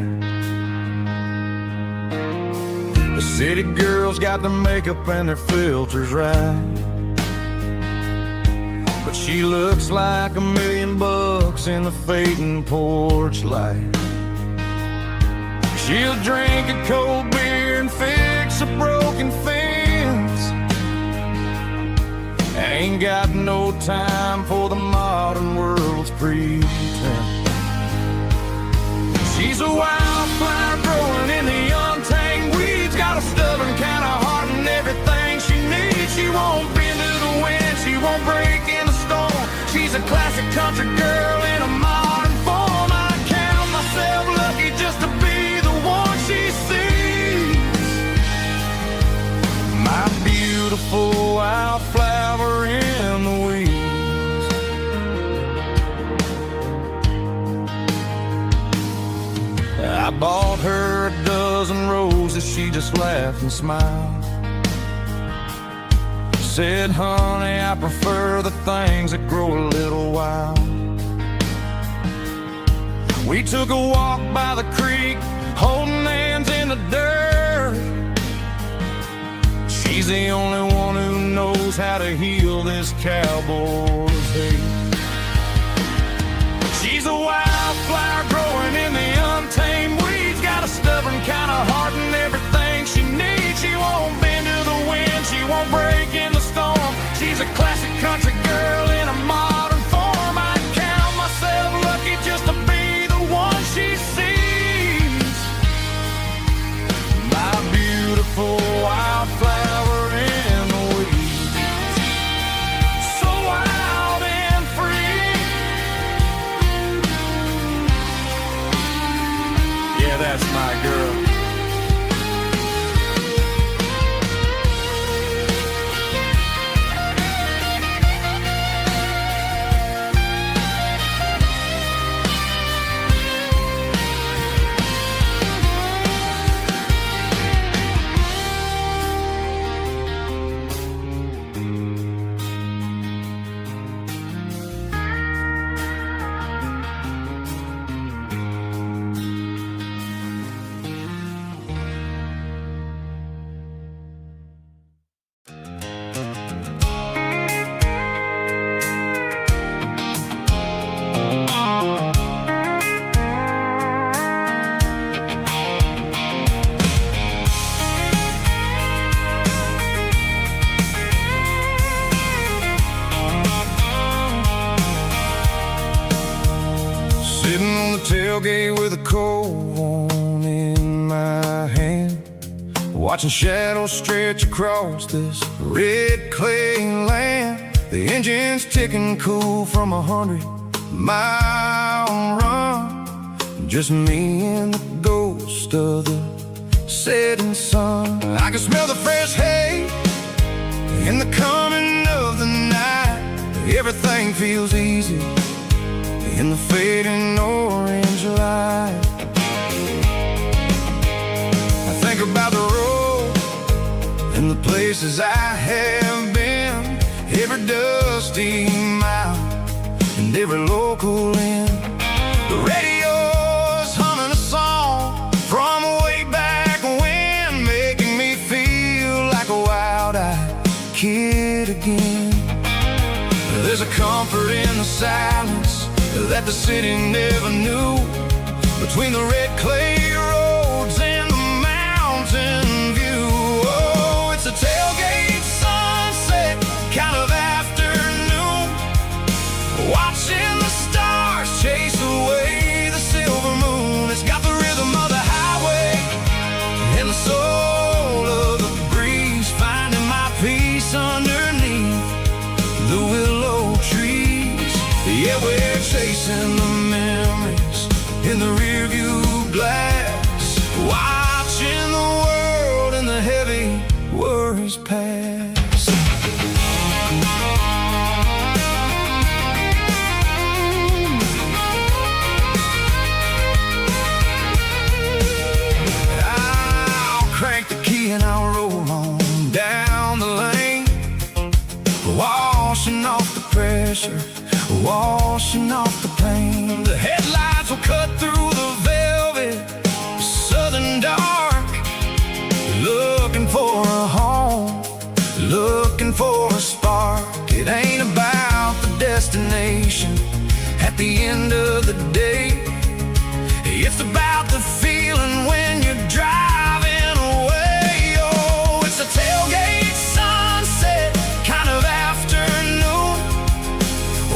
The city girls got their makeup and their filters right, but she looks like $1,000,000 in the fading porch light. She'll drink a cold beer and fix a broken fence. Ain't got no time for the modern world's pretense. She's a wildflower growing in the untamed weeds, got a stubborn kind of heart and everything she needs. She won't bend to the wind, she won't break in the storm. She's a classic country girl in a modern form. I count myself lucky just to be the one she sees. My beautiful wildflower in the weeds. I bought her a dozen roses, she just laughed and smiled. Said, honey, I prefer the things that grow a little wild. We took a walk by the creek, holding hands in the dirt. She's the only one who knows how to heal this cowboy's hate. She's a wildflower growing in the untamed weeds, got a stubborn kind of heart and everything she needs. She won't bend to the wind, she won't break in the storm. She's a classic country girl in a modern form. I count myself lucky just to be the one she sees. My beautiful wildflower in the weeds. So wild and free. Yeah, that's my girl. Sitting on the tailgate with a cold one in my hand, watching shadows stretch across this red clay land. The engine's ticking cool from 100-mile run. Just me and the ghost of the setting sun. I can smell the fresh hay in the coming of the night. Everything feels easy in the fading orange light. I think about the road and the places I have been, every dusty mile and every local inn. The radio's humming a song from way back when, making me feel like a wild-eyed kid again. There's a comfort in the silence that the city never knew, between the red clay roads and the mountain view. Oh, it's a tailgate sunset kind of afternoon, watching the stars chase away the silver moon. It's got the rhythm of the highway and the soul of the breeze, finding my peace underneath the willow trees. Yeah, we're chasing the memories in the rearview glass, watching the world and the heavy worries pass. I'll crank the key and I'll roll on down the lane, washing off the pressure, washing off the pain. The headlights will cut through the velvet southern dark, looking for a home, looking for a spark. It ain't about the destination at the end of the day. It's about the feeling when you're driving away. Oh, it's a tailgate sunset kind of afternoon,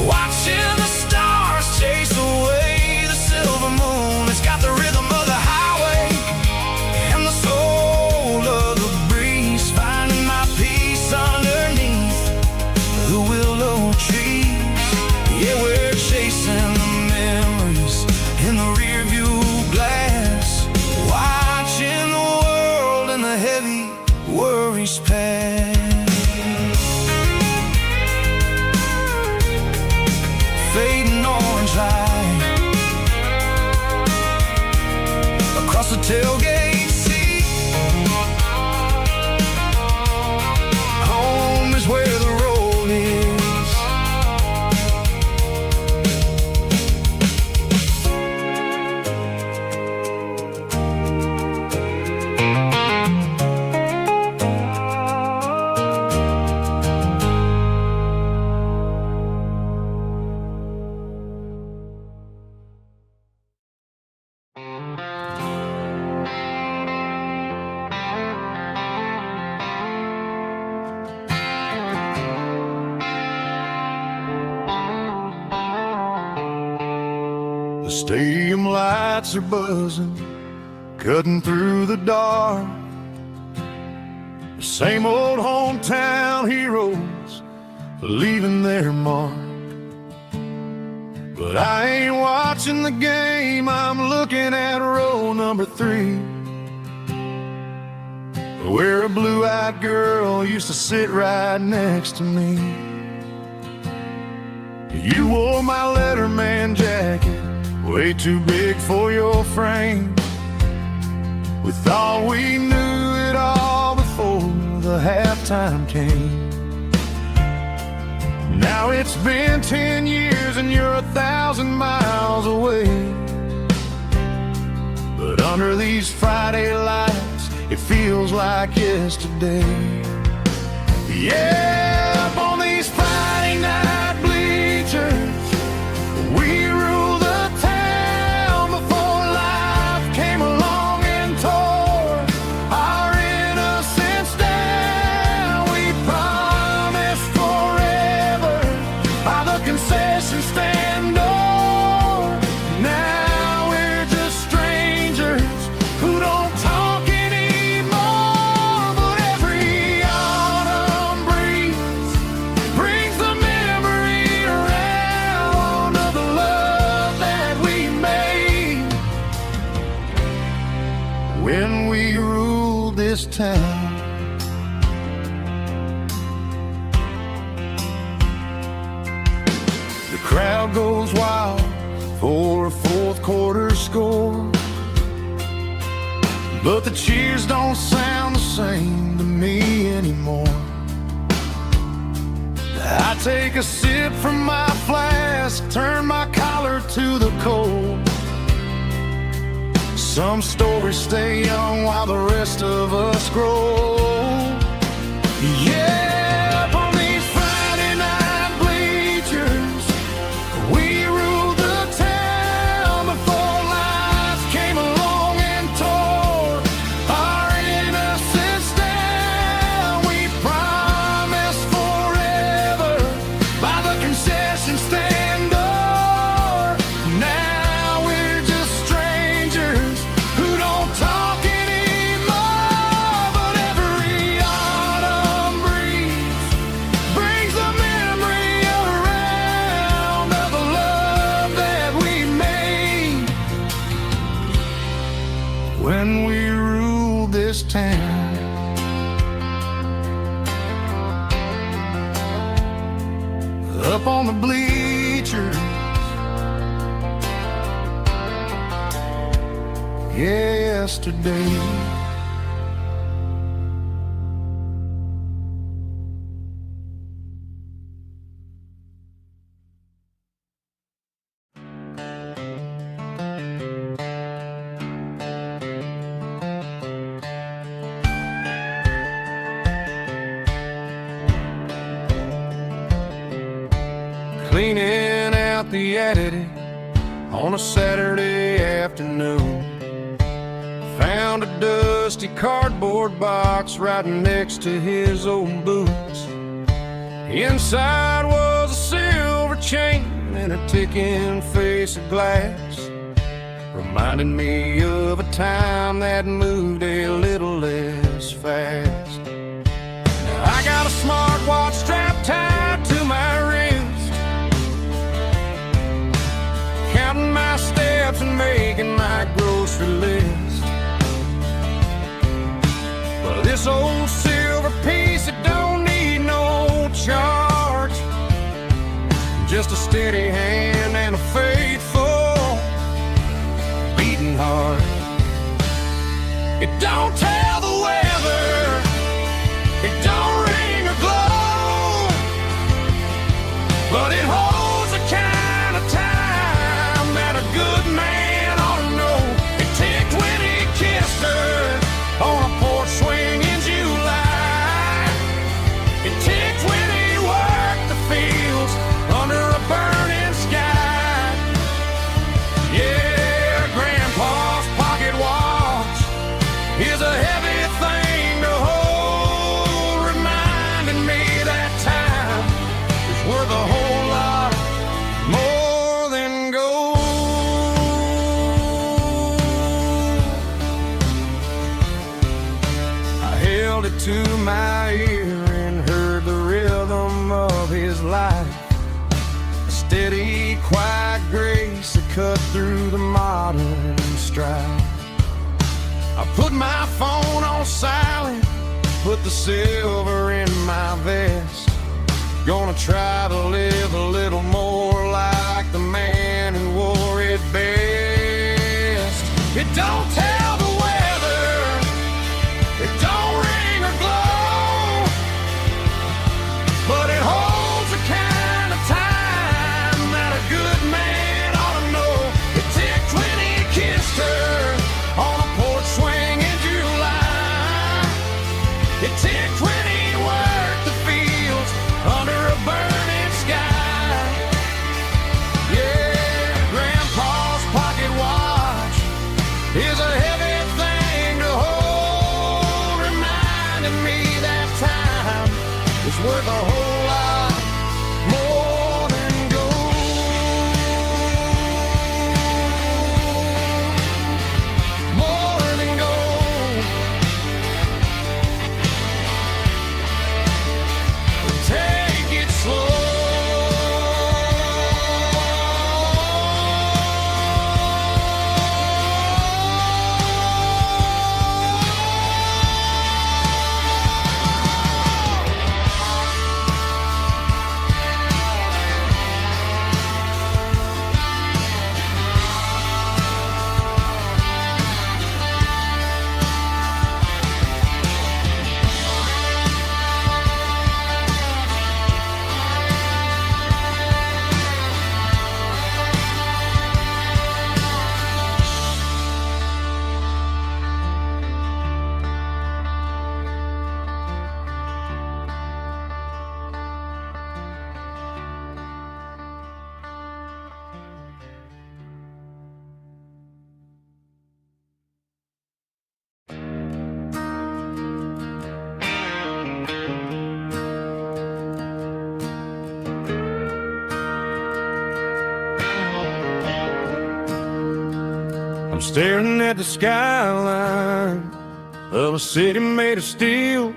watching the stars chase away the silver moon. It's got the rhythm of the highway and the soul of the breeze, finding my peace underneath the willow trees. Yeah, we're chasing the memories in the rear view glass, watching the world and the heavy worries pass. Fading orange light across the tailgate seat. Home is where the road is. The stadium lights are buzzing, cutting through the dark. The same old hometown heroes leaving their mark. But I ain't watching the game, I'm looking at row number 3, where a blue-eyed girl used to sit right next to me. You wore my Letterman jacket, way too big for your frame. We thought we knew it all before the halftime came. Now it's been 10 years and you're 1,000 miles away. But under these Friday lights, it feels like yesterday. Yeah, up on these Friday night bleachers, we rule the town before life came along and tore our innocence down. We promised forever by the concession stand door. Now we're just strangers who don't talk anymore. But every autumn breeze brings the memory around of the love that we made when we ruled this town. The crowd goes wild for a fourth quarter score, but the cheers don't sound the same to me anymore. I take a sip from my flask, turn my collar to the cold. Some stories stay young while the rest of us grow. Yeah, up on these Friday night bleachers, we ruled the town before life came along and tore our innocence down. We promised forever by the concession stand door. Now we're just strangers who don't talk anymore. But every autumn breeze brings the memory around of the love that we made when we ruled this town. Up on the bleachers, yesterday. cleaning out the attic on a Saturday afternoon. Found a dusty cardboard box right next to his old boots. Inside was a silver chain and a ticking face of glass, reminding me of a time that moved a little less fast. Now I got a smartwatch strapped tied to my wrist, counting my steps and making my grocery list. But this old silver piece, it don't need no charge, just a steady hand and a faithful beating heart. It don't tell the weather, it don't ring or glow, but it holds the kind of time that a good man ought to know. It ticked when he kissed her on a porch swing in July. It ticked when he worked the fields under a burning sky. Yeah, Grandpa's pocket watch is a heavy thing to hold, reminding me that time is worth a whole lot more than gold. I held it to my ear and heard the rhythm of his life, a steady, quiet grace that cut through the modern strife. I put my phone on silent, put the silver in my vest. Gonna try to live a little more like the man who wore it best. It don't tell the weather, it don't ring or glow, but it holds the kind of time that a good man ought to know. It ticked when he kissed her on a porch swing in July. It ticked when he worked the fields under a burning sky. Yeah, Grandpa's pocket watch is a heavy thing to hold, reminding me that time is worth a whole lot more than gold. More than gold. Take it slow. I'm staring at the skyline of a city made of steel,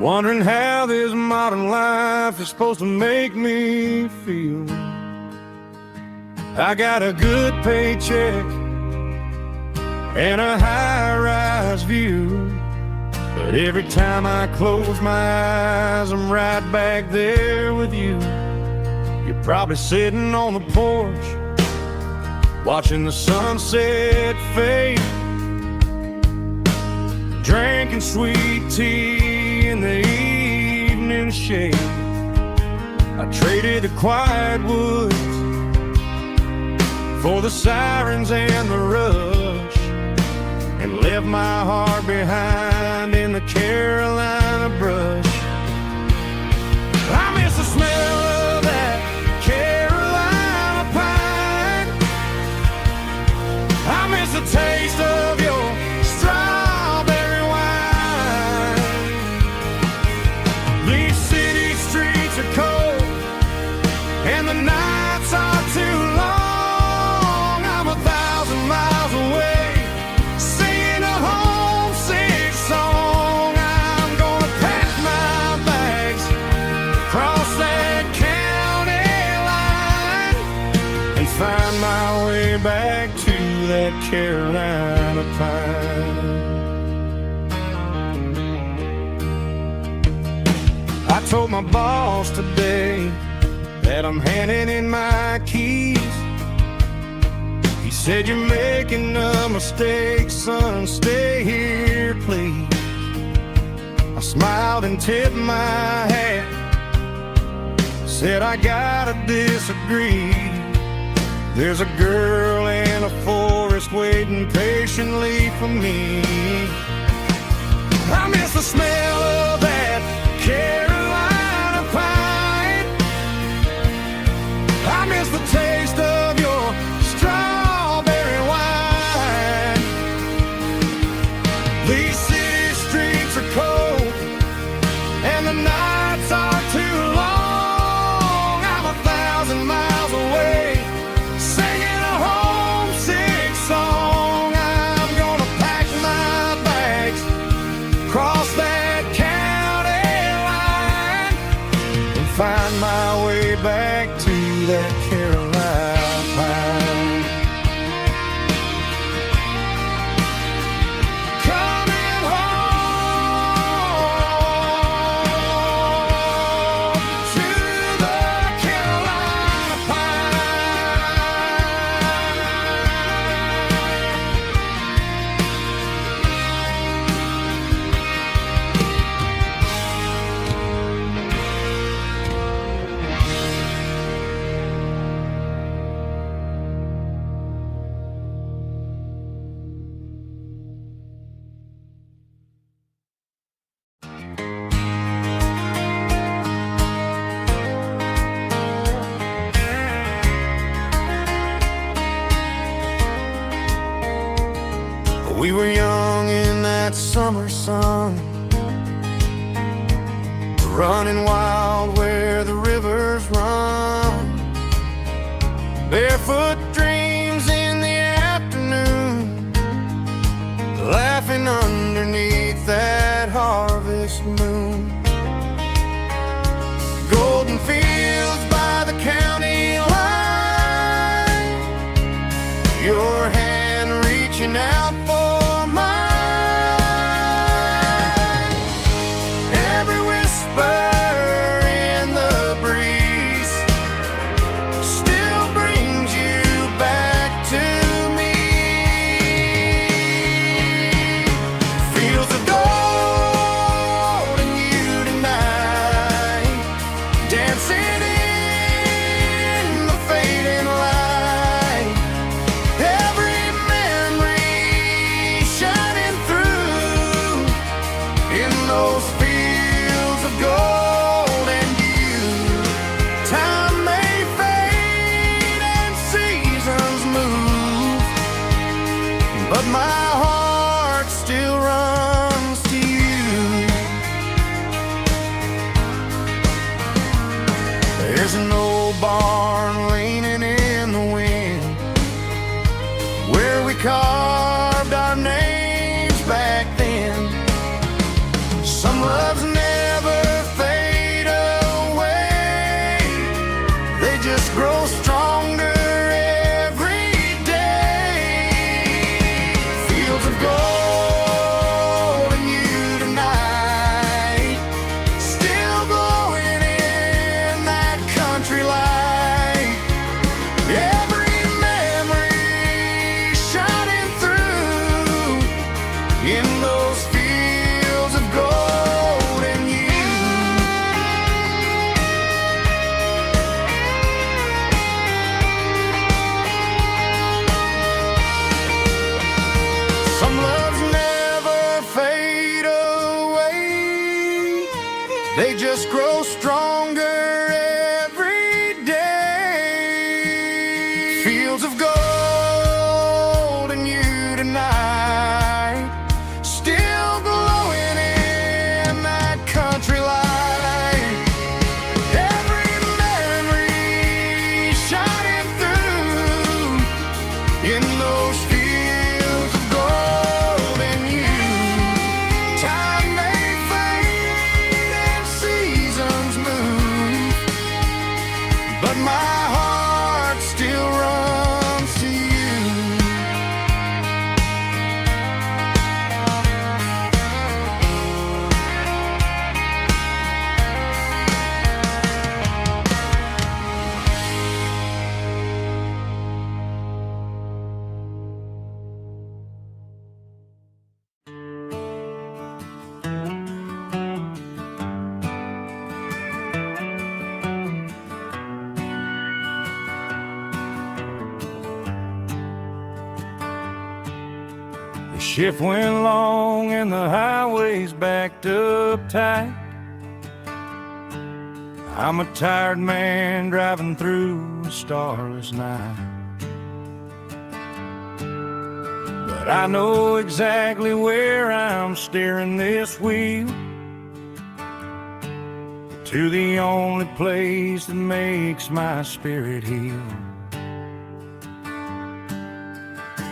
wondering how this modern life is supposed to make me feel. I got a good paycheck and a high-rise view, but every time I close my eyes, I'm right back there with you. You're probably sitting on the porch, watching the sunset fade, drinking sweet tea in the evening shade. I traded the quiet woods for the sirens and the rush, and left my heart behind in the Carolina brush. I miss the smell Carolina pine. I told my boss today that I'm handing in my keys. He said, "You're making a mistake, son, stay here, please." I smiled and tipped my hat, said, "I gotta disagree. There's a girl in a forest waiting patiently for me. I miss the smell of that Carolina pine. I miss the taste of your strawberry wine. These city streets are cold and the nights are too long. I'm 1,000 miles away, singing a homesick song. I'm gonna pack my bags, cross that county line, and find my way back to that Carolina pine. Coming home to the Carolina We were young in that summer sun, running wild where the rivers run. Barefoot dreams in the afternoon, laughing underneath that harvest moon. Golden fields by the county line, your hand reaching out for mine. Every whisper in the breeze still brings you back to me. Fields of gold and you tonight, dancing in the fading light. Every memory shining through in those fields of gold and you. Time may fade and seasons move, but my heart still runs to you. There's an old barn leaning in the wind where we carved our names back then. Some loves never fade away, they just grow stronger every day. Fields of gold and you tonight, still glowing in that country light. Every memory shining through in those fields of gold and you. Some loves never fade away, they just grow stronger every day. Fields of gold and you tonight, still glowing in that country light. Every memory shining through in those fields of gold and you. Time may fade and seasons move, shift went long and the highway's backed up tight. I'm a tired man driving through a starless night. But I know exactly where I'm steering this wheel, to the only place that makes my spirit heal.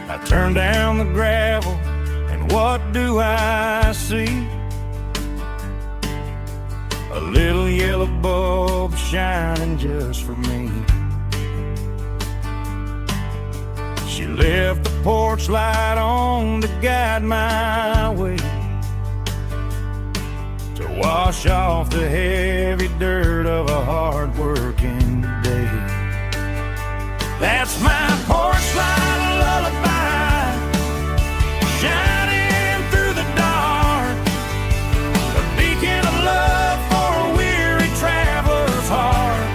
I turn down the gravel, and what do I see? A little yellow bulb shining just for me. She left the porch light on to guide my way, to wash off the heavy dirt of a hard-working day. That's my porch light lullaby, shining through the dark, a beacon of love for a weary traveler's heart.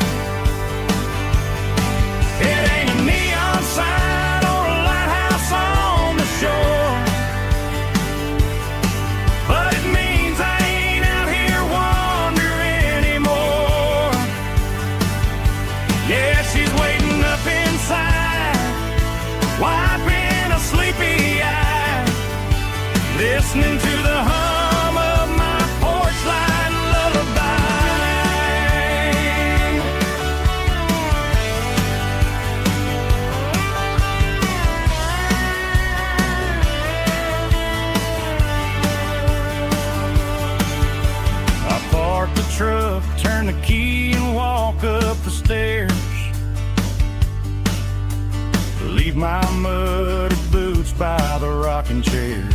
It ain't a neon sign or a lighthouse on the shore, but it means I ain't out here wandering anymore. Yeah, she's waiting up inside, wiping a sleepy eye, listening to the hum of my porch light lullaby. I park the truck, turn the key and walk up the stairs, leave my muddy boots by the rocking chairs.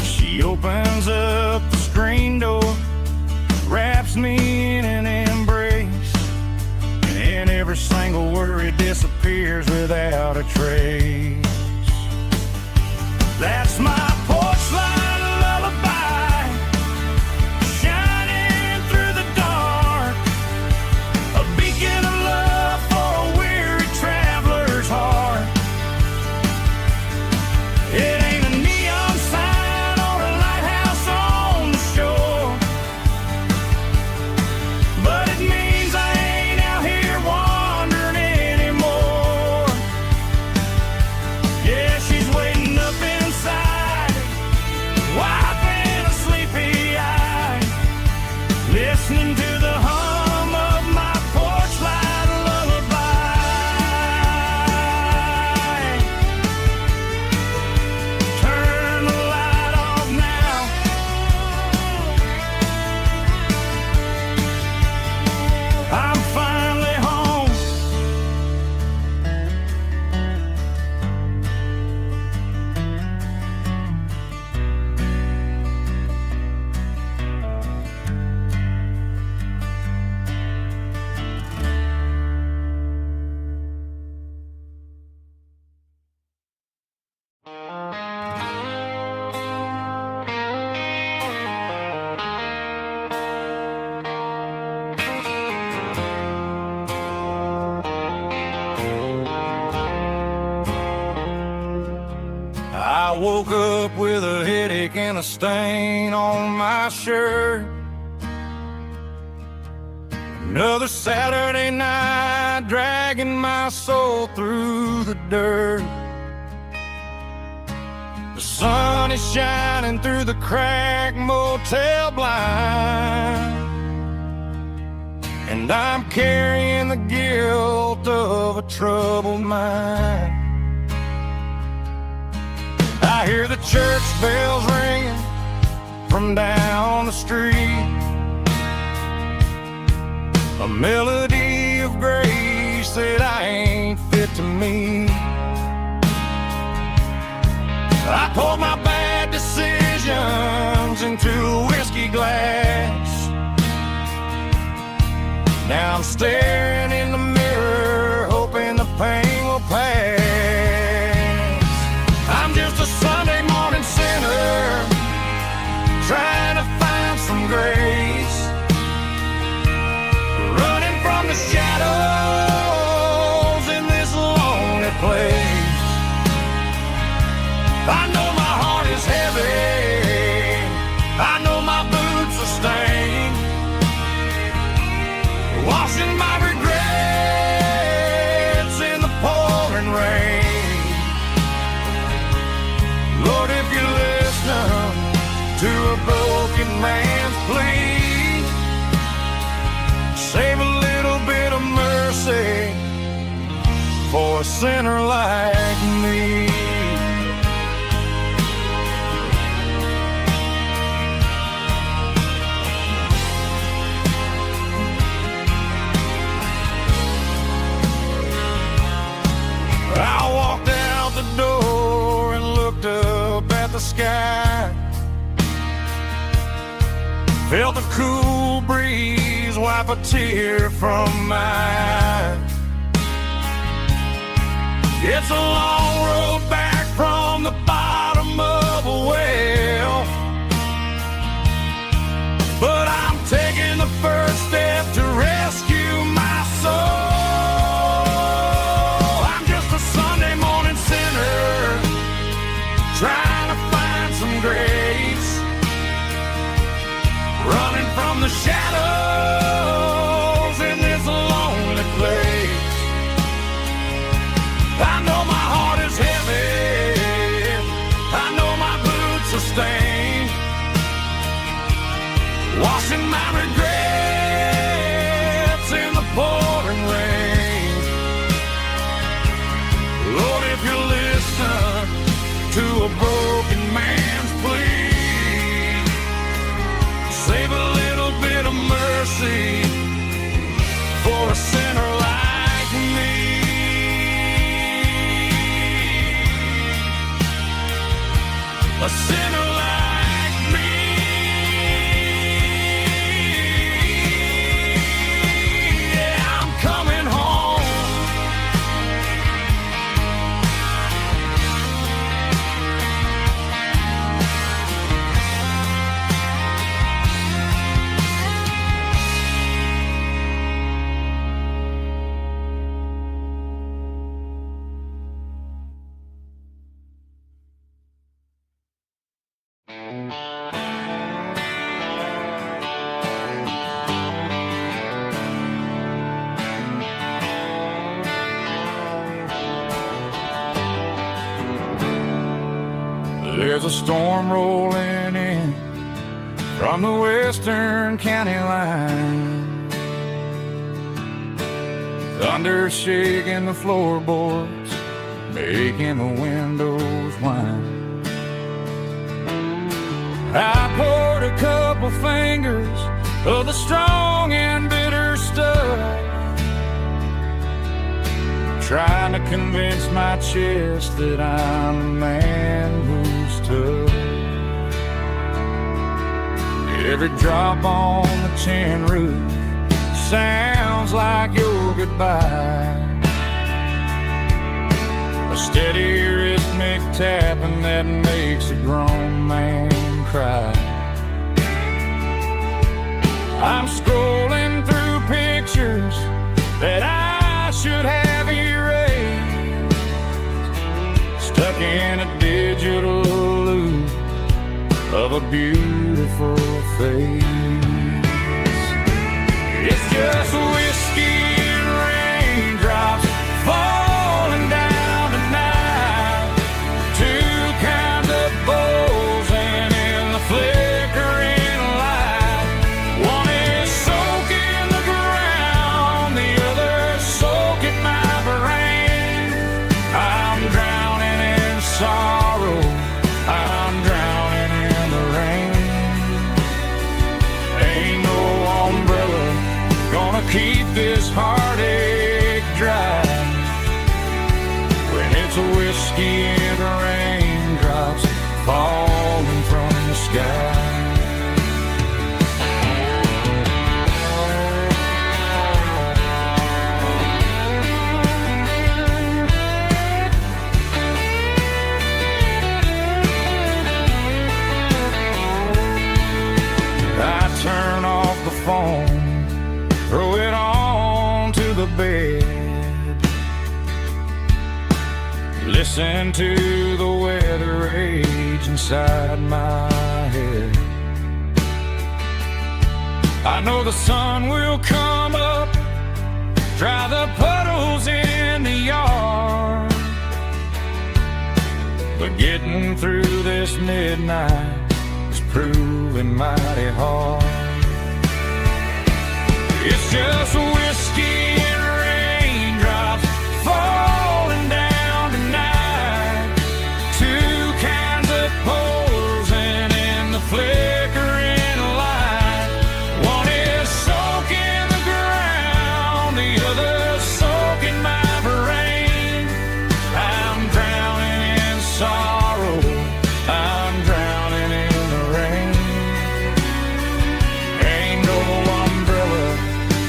She opens up the screen door, wraps me in an embrace, and every single worry disappears without a trace. That's my porch light lullaby, shining through the dark, a beacon of love for a weary traveler's heart. It ain't a neon sign or a lighthouse on the shore, but it means I ain't out here wandering anymore. Yeah, she's waiting up inside, wiping a sleepy eye, listening to the hum of my porch light lullaby. Turn the light off now, I'm finally home. I woke up with a headache and a stain on my shirt. Another Saturday night dragging my soul through the dirt. The sun is shining through the cracked motel blind, and I'm carrying the guilt of a troubled mind. I hear the church bells ringing from down the street, a melody of grace that I ain't fit to meet. I poured my bad decisions into a whiskey glass. Now I'm staring in the mirror, hoping the pain will pass. I'm just a Sunday morning sinner, trying to find some grace, running from the shadows in this lonely place. broken man's plea. Save a little bit of mercy for a sinner like me. I walked out the door and looked up at the sky. Felt the cool breeze wipe a tear from my eye. It's a long road back from the bottom of a well, but I'm taking the first step to rescue my soul. I'm just a Sunday morning sinner trying to find some grace, running from the shadows in this lonely place. I know my heart is heavy, I know my boots are stained, washing my regrets in the pouring rain. Lord, if you listen to a broken man's plea, save a little bit of mercy for a sinner like me. A sinner like me. Yeah, I'm coming home. There's a storm rolling in from the western county line. Thunder shaking the floorboards, making the windows whine. I poured a couple fingers of the strong and bitter stuff, trying to convince my chest that I'm a man who's tough. Every drop on the tin roof sounds like your goodbye, a steady rhythmic tapping that makes a grown man cry. I'm scrolling through pictures that I should have erased, stuck in a digital loop of a beautiful face. It's just whiskey and raindrops falling down tonight, two kinds of bowls and in the flickering light. One is soaking the ground, the other soaking my brain. I'm drowning in sorrow, I'm drowning in the rain. Ain't no umbrella gonna keep this heartache dry when it's a whiskey and raindrops falling from the sky. I turn off the phone, throw it on to the bed, listen to the weather rage inside my head. I know the sun will come up, dry the puddles in the yard, but getting through this midnight is proving mighty hard. It's just whiskey and raindrops falling down tonight. Two kinds of posing in the flickering light. One is soaking the ground, the other soaking my brain. I'm drowning in sorrow, I'm drowning in the rain. Ain't no umbrella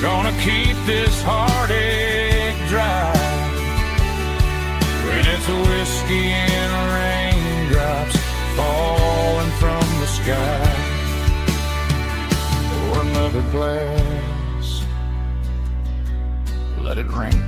gonna keep this heartache dry when it's whiskey and raindrops falling from the sky. Pour another glass, let it rain.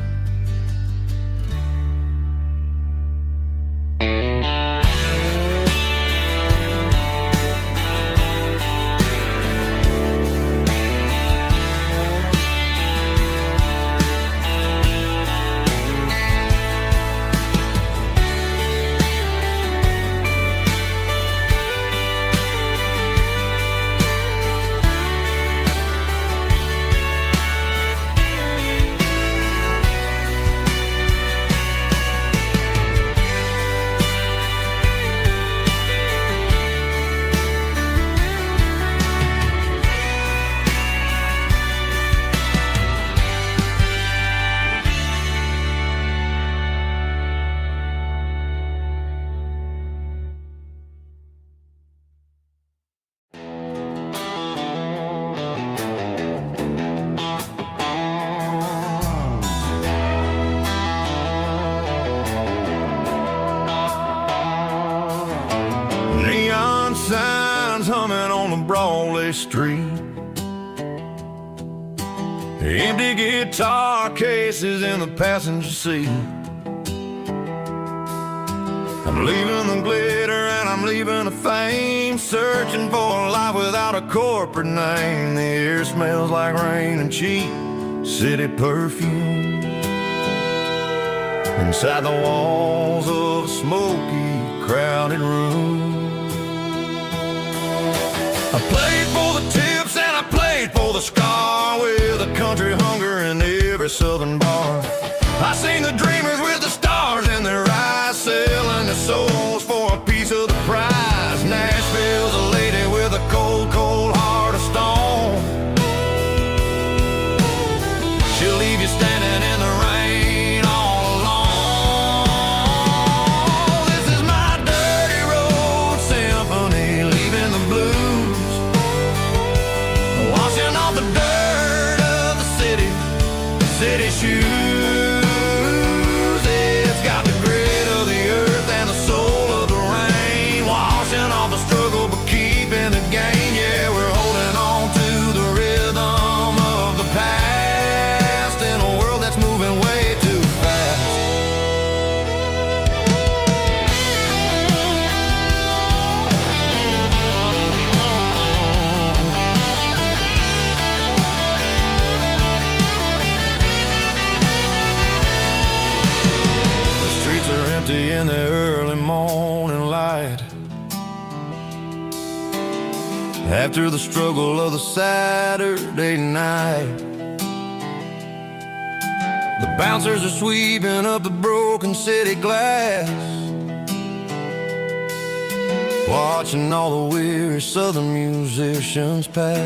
Neon signs humming on the Broadway street. Empty guitar cases in the passenger seat. I'm leaving the glitter and I'm leaving the fame, searching for a life without a corporate name. The air smells like rain and cheap city perfume. Inside the walls of a smoky, crowded room. I played for the tips and I played for the scar, with a country hunger in every southern bar. I seen the dreamers with the stars in their eyes, selling their souls for a piece of the prize. Nashville's a lady with a cold, cold heart of stone. She'll leave you standing in the rain all alone. This is my dirty road symphony, leaving the blues, washing off the dirt of the city shoes. It's got the grit of the earth and the soul of the rain, washing off the struggle but keeping the gain. Yeah, we're holding on to the rhythm of the past in a world that's moving way too fast. The streets are empty in the early morning light, after the struggle of the Saturday night. The bouncers are sweeping up the broken city glass, watching all the weary southern musicians pass.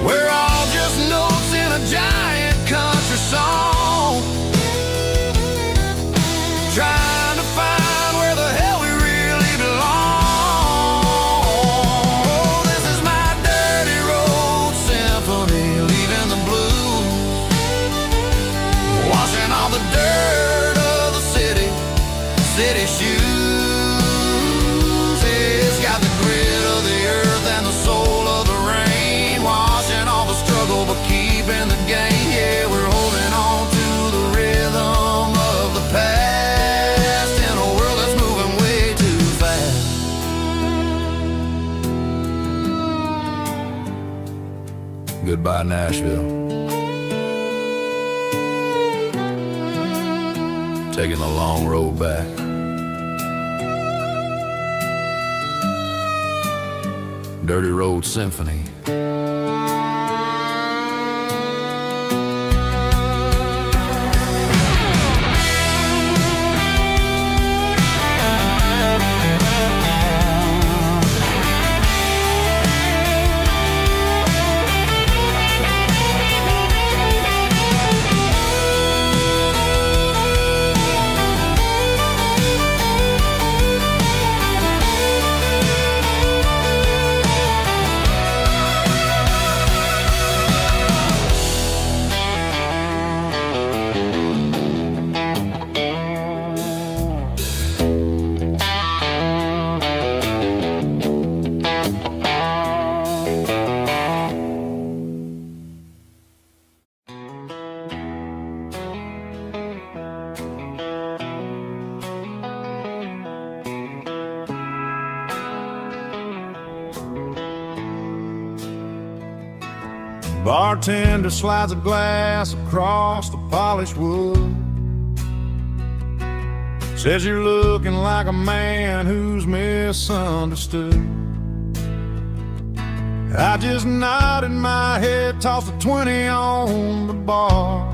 We're all just notes in a giant country song, trying to find where the hell we really belong. This is my dirty road symphony, leaving the blues, washing all the dirt of the city shoes. It's got the grit of the earth and the soul of the rain, washing all the struggle but keeping the gain. Yeah, we're holding on to the rhythm of the past in a world that's moving way too fast. Goodbye, Nashville. Taking the long road back. Dirty Road Symphony. Bartender slides a glass across the polished wood. Says you're looking like a man who's misunderstood. I just nodded my head, tossed a 20 on the bar,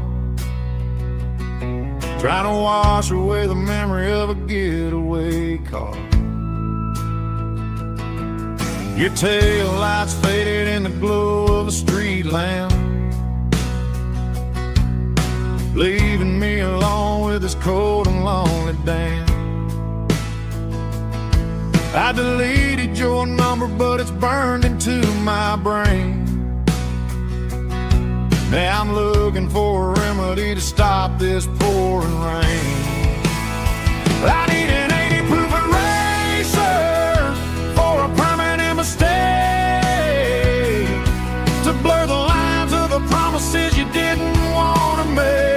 trying to wash away the memory of a getaway car. Your tail lights faded in the glow of a street lamp, leaving me alone with this cold and lonely damn. I deleted your number, but it's burned into my brain. Now I'm looking for a remedy to stop this pouring rain. I need an 80 proof eraser for a permanent mistake, to blur the lines of the promises you didn't want to make.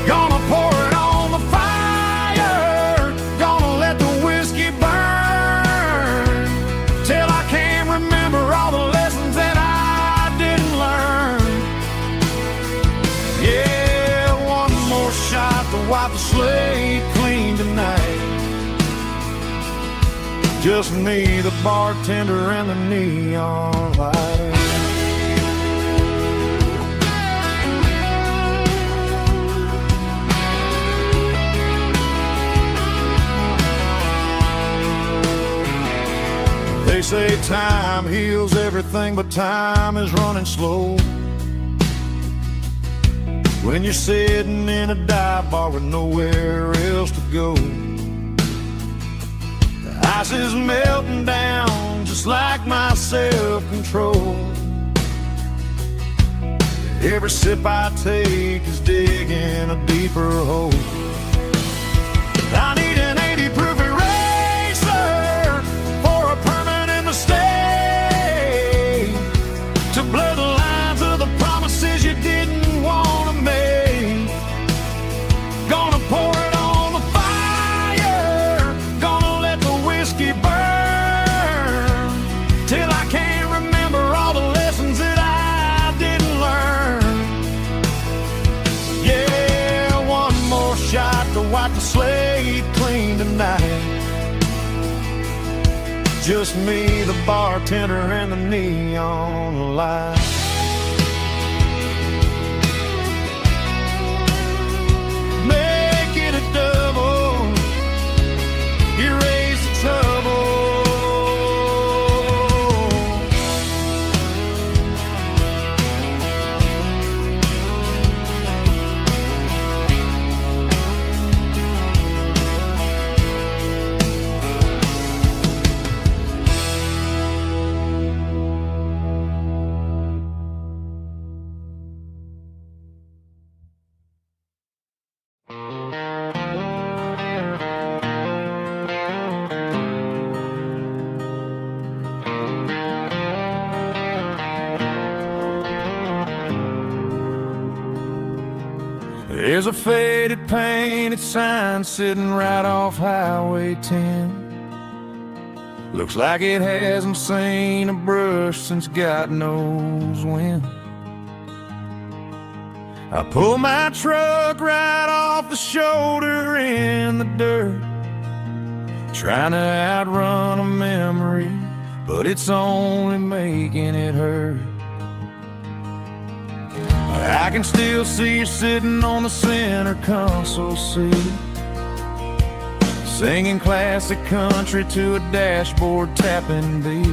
Gonna pour it on the fire, gonna let the whiskey burn, till I can't remember all the lessons that I didn't learn. Yeah, one more shot to wipe the slate clean tonight. Just me, the bartender, and the neon light. They say time heals everything, but time is running slow when you're sitting in a dive bar with nowhere else to go. The ice is melting down just like my self-control. Every sip I take is digging a deeper hole. I need an 80 proof eraser for a permanent mistake, to blur the lines of the promises you didn't want to make. Gonna pour it on the fire, gonna let the whiskey burn, till I can't remember all the lessons that I didn't learn. Yeah, one more shot to wipe the slate clean tonight. Just me, the bartender, and the neon light. Make it a double, erase the trouble. There's a faded painted sign sitting right off Highway 10. Looks like it hasn't seen a brush since God knows when. I pull my truck right off the shoulder in the dirt, trying to outrun a memory, but it's only making it hurt. I can still see you sitting on the center console seat, singing classic country to a dashboard tapping beat.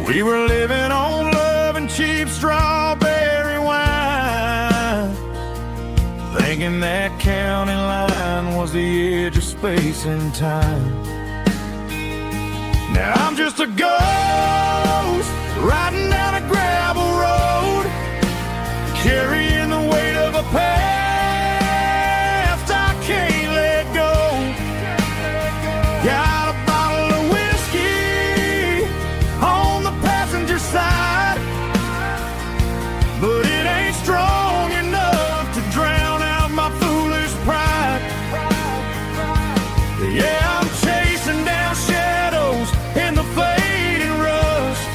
We were living on love and cheap strawberry wine, thinking that county line was the edge of space and time. Now I'm just a ghost riding down a gravel road, carrying the weight of a past I can't let go. Got a bottle of whiskey on the passenger side, but it ain't strong enough to drown out my foolish pride. Yeah, I'm chasing down shadows in the fading rust,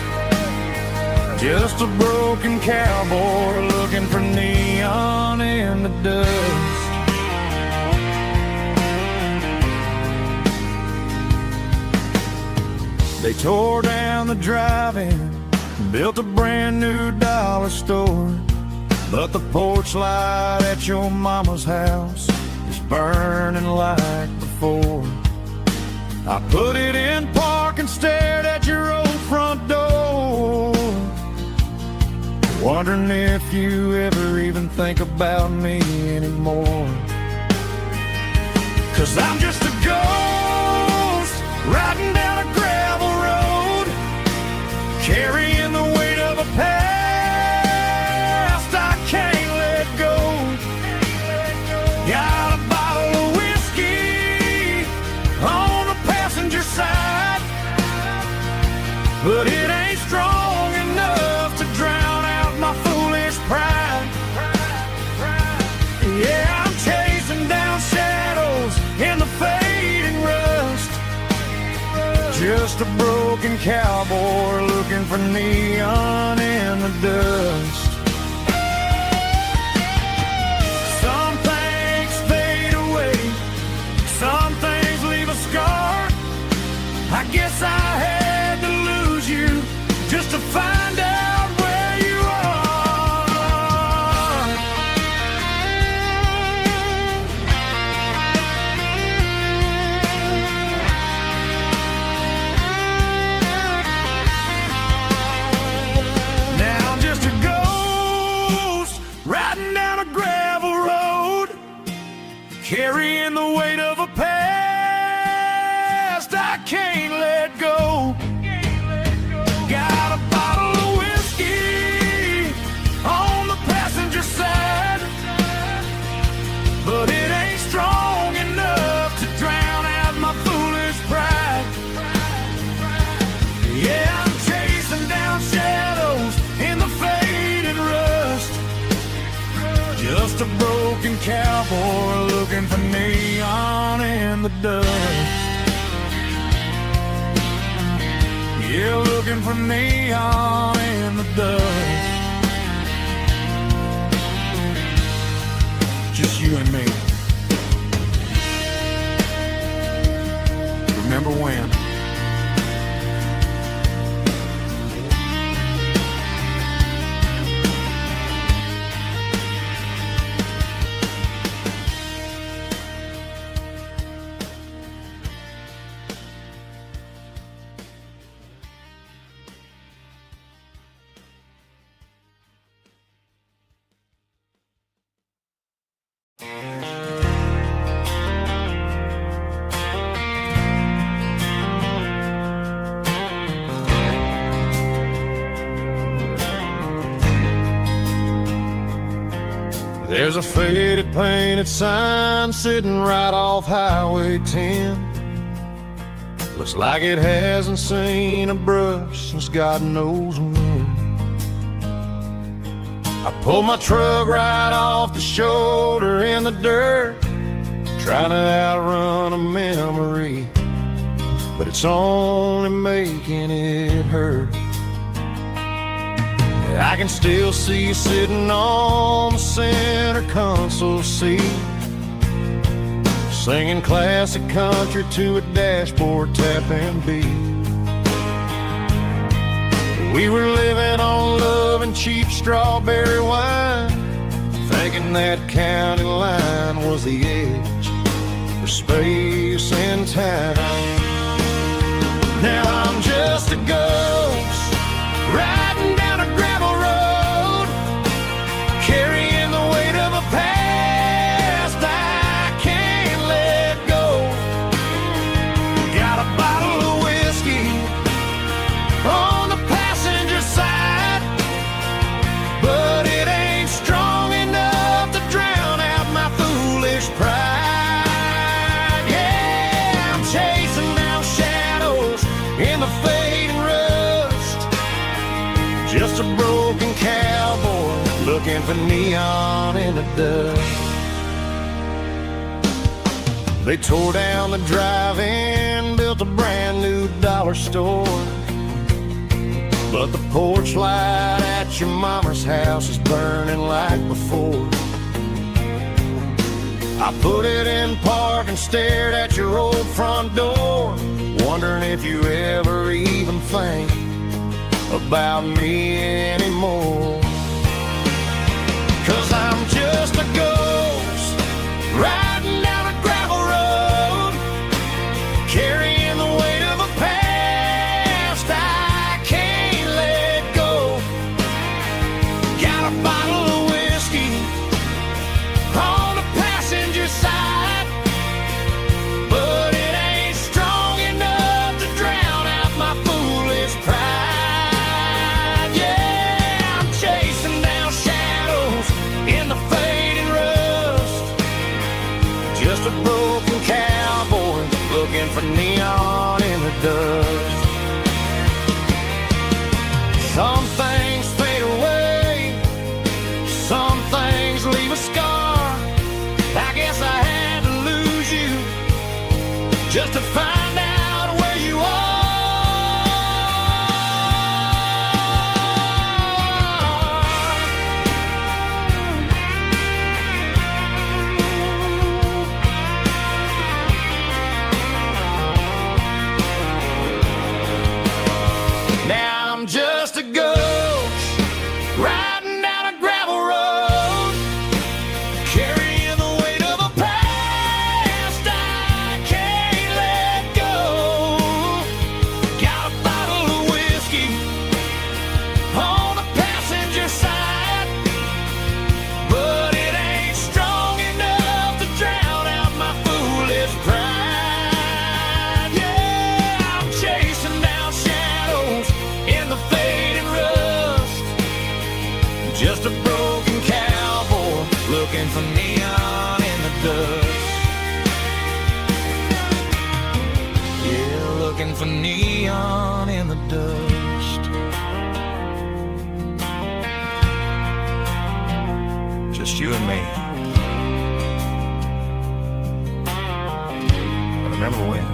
just a broken cowboy looking for neon in the dust. They tore down the drive-in, built a brand new dollar store, but the porch light at your mama's house is burning like before. I put it in park and stared at your old front door, wondering if you ever even think about me anymore. 'Cause I'm just a ghost riding down a gravel road, carrying the weight of a past I can't let go. Got a bottle of whiskey on the passenger side, but it ain't strong enough to drown out my foolish pride. Yeah, I'm chasing down shadows in the fading rust, just a broken cowboy looking for neon in the dust. Some things fade away, some things leave a scar. I guess I had to lose you just to find out where you are. Now I'm just a ghost riding down a gravel road, carrying the weight of a past I can't let go. Got a bottle of whiskey on the passenger side, but it ain't strong enough to drown out my foolish pride. Yeah, I'm chasing down shadows in the faded rust, just a broken cowboy looking for neon in the dust. Yeah, looking for neon in the dust. Just you and me. Remember when? There's a faded painted sign sitting right off Highway 10. Looks like it hasn't seen a brush since God knows when. I pulled my truck right off the shoulder in the dirt, trying to outrun a memory, but it's only making it hurt. I can still see you sitting on the center console seat, singing classic country to a dashboard tapping beat. We were living on love and cheap strawberry wine, thinking that county line was the edge for space and time. Now I'm just a ghost riding down a gravel road, carrying the weight of a past I can't let go. Got a bottle of whiskey on the passenger side, but it ain't strong enough to drown out my foolish pride. Yeah, I'm chasing down shadows in the fading rust, just a broken cowboy looking for neon in the dust. They tore down the drive-in, built a brand new dollar store, but the porch light at your mama's house is burning like before. I put it in park and stared at your old front door, wondering if you ever even think about me anymore. 'Cause I'm just a ghost riding down a gravel road, carrying the weight of a past I can't let go. Got a bottle of whiskey on the passenger side, but it ain't strong enough to drown out my foolish pride. Yeah, I'm chasing down shadows in the fading rust, just a broken cowboy looking for neon in the dust. Some things fade away, some things leave a scar. I guess I had to lose you just to find out where you are. Now I'm just a ghost riding down a gravel road, carrying the weight of a past I can't let go. Got a bottle of whiskey on the passenger side, but it ain't strong enough to drown out my foolish pride. Yeah, I'm chasing down shadows in the fading rust, just a broken cowboy looking for neon in the dust. Yeah, looking for neon in the dust. Just you and me. I remember when.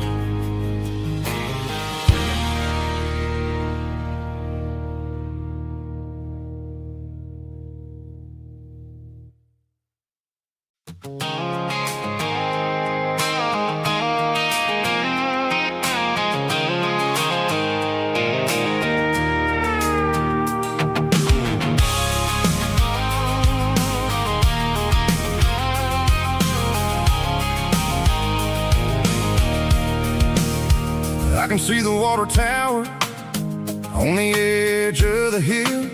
I can see the water tower on the edge of the hill.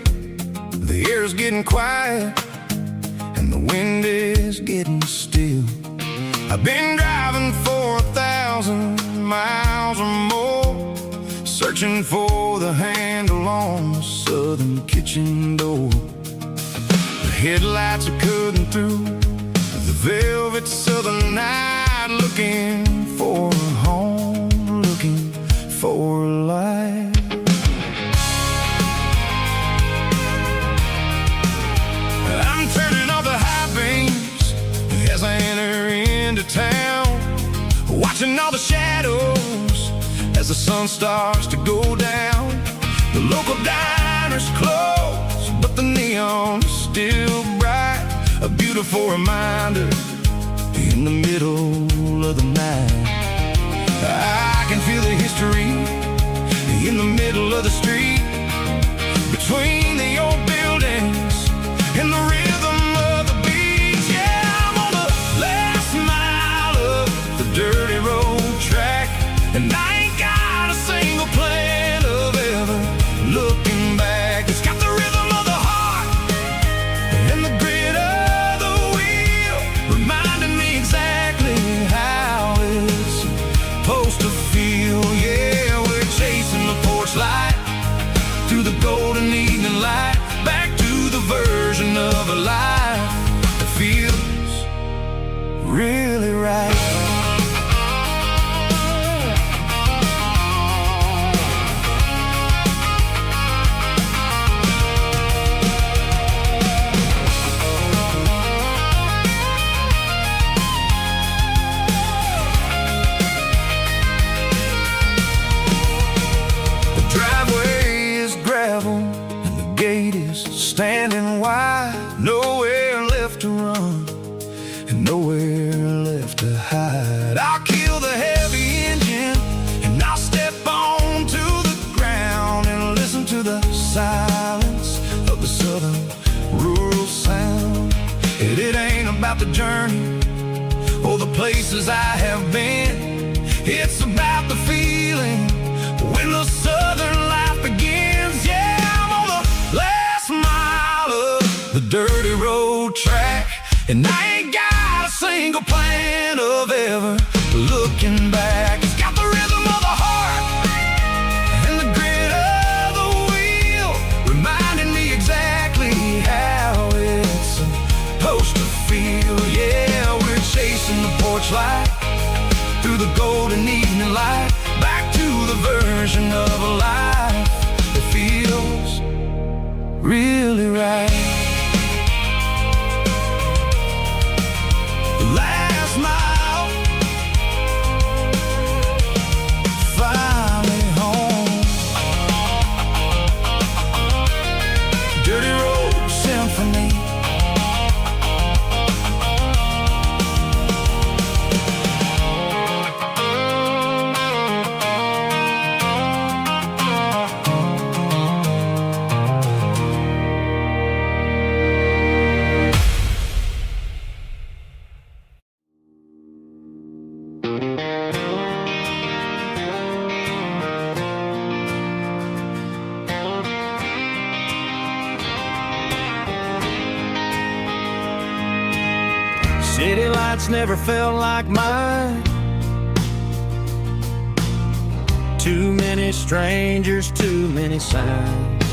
The air's getting quiet and the wind is getting still. I've been driving for 1,000 miles or more, searching for the handle on the southern kitchen door. The headlights are cutting through the velvet southern night, looking for a home, looking for life. I'm turning off the high beams as I enter into town, watching all the shadows as the sun starts to go down. The local diner's closed, but the neon's still bright, a beautiful reminder in the middle of the night. I can feel the history in the middle of the street, between the old buildings and the rhythm of the beats. Yeah, I'm on the last mile of the dirty road track, and I ain't got a single plan of ever looking back. It's got the rhythm of the heart and the grit of the wheel, reminding me exactly how it's supposed to feel. Yeah, we're chasing the porch light through the golden evening light, back to the version of a life that feels really right. Standing wide, nowhere left to run and nowhere left to hide. I'll kill the heavy engine and I'll step onto the ground and listen to the silence of the southern rural sound. It ain't about the journey or the places I have been, it's about the feeling when the southern life begins. Yeah, I'm on the last mile of the dirty road track, and I ain't got a single plan of ever looking back. It's got the rhythm of the heart and the grit of the wheel, reminding me exactly how it's supposed to feel. Yeah, we're chasing the porch light through the golden evening light, back to the version of a life that feels really right. The last mile, finally home. Dirty Road Symphony. City lights never felt like mine. Too many strangers, too many signs.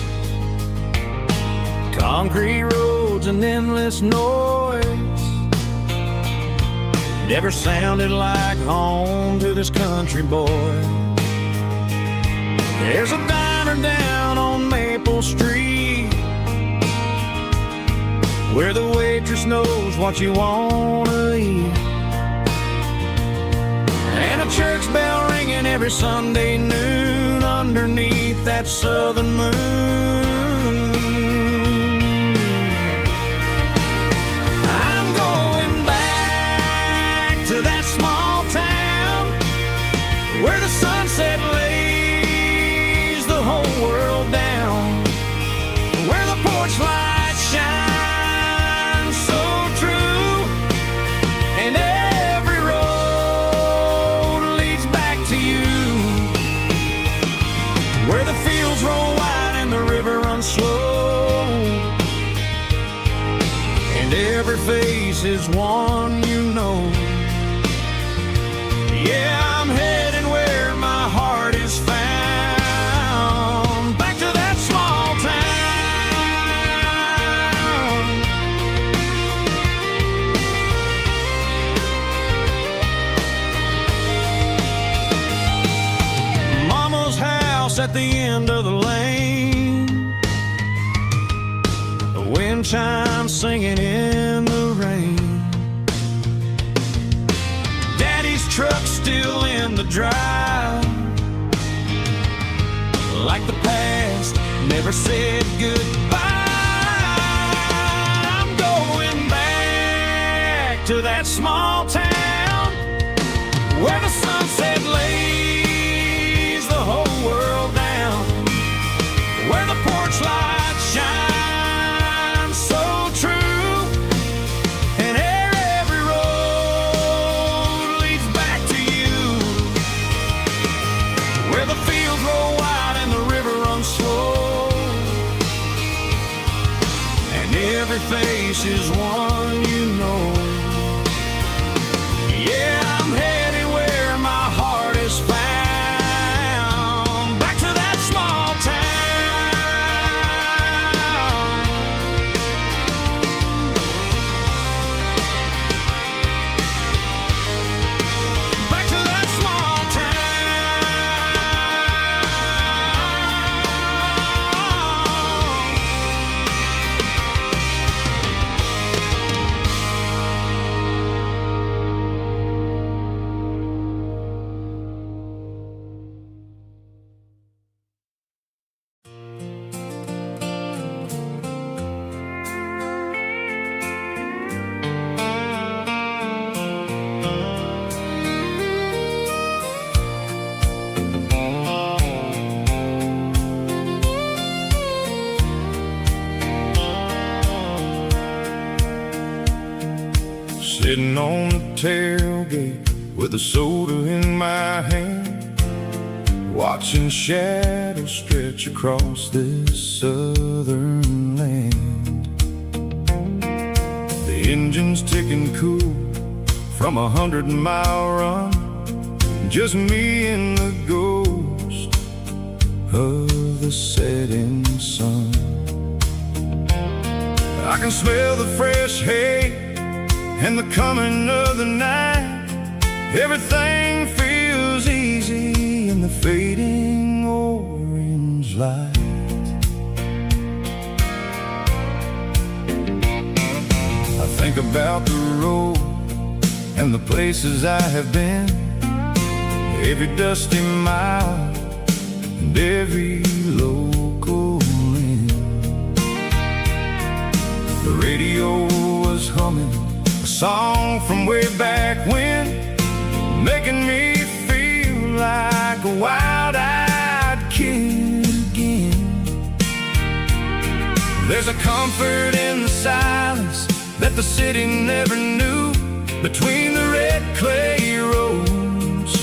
Concrete roads and endless noise never sounded like home to this country boy. There's a diner down on Maple Street where the waitress knows what you wanna eat, and a church bell ringing every Sunday noon underneath that southern moon. I'm going back to that small town where the sunset lays the whole world down, where the porch lights shine slow, and every face is one you know. Yeah, I'm heading where my heart is found, back to that small town. Mama's house at the end of the lane, wind chimes singing in the rain. Daddy's truck still in the drive, like the past never said goodbye. I'm going back back to that small town where the sunset lays the whole world down, where the porch lights shine so true, and every road leads back to you, where the fields roll wide and the river runs slow, and every face is one you know. Yeah, I'm headed where my heart is found, back to that small town. Back to that small Sitting on the tailgate with a soda in my hand, watching shadows stretch across this southern land. The engine's ticking cool from 100-mile run, just me and the ghost of the setting sun. I can smell the fresh hay and the coming of the night. Everything feels easy in the fading orange light. I think about the road and the places I have been, every dusty mile and every local inn. The radio was humming a song from way back when, making me feel like a wild-eyed kid again. There's a comfort in the silence that the city never knew, between the red clay roads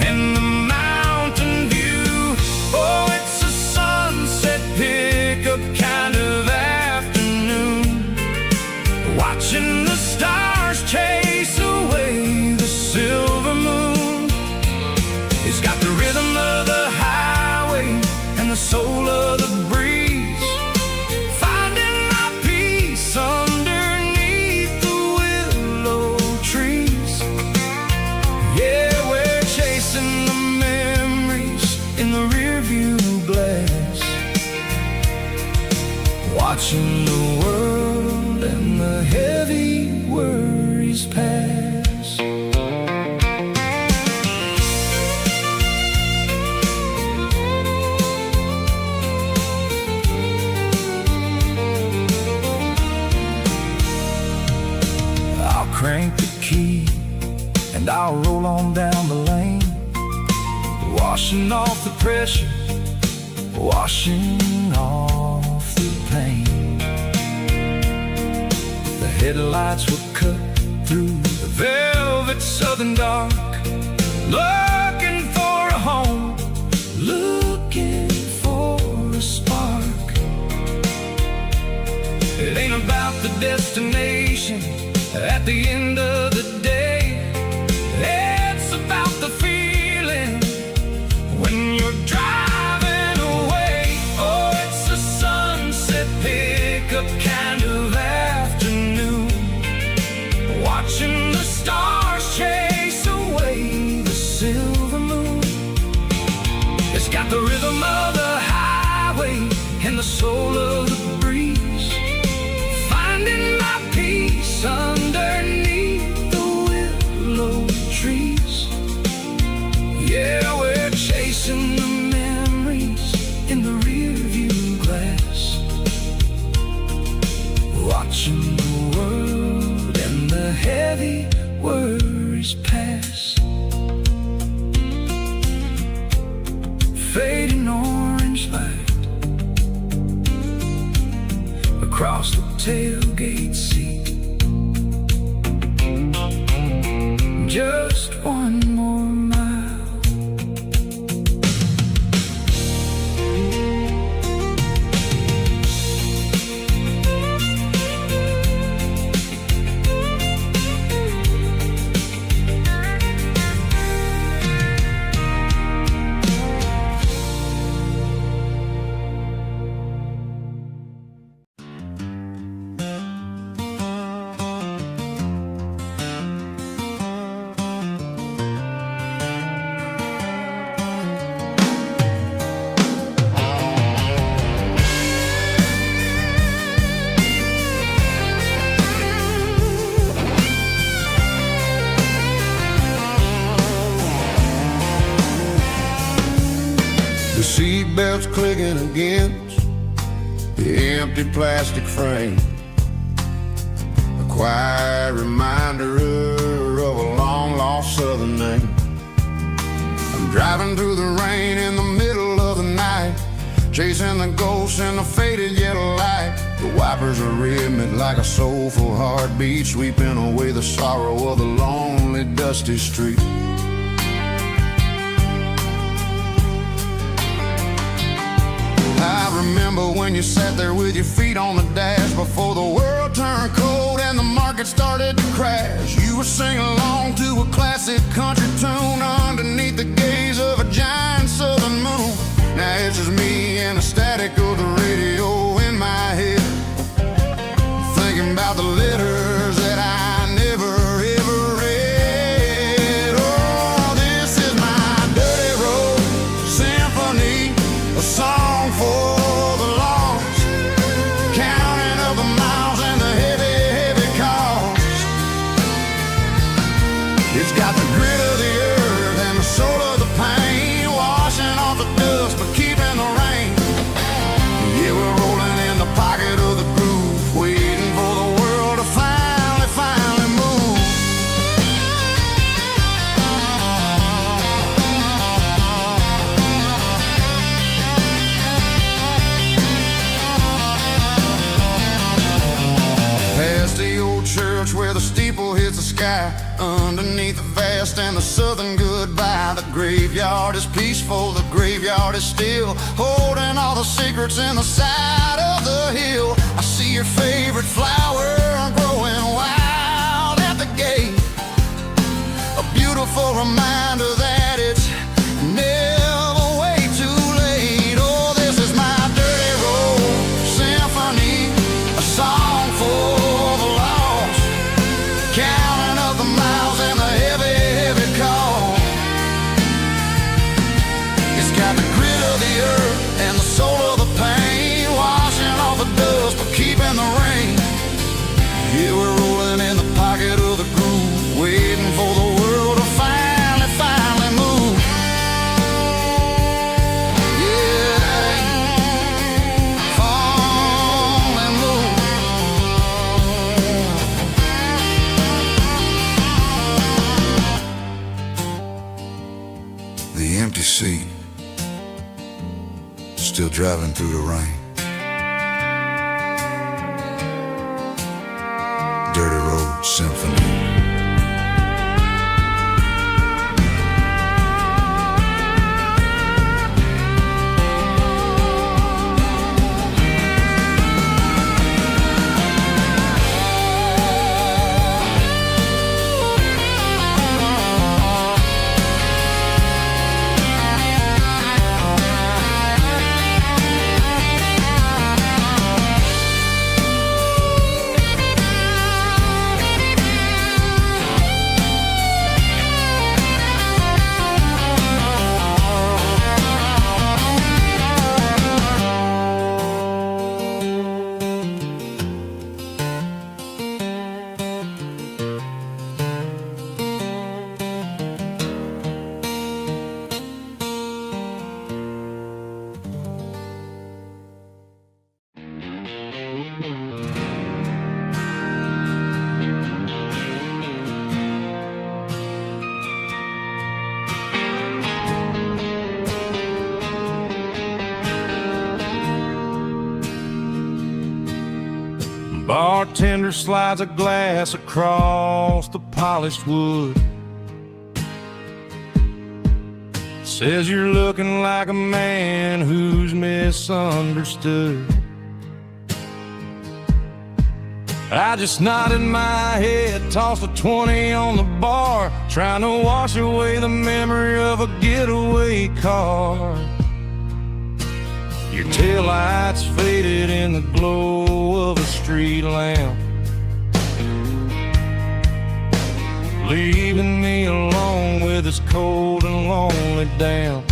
and the mountain view. Oh, it's a sunset pickup kind of afternoon, watching the stars chase away the silver moon. It's got the rhythm of the highway and the soul of the breeze, finding my peace underneath the willow trees. Yeah, we're chasing the memories in the rearview glass, watching the world and the heavy worries pass. I'll crank the key and I'll roll on down the lane, washing off the pressure, washing off the pain. The headlights will cut through the velvet southern dark, looking for a home, looking for a spark. It ain't about the destination at the end of the day, it's about the feeling when you're driving away. Oh, it's a sunset pickup kind of afternoon, watching the stars chase away the silver moon. It's got the rhythm of the highway and the soul of the breeze, finding my peace underneath the willow trees. Yeah, we're chasing the memories in the rearview glass, watching the world and the fading orange light across the tailgate seat. Just one more mile. Seatbelts clicking against the empty plastic frame, a quiet reminder of a long-lost southern name. I'm driving through the rain in the middle of the night, chasing the ghosts in the faded yellow light. The wipers are rhythmic like a soulful heartbeat, sweeping away the sorrow of the lonely, dusty street. I remember when you sat there with your feet on the dash before the world turned cold and the market started to crash. You were singing along to a classic country tune underneath the gaze of a giant southern moon. Now it's just me and the static of the radio in my head, thinking about the letters that I never ever read. Oh, this is my dirty road symphony, a song for the lost, counting up the miles and the heavy, heavy cost. It's got the grit of the earth and the soul of the pain, washing off the dust but keeping the rain. Yeah, we're rolling in the pocket of the groove, waiting for the world to finally move. Past the old church where the steeple hits the sky, underneath the vast and the southern goodbye. The graveyard is peaceful, the graveyard is still, holding all the secrets in the side of the hill. I see your favorite flower growing wild at the gate, a beautiful reminder that it's never way too late. Oh, this is my dirty road symphony, a song for the lost, counting up the miles and the heavy, heavy call. It's got the grit of the earth and the soul of the pain, washing off the dust but keeping the rain. Yeah, we're rolling in the pocket of the groove, waiting for the world to finally move. Yeah, finally move. The empty seat, still driving through the rain. Dirty road symphony. bartender slides a glass across the polished wood. Says you're looking like a man who's misunderstood. I just nodded my head, tossed a 20 on the bar, trying to wash away the memory of a getaway car. Your taillights faded in the glow of a street lamp, leaving me alone with this cold and lonely damp.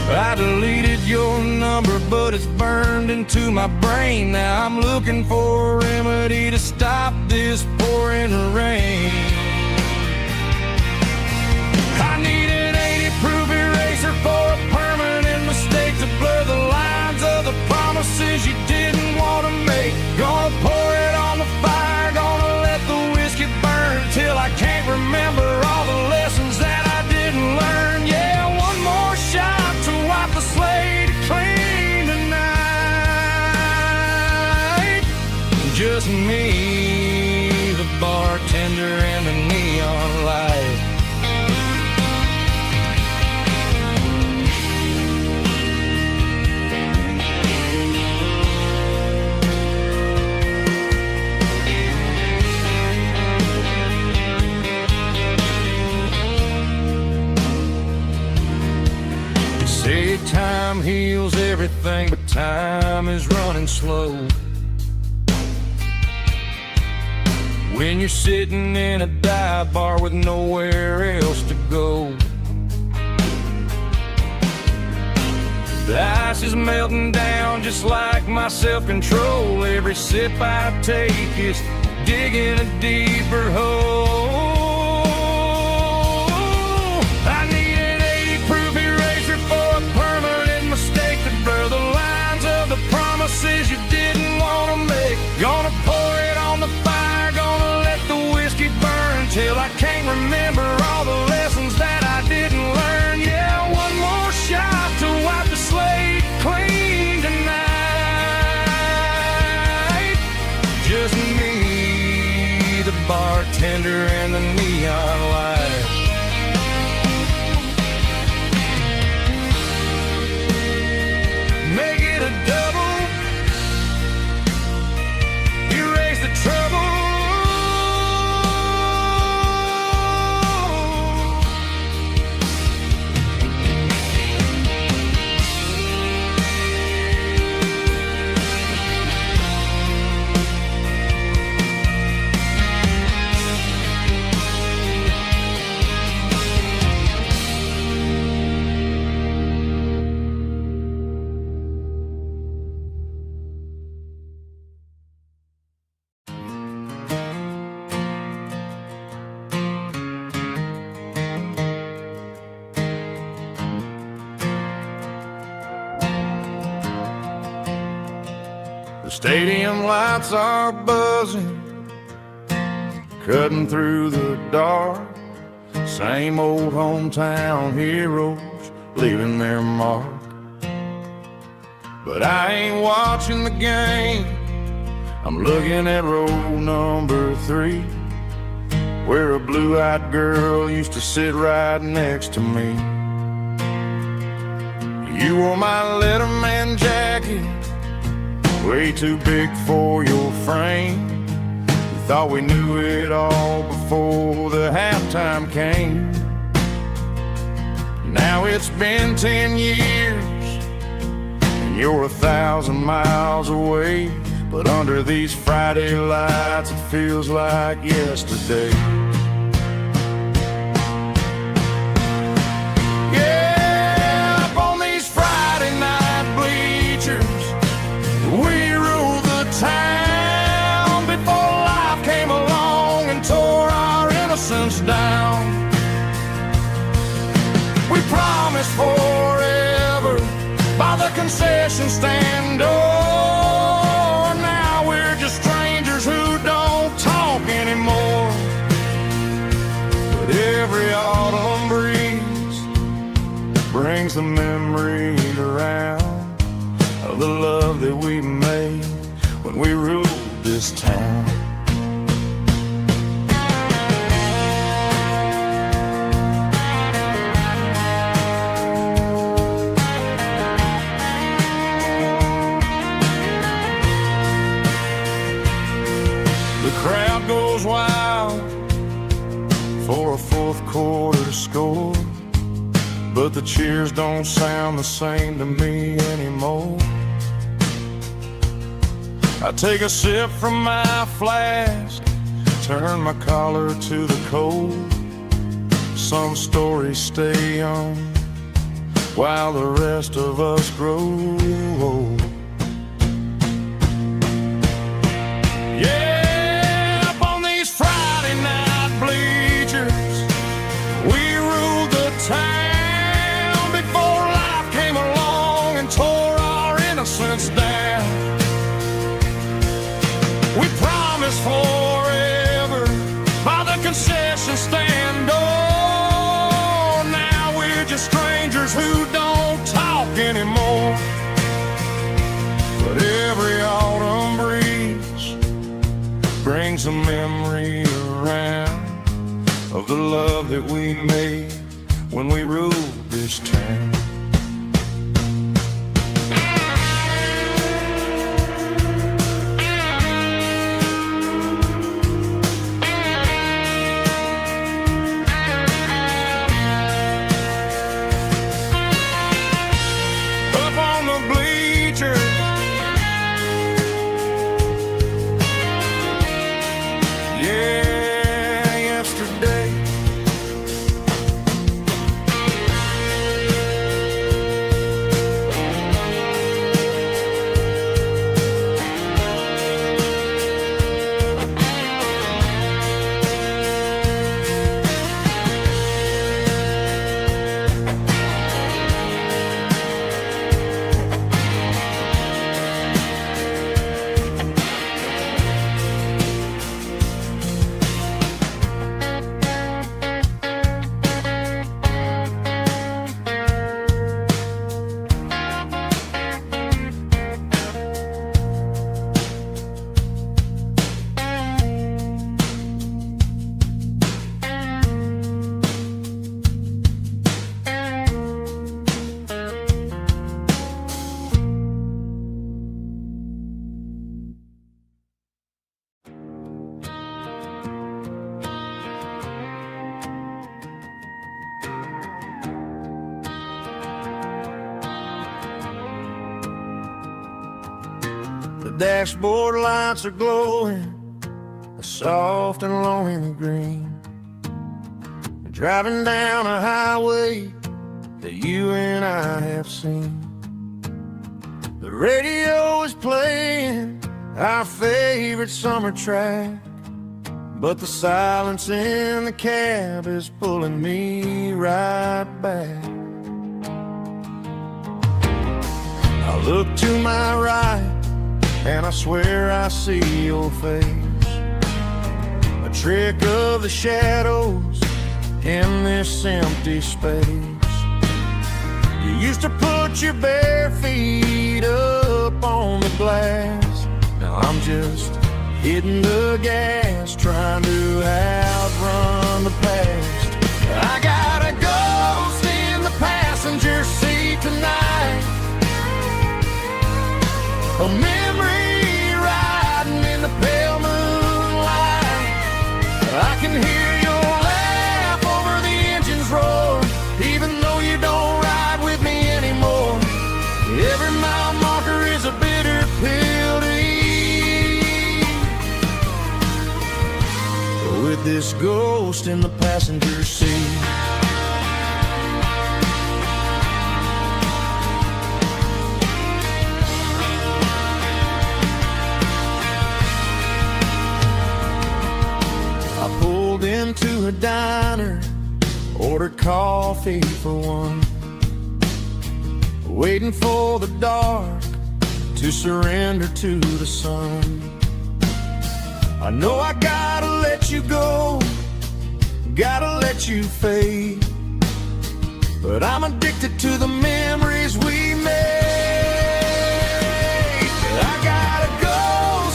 I deleted your number, but it's burned into my brain. Now I'm looking for a remedy to stop this pouring rain. I need an 80-proof eraser for a permanent mistake, to blur the lines of the promises you didn't want to make. Gonna pour it on the fire, gonna let the whiskey burn till I can't remember all the lessons that I didn't learn. Yeah, one more shot to wipe the slate clean tonight. Just me, the bartender, and the neon light. Say time heals everything, but time is running slow. When you're sitting in a dive bar with nowhere else to go, the ice is melting down just like my self-control. Every sip I take is digging a deeper hole. I need an 80-proof eraser for a permanent mistake, to blur the lines of the promises you didn't want to make. Gonna pour it on the fire, gonna let the whiskey burn till I can't remember all the lessons that I didn't learn. Yeah, one more shot to wipe the slate clean tonight. Just me, the bartender, and the neon light. Make it a double, erase the trouble. The stadium lights are buzzing, cutting through the dark. Same old hometown heroes leaving their mark. But I ain't watching the game, I'm looking at row number 3, where a blue-eyed girl used to sit right next to me. You wore my Letterman jacket, way too big for your frame. We thought we knew it all before the halftime came. Now it's been 10 years and you're 1,000 miles away, but under these Friday lights it feels like yesterday. Yeah, up on these Friday night bleachers, we ruled the town before life came along and tore our innocence down. We promised forever by the concession stand door. Now we're just strangers who don't talk anymore. But every autumn breeze brings the memories around of the love that we made when we ruled this town. The crowd goes wild for a fourth quarter score, but the cheers don't sound the same to me anymore. I take a sip from my flask, turn my collar to the cold. Some stories stay young while the rest of us grow old. Yeah, up on these Friday night bleachers, we ruled the town before life came along and tore our innocence down. We promised forever by the concession stand door. Now we're just strangers who don't talk anymore. But every autumn breeze brings a memory around of the love that we made when we ruled this town. The dashboard lights are glowing a soft and lonely green. Driving down a highway that you and I have seen. The radio is playing our favorite summer track, but the silence in the cab is pulling me right back. I look to my right and I swear I see your face, a trick of the shadows in this empty space. You used to put your bare feet up on the glass. Now I'm just hitting the gas, trying to outrun the past. I got a ghost in the passenger seat tonight, a memory riding in the pale moonlight. I can hear your laugh over the engine's roar, even though you don't ride with me anymore. Every mile marker is a bitter pill to eat, with this ghost in the passenger seat. I pulled into a diner, ordered coffee for one, waiting for the dark to surrender to the sun. I know I gotta let you go, gotta let you fade, but I'm addicted to the memories we made. I got a ghost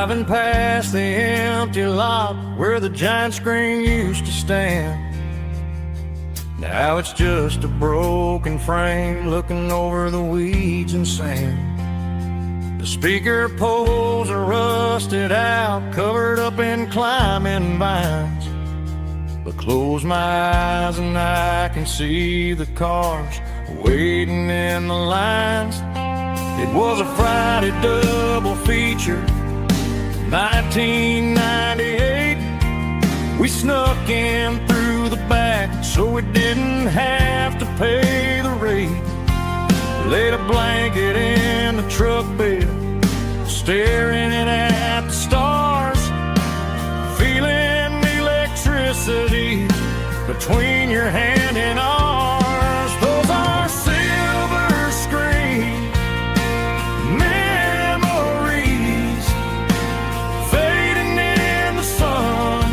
Driving past the empty lot where the giant screen used to stand. Now it's just a broken frame looking over the weeds and sand. The speaker poles are rusted out, covered up in climbing vines. But close my eyes and I can see the cars waiting in the lines. It was a Friday double feature, 1998. We snuck in through the back so we didn't have to pay the rate. Laid a blanket in the truck bed, staring at the stars, feeling the electricity between your hand and ours. Those are silver screen memories fading in the sun.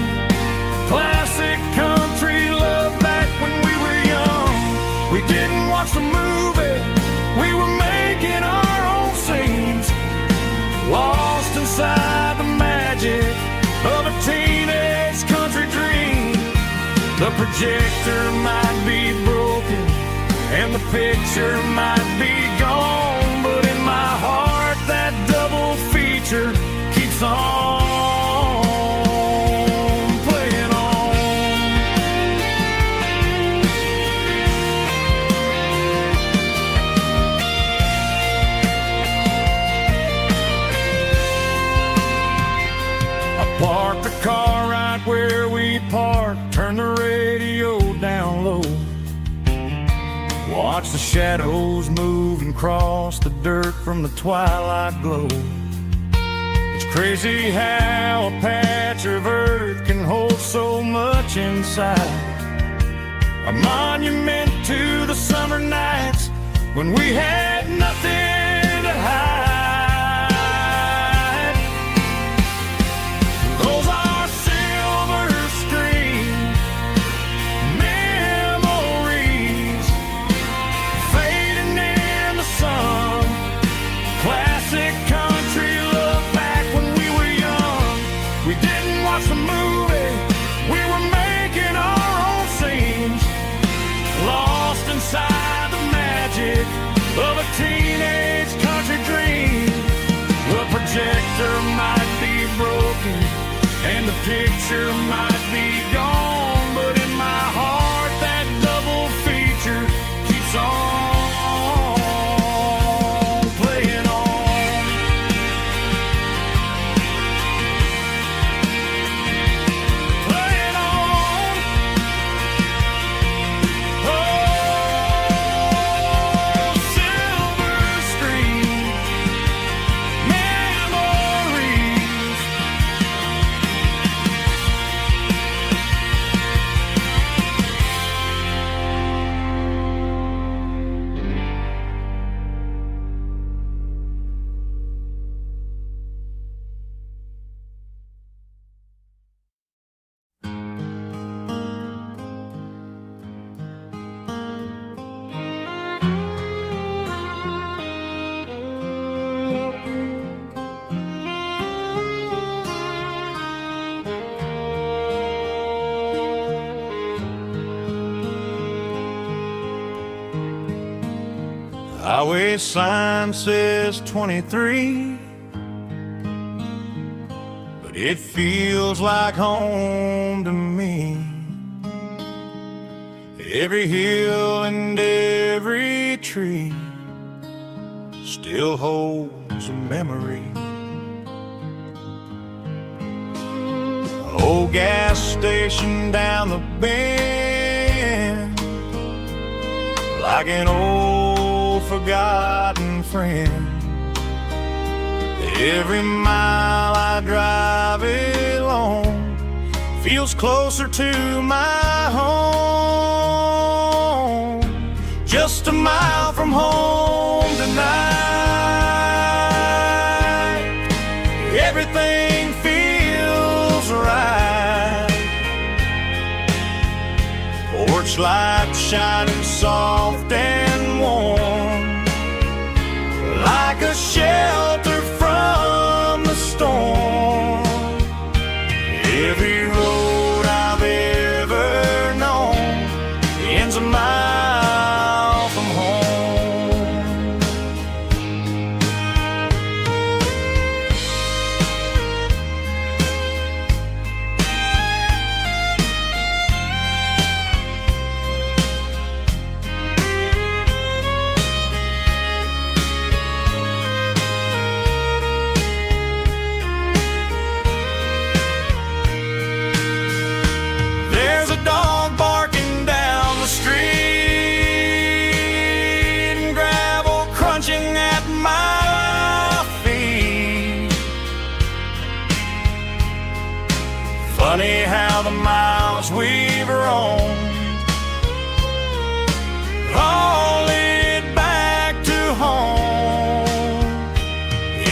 Classic country love back when we were young. We didn't watch the movie, we were making our own scenes, lost inside the magic of a teenage country dream. The projector might be broken and the picture might be gone, but in my heart that double feature keeps on playing on. I parked the car right where we parked, turn the radio down low, watch the shadows move and cross the dirt from the twilight glow. It's crazy how a patch of earth can hold so much inside. A monument to the summer nights when we had nothing to hide. Those are silver screen memories fading in the sun. Classic country love back when we were young. We didn't watch the movie, we were making our own scenes, lost inside the magic of a teenage country dream. The projector might be broken and the picture might be gone, but in my heart that double feature keeps on playing on. Playing on. Oh, silver screen memories. Highway sign says 23, but it feels like home to me. Every hill and every tree still holds a memory. Old gas station down the bend, like an old forgotten friend. Every mile I drive it along feels closer to my home. Just a mile from home tonight, everything feels right. Porch light shining soft and warm, like a shelter from the storm.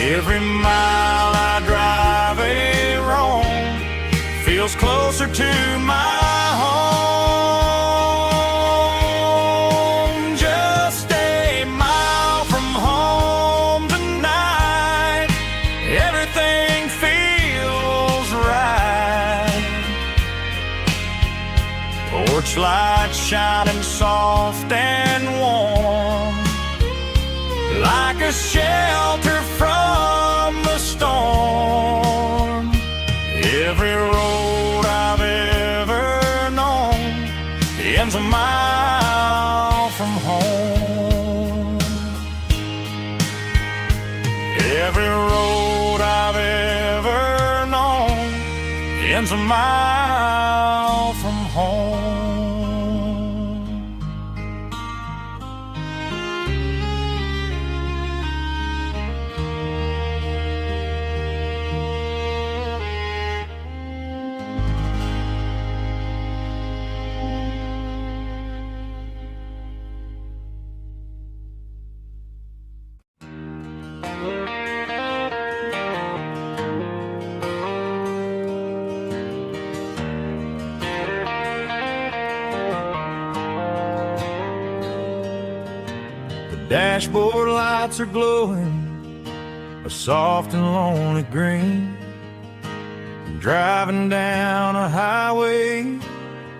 Every mile I drive a roam feels closer to my home. Just a mile from home tonight, everything feels right. Porch lights shining soft and warm, like a shelter from the storm. Every road I've ever known ends a mile from home. Every road I've ever known ends a mile from home. Dashboard lights are glowing a soft and lonely green. I'm driving down a highway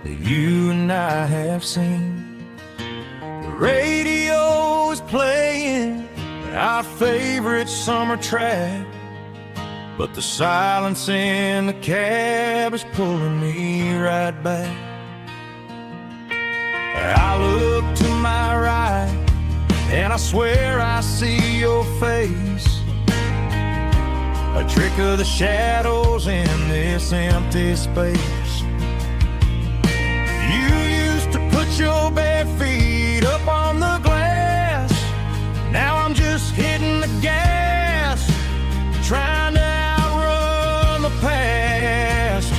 that you and I have seen. The radio is playing our favorite summer track, but the silence in the cab is pulling me right back. I look to my right and I swear I see your face, a trick of the shadows in this empty space. You used to put your bare feet up on the glass. Now I'm just hitting the gas, trying to outrun the past.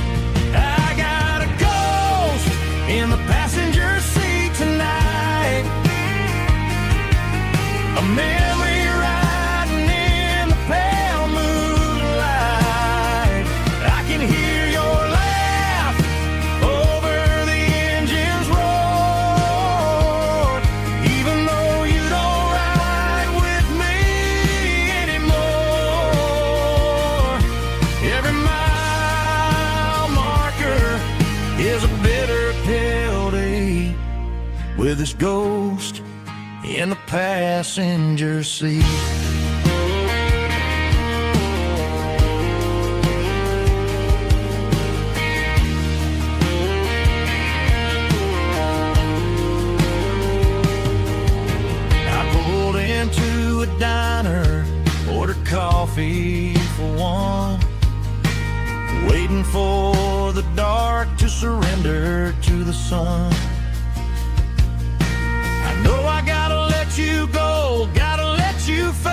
I got a ghost in the passenger seat tonight, a memory riding in the pale moonlight. I can hear your laugh over the engine's roar, even though you don't ride with me anymore. Every mile marker is a bitter pill to eat, with this ghost in the passenger seat. I pulled into a diner, ordered coffee for one, waiting for the dark to surrender to the sun. I know I gotta let you go, gotta let you fade,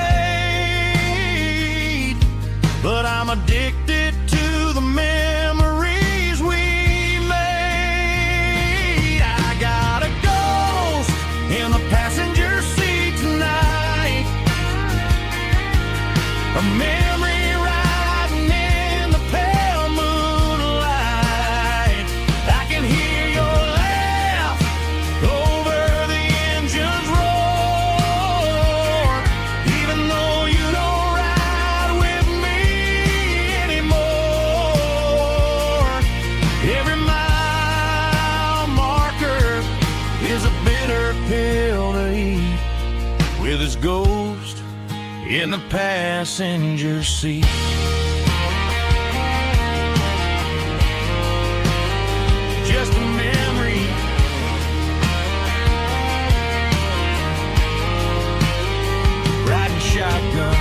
but I'm addicted to the memories we made. I got a ghost in the passenger seat tonight, a memory riding in the pale moonlight. I can hear your laugh over the engine's roar, even though you don't ride with me anymore. Every mile marker is a bitter pill to eat, with his ghost in the passenger seat. Just a memory, riding shotgun.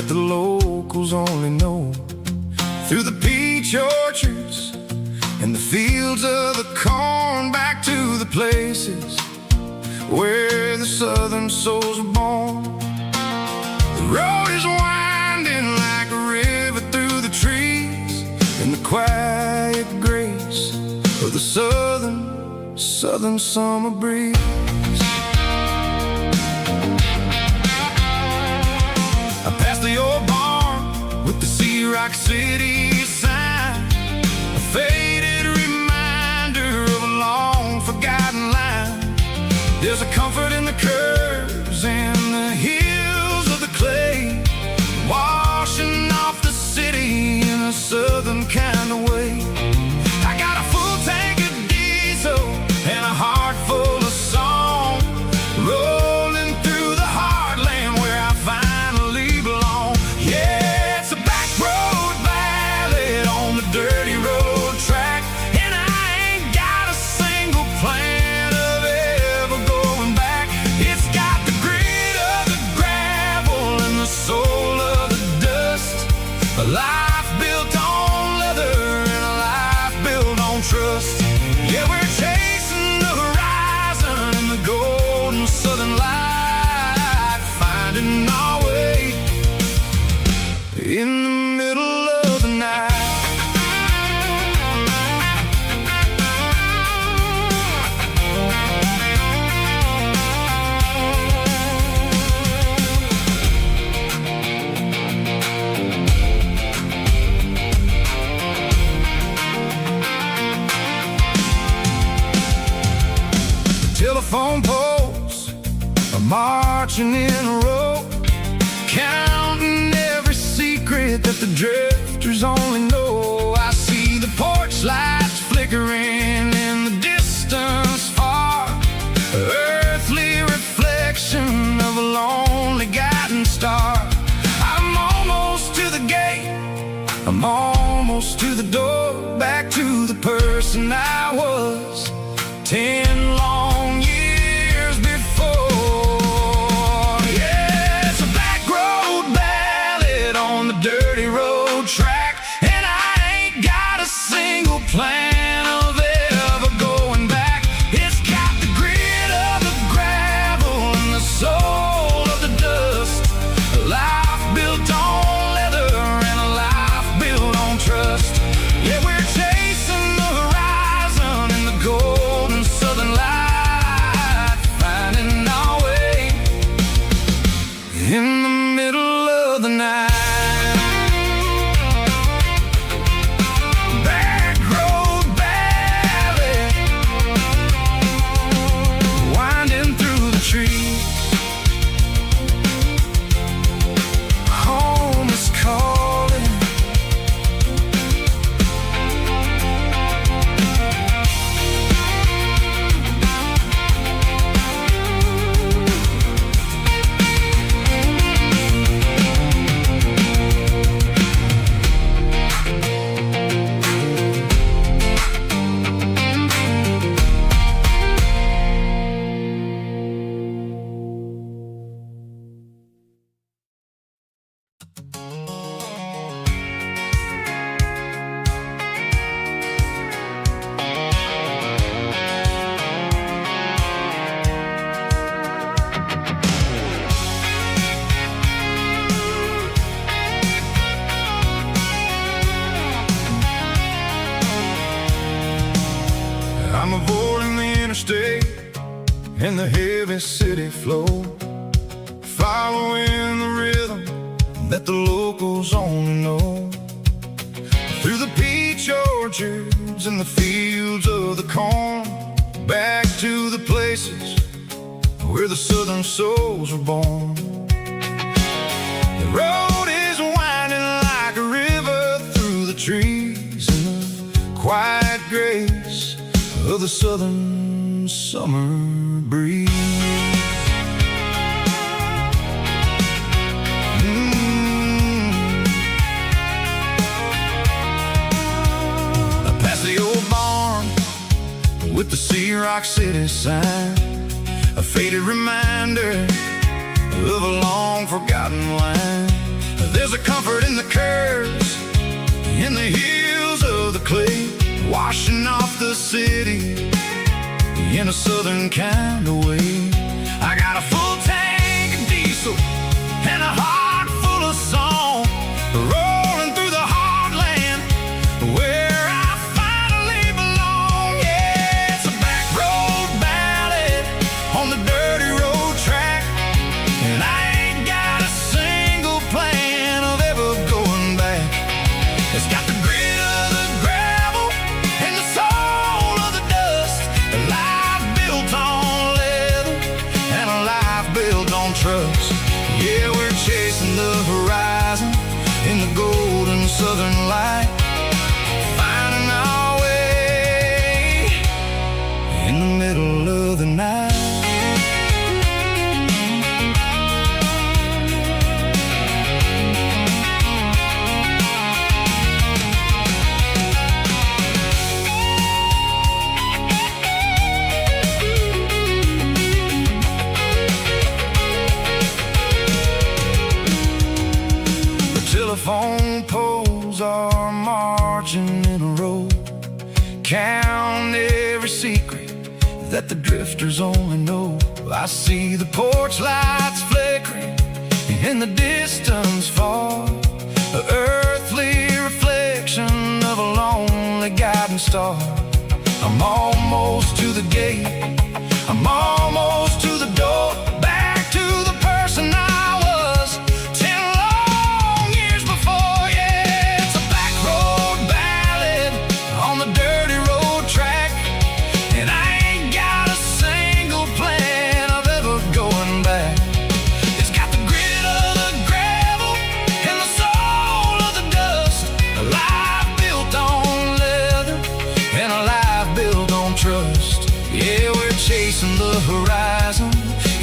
that the locals only know. Through the peach orchards and the fields of the corn, back to the places where the southern souls were born. The road is winding like a river through the trees, in the quiet grace of the southern summer breeze. I passed the old barn with the Sea Rock City sign, a faded reminder of a long forgotten line. There's a comfort in the curves and the hills of the clay, washing off the city in a southern kind of way. I got a full tank of diesel and a heart full of song, rolling through the heartland where I finally belong. Yeah, it's a back road ballad on the dirty road track, and I ain't got a single plan of ever going back. It's got the grit of the gravel and the soul of the dust, a life built on leather and a life built on trust. Yeah, we're chasing the horizon in the golden southern light, finding our way in the middle of the night. Telephone poles are marching in a row, counting every secret that the drifters only know. I see the porch lights flickering in the distance far, earthly reflection of a lonely guiding star. I'm almost to the gate, I'm almost to the door, back to the person I was 10 long years before. Yeah, it's a back road ballad on the dirty road track, and I ain't got a single plan of ever going back. It's got the grit of the gravel and the soul of the dust, a life built on leather and a life built on trust. Yeah, we're chasing the horizon in the golden southern light, finding our way in the middle of the night. Back road ballad, winding through the trees. Home is calling. I'm avoiding the interstate and the heavy city flow, following the rhythm that the locals only know. Through the peach orchards and the fields of the corn, back to the places where the southern souls were born. The road is winding like a river through the trees in the quiet grace of the southern summer breeze. I passed the old barn with the Sea Rock City sign, a faded reminder of a long forgotten line. There's city in a southern kind of way. I got a full tank of diesel and a heart full of song, rolling through the heartland where I finally belong. Yeah, it's a back road ballad on the dirty road track, and I ain't got a single plan of ever going back. It's got the grit of the gravel and the soul of the dust, a life built on leather and a life built on trust. Yeah, we're chasing the horizon in the golden southern light, finding our way in the middle of the night. Telephone poles are marching in a row, count every secret that the drifters only know. I see the porch lights flickering in the distance far, an earthly reflection of a lonely guiding star. I'm almost to the gate, I'm almost to the door, back to the person I was 10 long years before. Yeah, it's a back road ballad on the dirty road track, and I ain't got a single plan of ever going back. It's got the grit of the gravel and the soul of the dust, a life built on leather and a life built on trust. Yeah, we're chasing the horizon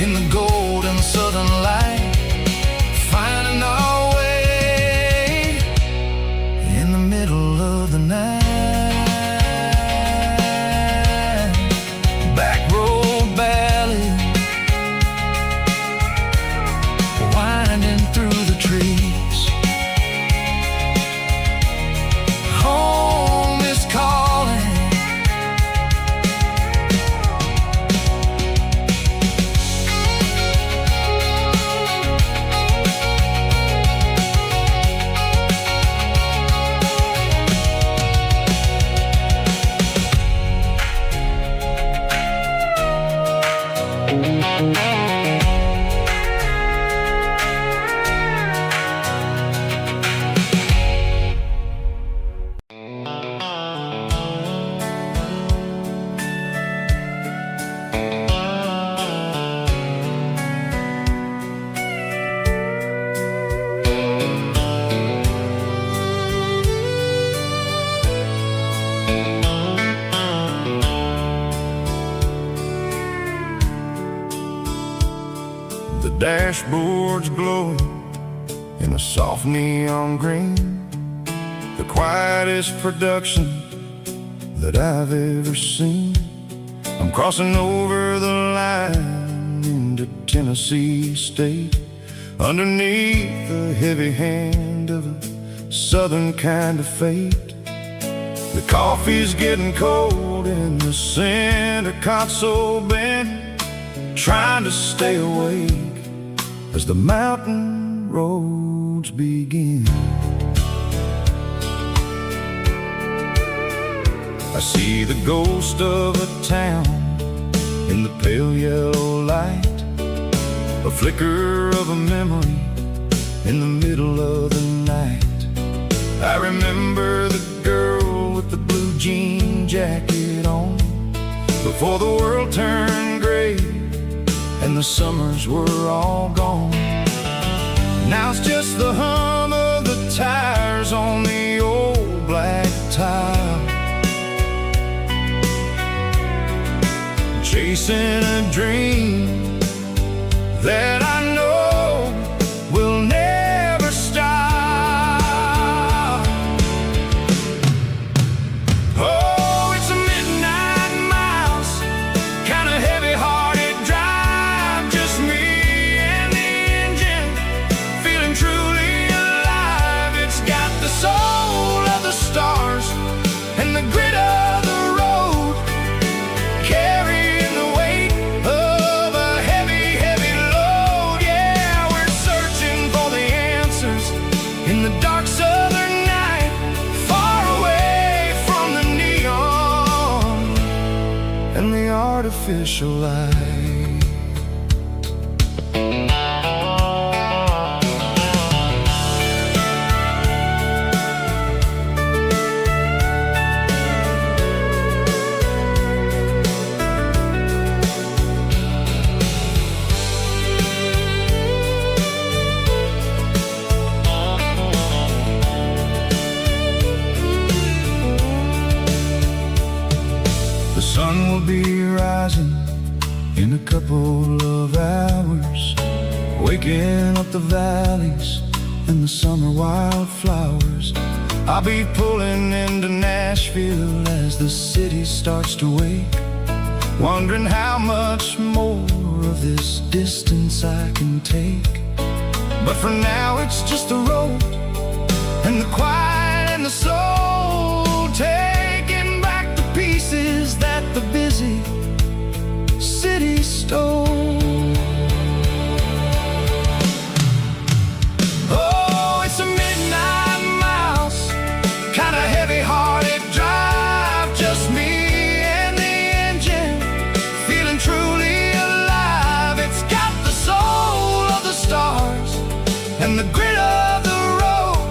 in the golden southern light, finding our way in the middle of the night. Back road ballad, winding through the trees. Home is calling. The dashboard's glowing in a soft neon green, the quietest production that I've ever seen. I'm crossing over the line into Tennessee State, underneath the heavy hand of a southern kind of fate. The coffee's getting cold in the center console bin, trying to stay awake as the mountain roads begin. I see the ghost of a town in the pale yellow light, a flicker of a memory in the middle of the night. I remember the girl with the blue jean jacket on, before the world turned gray and the summers were all gone. Now it's just the hum of the tires on the old black tile, chasing a dream that I know will never stop. Oh, it's a midnight miles, kind of heavy-hearted drive, just me and the engine, feeling truly alive. It's got the soul of the stars and the grit of the road, artificial light. The sun will be rising in a couple of hours, waking up the valleys and the summer wildflowers. I'll be pulling into Nashville as the city starts to wake, wondering how much more of this distance I can take. But for now it's just the road and the quiet and the soul, taking back the pieces that the busy city stole. Oh, it's a midnight mouse, kinda heavy-hearted drive, just me and the engine, feeling truly alive. It's got the soul of the stars and the grit of the road,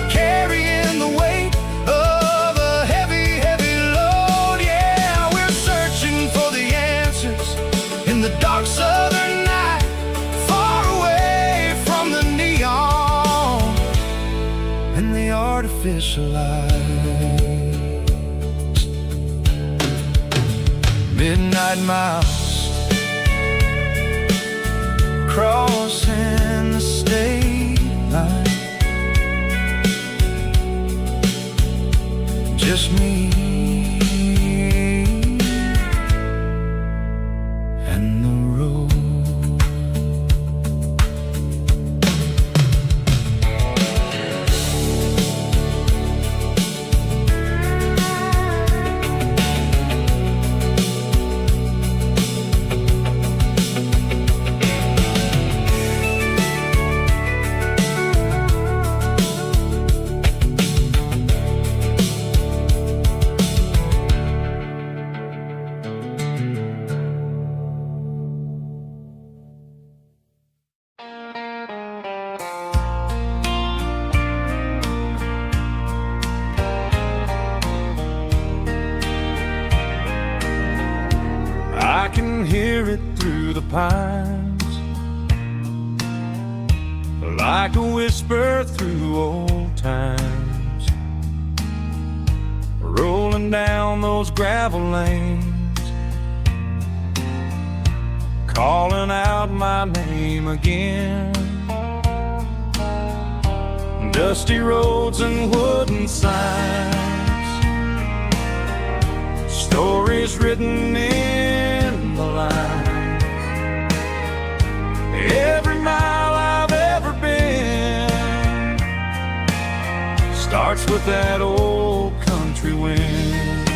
carrying the weight of a heavy, heavy load. Yeah, we're searching for the answers in the dark southern night, far away from the neon and the artificial lights. Midnight mouse, crossing the state line, just me and the road. I can hear it through the pines, like a whisper through old times, rolling down those gravel lanes, calling out my name again. Dusty roads and wooden signs, stories written in the lines. Every mile I've ever been starts with that old country wind.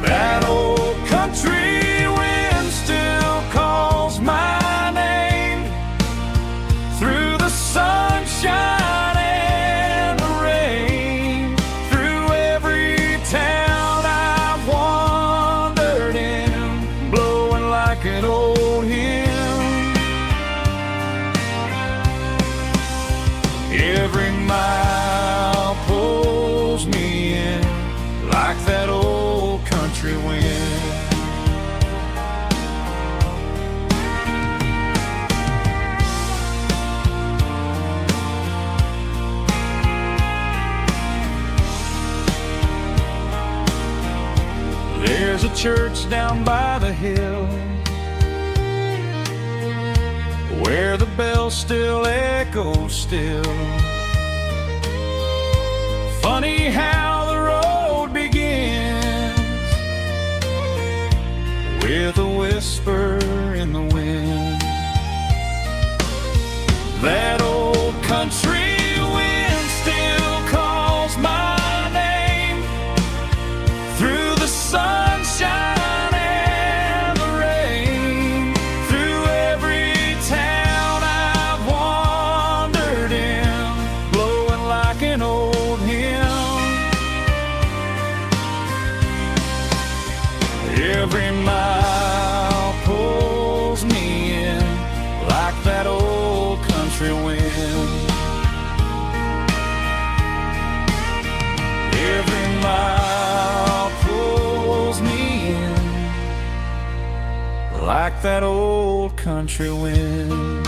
That old country wind still calls my name through the sunshine and the rain, through every town I've wandered in, blowing like an old hymn. Every mile pulls me in like that old country wind. There's a church down by the hill where the bells still echo still. Funny how the road begins with a whisper in the wind. That old country wind still calls my name through the sunshine and the rain, through every town I've wandered in, blowing like an old hymn. like that old country wind.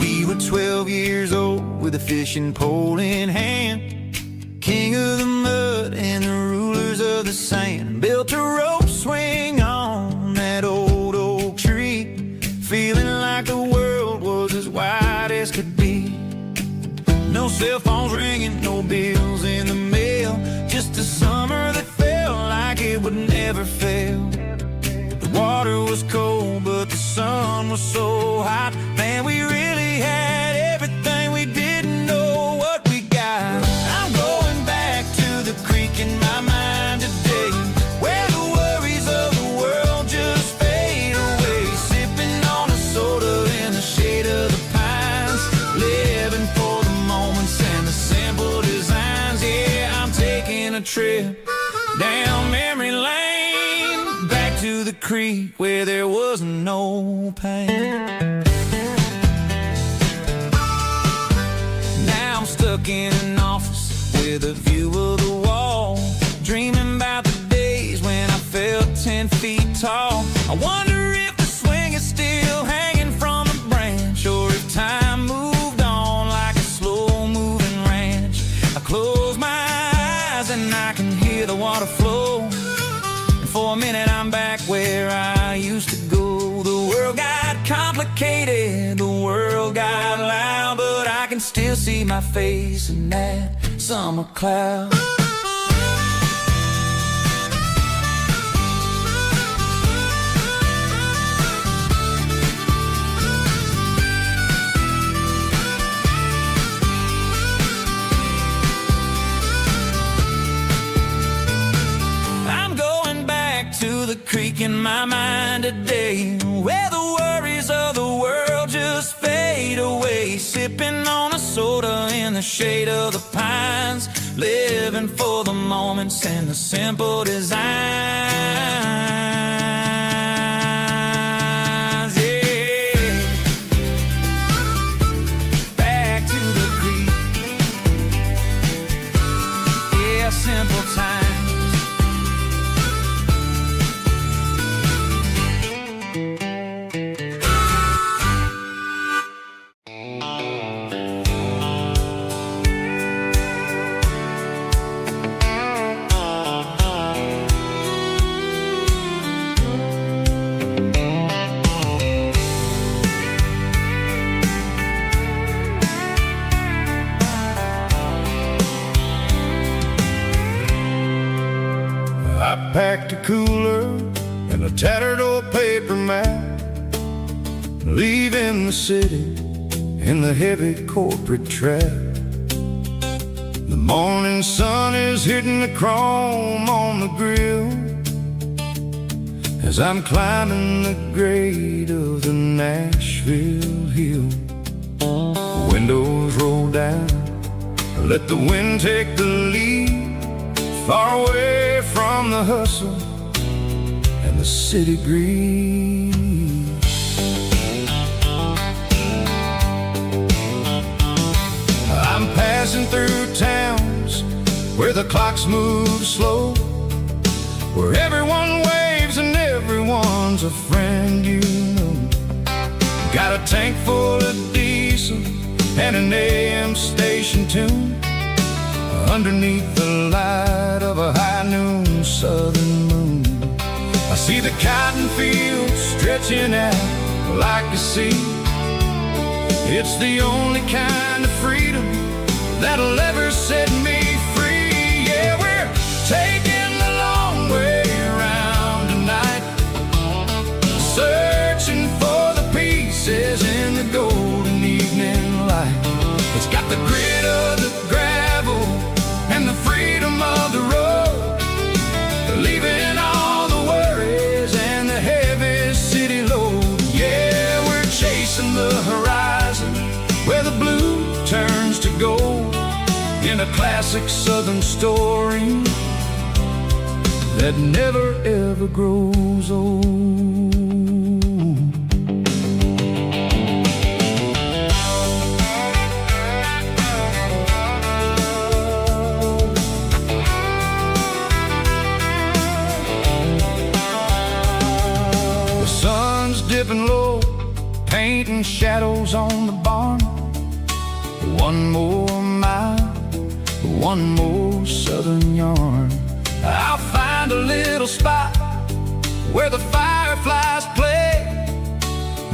We were 12 years old with a fishing pole in hand, king of the mud and the rulers of the sand. Built a rope swing on that old oak tree, feeling like the world was as wide as could be. No cell phones ringing, no bills in the mail, just a summer that felt like it would never fail. The water was cold, but the sun was so hot. Man, we really had everything, we didn't know what we got. I'm going back to the creek in my mind today, where the worries of the world just fade away. Sipping on a soda in the shade of the pines, living for the moments and the simple designs. Yeah, I'm taking a trip down memory lane, back to the creek where there was no pain. Now I'm stuck in an office with a view of the wall, dreaming about the days when I felt 10 feet tall. I wonder if the swing is still hanging from a branch, or if time moved on like a slow-moving ranch. I close my eyes and I can hear the water flow, and for a minute I'm back where I used to go. The world got complicated, the world got loud, but I can still see my face in that summer cloud. I'm going back to the creek in my mind today, where the worries of the world just fade away. Sipping on a soda in the shade of the pines, living for the moments and the simple designs. Yeah, back to the creek. Yeah, simple times. I packed a cooler and a tattered old paper map, leaving the city in the heavy corporate trap. The morning sun is hitting the chrome on the grill as I'm climbing the grade of the Nashville hill. Windows roll down, let the wind take the lead, far away from the hustle and the city breeze. I'm passing through towns where the clocks move slow, where everyone waves and everyone's a friend you know. Got a tank full of diesel and an AM station tune, underneath the light of a high noon southern moon. I see the cotton fields stretching out like a sea. It's the only kind of freedom that'll ever set me free. Yeah, we're taking the long way around tonight, searching for the pieces in the golden evening light. It's got the grit of the gravel and the freedom of the road, leaving all the worries and the heavy city load. Yeah, we're chasing the horizon where the blue classic southern story that never ever grows old. The sun's dipping low, painting shadows on the barn. One more mile, one more southern yarn. I'll find a little spot where the fireflies play,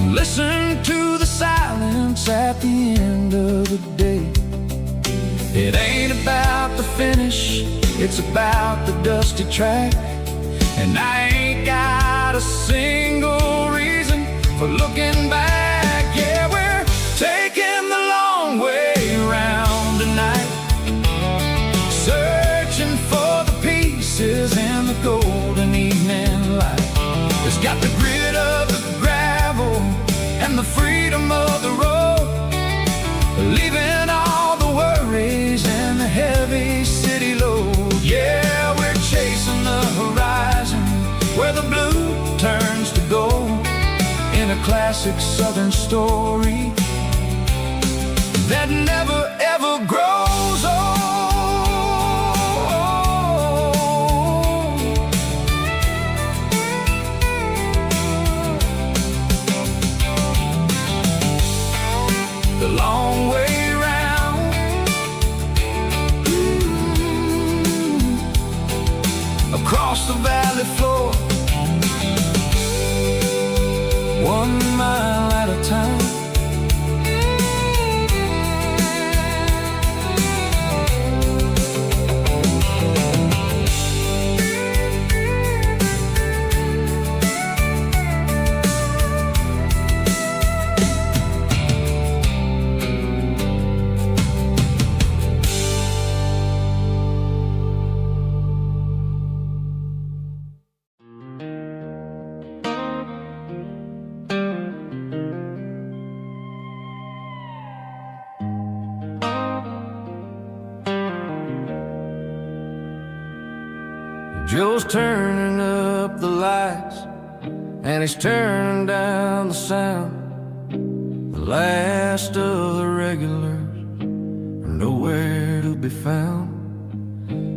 listen to the silence at the end of the day. It ain't about the finish, it's about the dusty track. And I ain't got a single reason for looking back. Yeah, we're taking the long way around tonight, searching for the pieces in the golden evening light. It's got the grit of the gravel and the freedom of the road, leaving all the worries and the heavy city load. Yeah, we're chasing the horizon where the blue turns to gold, in a classic southern story that never ever grows old. The long way round, across the valley floor, 1 mile at a time. Joe's turning up the lights and he's turning down the sound. The last of the regulars are nowhere to be found.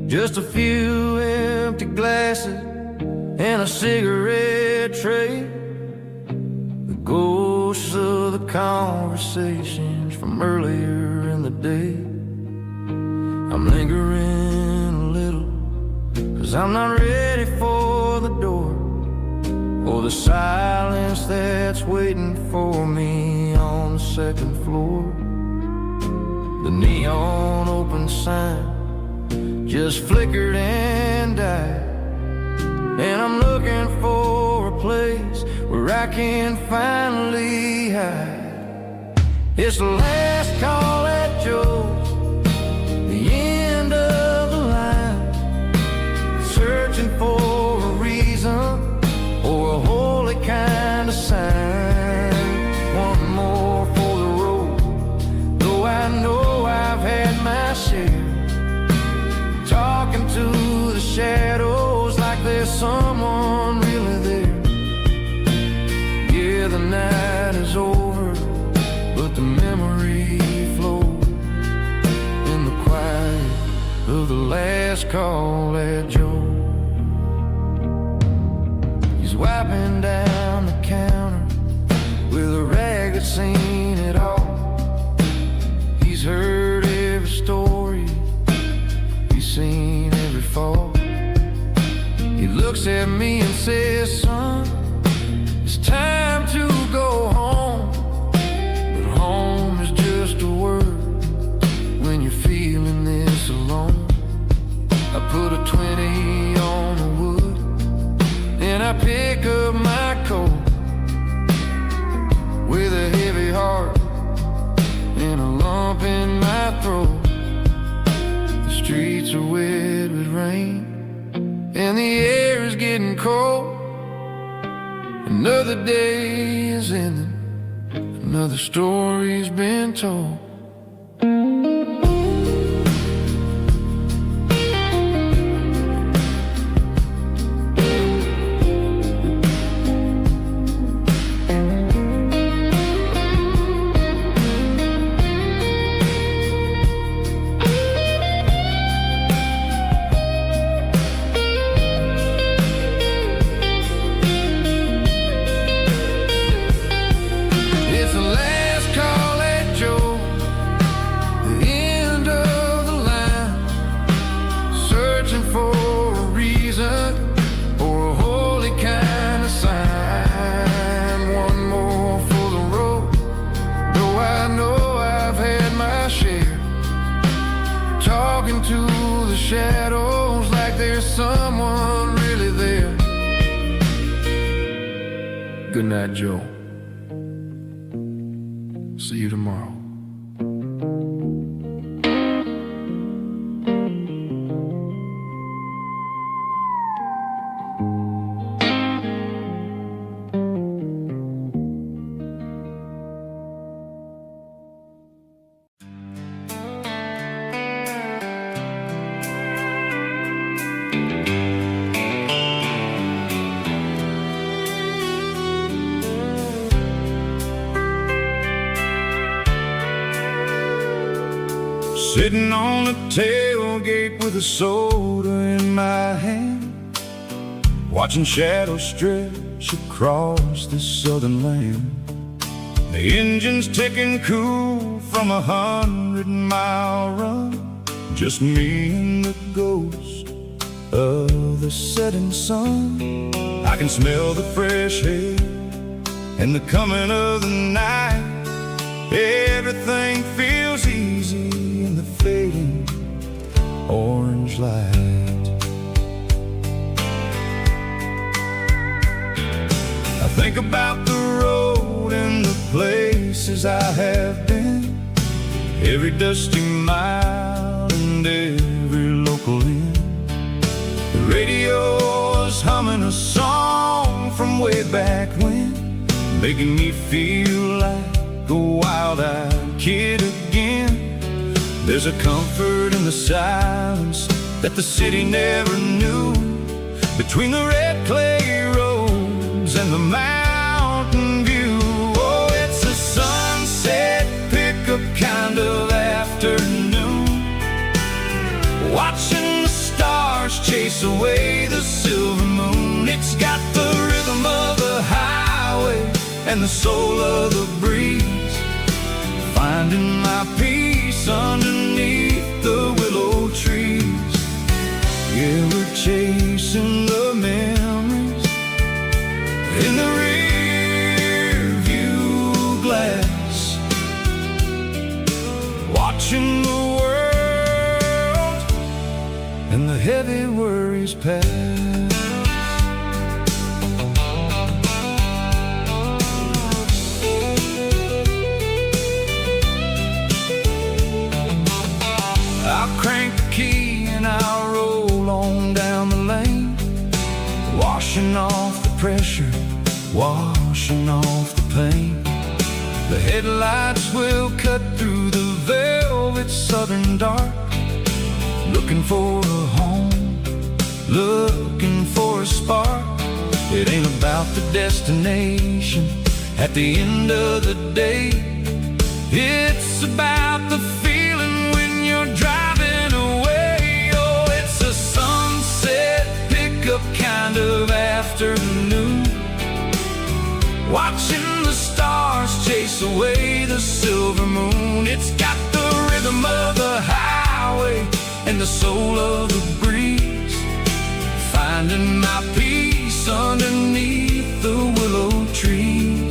Just a few empty glasses and a cigarette tray, the ghosts of the conversations from earlier in the day. I'm lingering a little, 'cause I'm not ready for the door, or the silence that's waiting for me on the second floor. The neon open sign just flickered and died, and I'm looking for a place where I can finally hide. It's the last call at Joe's, the end of the line, searching for a reason or a holy kind of sign. One more for the road, though I know I've had my share, talking to the shadows like there's someone really there. Yeah, the night is over, but the memory flows in the quiet of the last call at Joe. He's wiping down the counter with a rag that's seen it all. He's heard every story, he's seen every fall. He looks at me and says, son, it's time to go home. But home is just a word when you're feeling this alone. I put a 20 on the wood and I pick up my coat with a heavy heart and a lump in my throat. The streets are wet with rain and the air is getting cold. Another day is ending, another story's been told. searching for a reason or a holy kind of sign. One more for the road, though I know I've had my share. Talking to the shadows like there's someone really there. Good night, Joe. See you tomorrow. Sitting on the tailgate with a soda in my hand, watching shadows stretch across this southern land. The engine's ticking cool from 100-mile run, just me and the ghost of the setting sun. I can smell the fresh air and the coming of the night. Everything feels easy in the fading orange light. I think about the road and the places I have been, every dusty mile and every local inn. The radio is humming a song from way back when, making me feel like a wild-eyed kid again. There's a comfort in the silence that the city never knew, between the red clay roads and the mountain view. Oh, it's a sunset pickup kind of afternoon, watching the stars chase away the silver moon. It's got the rhythm of the highway and the soul of the breeze, finding my peace underneath the willow trees. Yeah, we're chasing the memories in the rear view glass, watching the world and the heavy worries pass. I'll crank the key and I'll roll on down the lane, washing off the pressure, washing off the pain. The headlights will cut through the velvet southern dark, looking for a home, looking for a spark. It ain't about the destination at the end of the day, it's about the feeling when you're driving away. Oh, it's a sunset pickup kind of afternoon, watching the stars chase away the silver moon. It's got the rhythm of the highway and the soul of the breeze, finding my peace underneath the willow trees.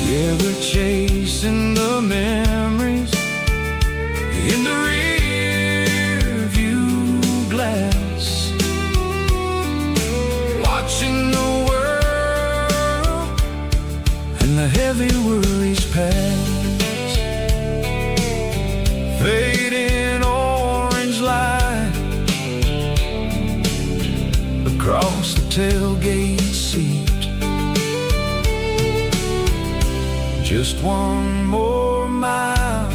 Yeah, we're chasing the memories in the rear view glass, watching the world and the heavy worries pass. Fading orange light across the tailgate seat, just one more mile.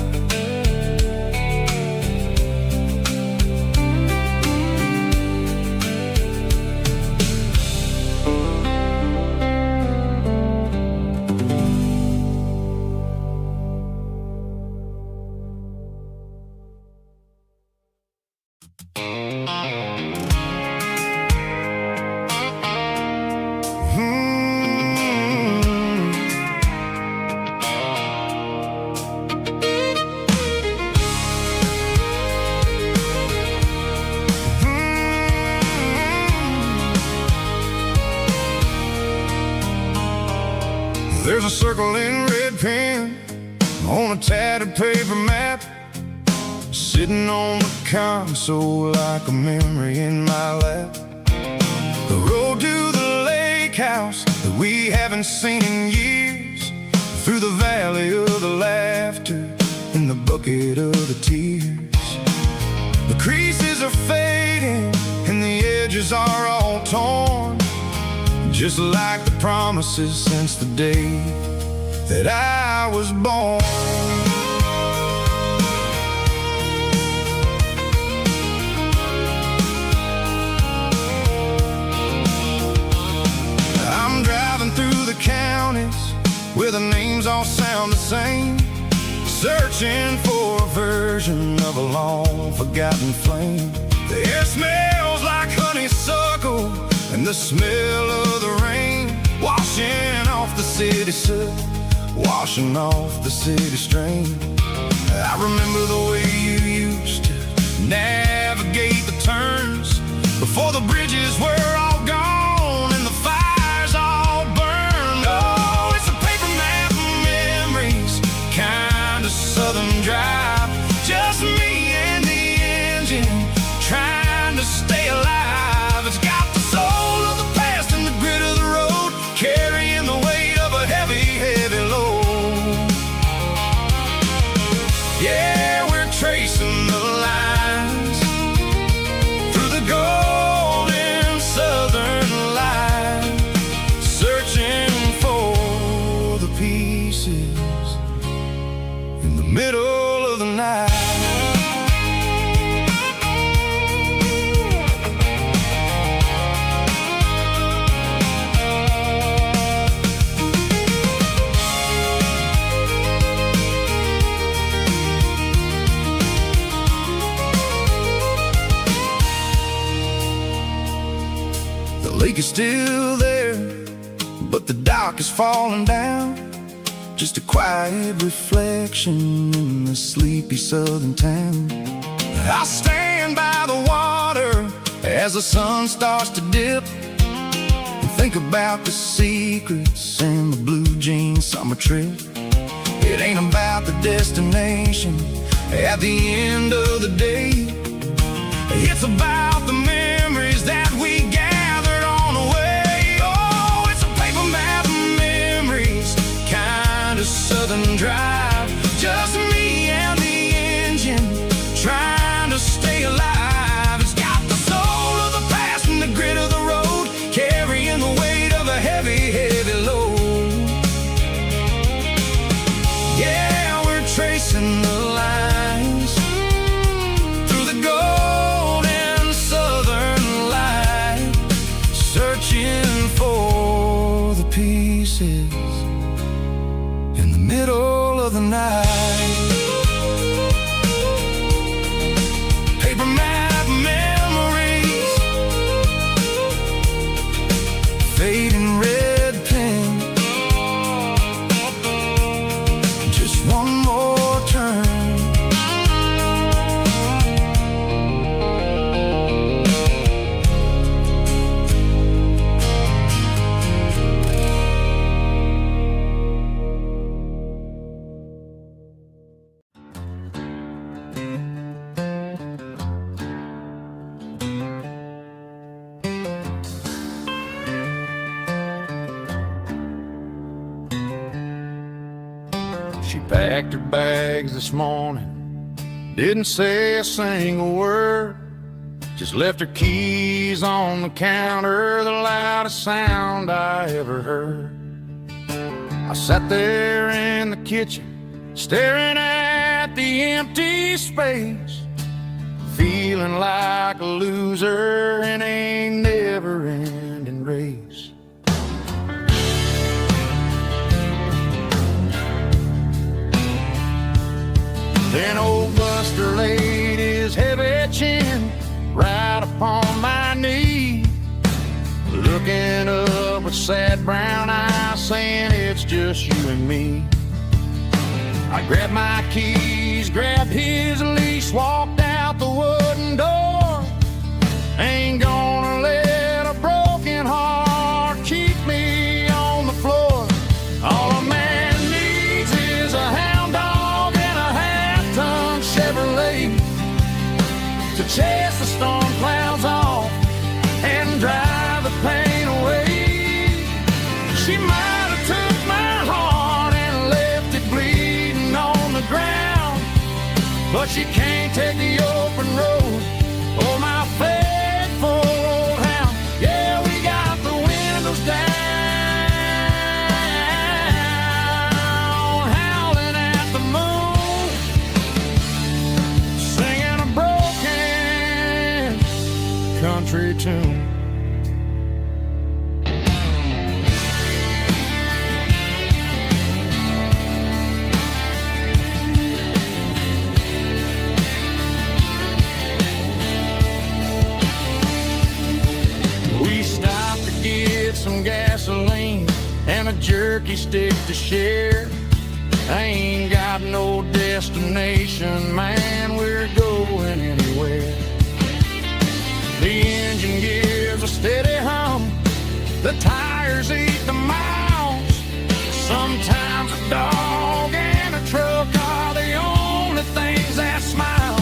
There's a circle in red pen on a tattered paper map, sitting on the console like a memory in my lap. The road to the lake house that we haven't seen in years, through the valley of the laughter in the bucket of the tears. The creases are fading and the edges are all torn, just like the promises since the day that I was born. I'm driving through the counties where the names all sound the same, searching for a version of a long forgotten flame. The air smells like honeysuckle and the smell of the rain, washing off the city soot, washing off the city strain. I remember the way you used to navigate the turns before the bridges were all gone and the fires all burned. Oh, it's a paper map of memories, kind of southern drive, just me and the engine trying to stay alive. It's got the soul of the past and the grit of the road, carrying the weight of a heavy, heavy load. Yeah, we're tracing the lines through the golden southern light, searching for the pieces in the middle of the night. The lake is still there, but the dock is falling down, just a quiet reflection in the sleepy southern town. I stand by the water as the sun starts to dip, and think about the secrets and the blue jean summer trip. It ain't about the destination at the end of the day, it's about the memories that we gathered on the way. Oh, it's a paper map of memories, kind of southern drive, just me and the engine trying to stay alive. It's got the soul of the past and the grit of the road, carrying the weight of a heavy, heavy load. Yeah, we're tracing the lines through the golden southern light, searching for the pieces in the middle of the night. Paper map memories, fading red pen, just one more turn. She packed her bags this morning, didn't say a single word, just left her keys on the counter, the loudest sound I ever heard. I sat there in the kitchen, staring at the empty space, feeling like a loser in a never-ending race. Then old Buster laid his heavy chin right upon my knee, looking up with sad brown eyes, saying it's just you and me. I grabbed my keys, grabbed his leash, walked out the wooden door. Ain't gonna let a broken heart keep me on the floor. All I'm but she can't take the open road. Oh, my faithful old hound. Yeah, we got the windows down, howling at the moon, singing a broken country tune. Some gasoline and a jerky stick to share. I ain't got no destination, man, we're going anywhere. The engine gives a steady hum, the tires eat the miles. Sometimes a dog and a truck are the only things that smile.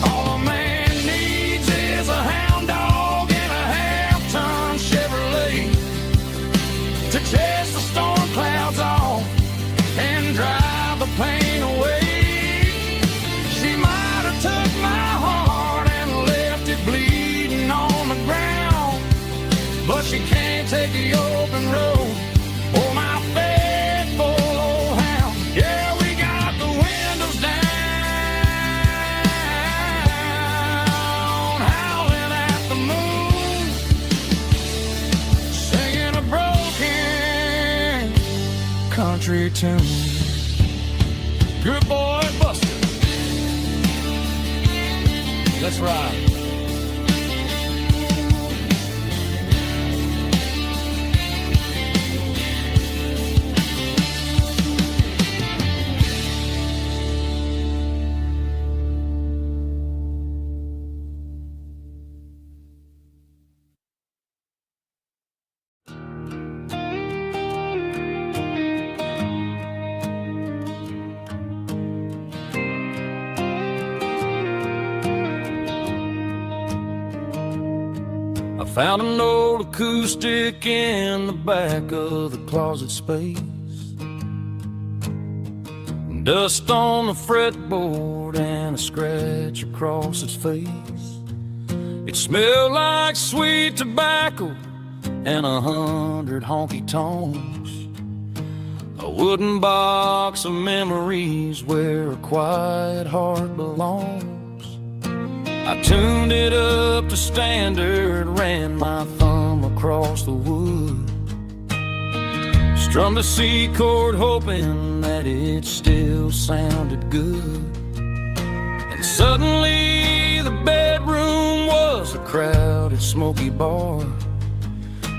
All a man needs is a hound dog and a half-ton Chevrolet to chase the storm clouds off and drive the pain away. She might have took my heart and left it bleeding on the ground, but she can't take the open road. Oh, my faithful old hound. Yeah, we got the windows down, howling at the moon, singing a broken country tune. Good boy, Buster. Let's ride. Found an old acoustic in the back of the closet space. Dust on the fretboard and a scratch across its face. It smelled like sweet tobacco and 100 honky-tonks. A wooden box of memories where a quiet heart belongs. I tuned it up to standard, ran my thumb across the wood, strummed a C chord hoping that it still sounded good. And suddenly the bedroom was a crowded smoky bar,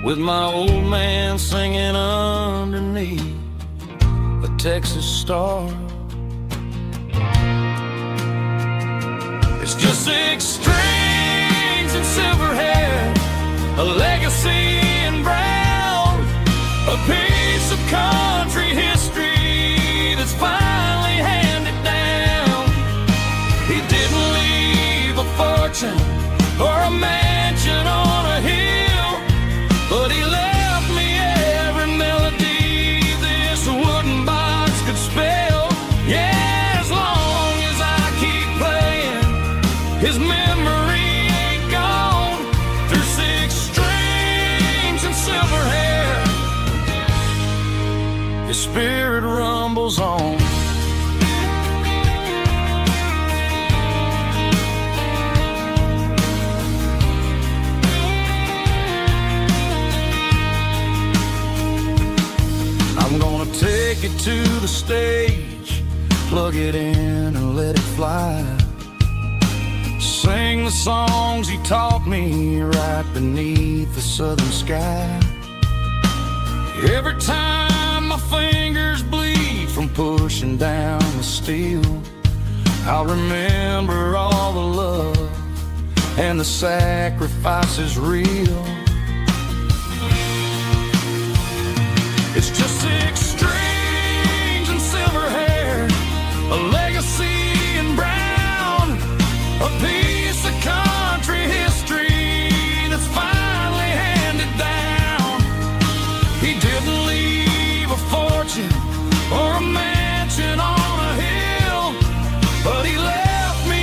with my old man singing underneath the Texas star. It's just 6 strings and silver hair, a legacy in brown, a piece of country history that's finally handed down. He didn't leave a fortune or a mansion on a hill, but he left me every melody this wooden box could spell. Yeah, as long as I keep playing, his memory ain't gone. Through 6 strings and silver hair, his spirit rumbles on. I'm gonna take it to the stage, plug it in and let it fly. Sing the songs he taught me right beneath the southern sky. Every time my fingers bleed from pushing down the steel, I'll remember all the love and the sacrifices real. It's just 6 strings and silver hair, a legacy in brown, a piece of country history that's finally handed down. He didn't leave a fortune or a mansion on a hill, but he left me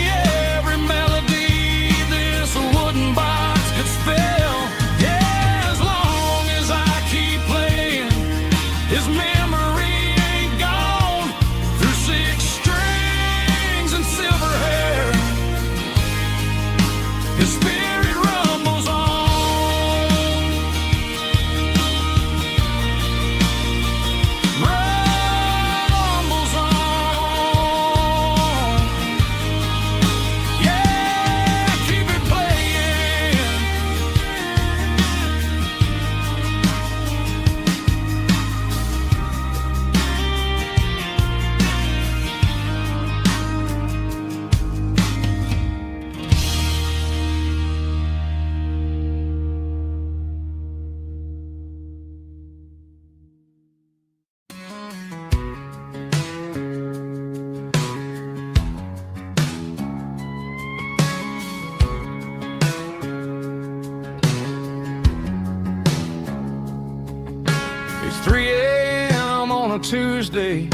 Tuesday,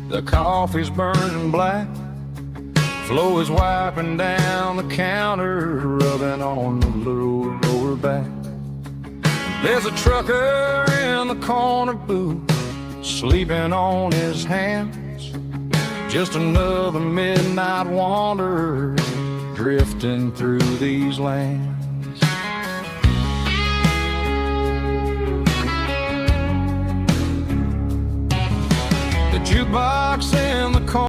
the coffee's burning black. Flo is wiping down the counter, rubbing on the little lower back. There's a trucker in the corner booth, sleeping on his hands. Just another midnight wanderer, drifting through these lands. The jukebox in the corner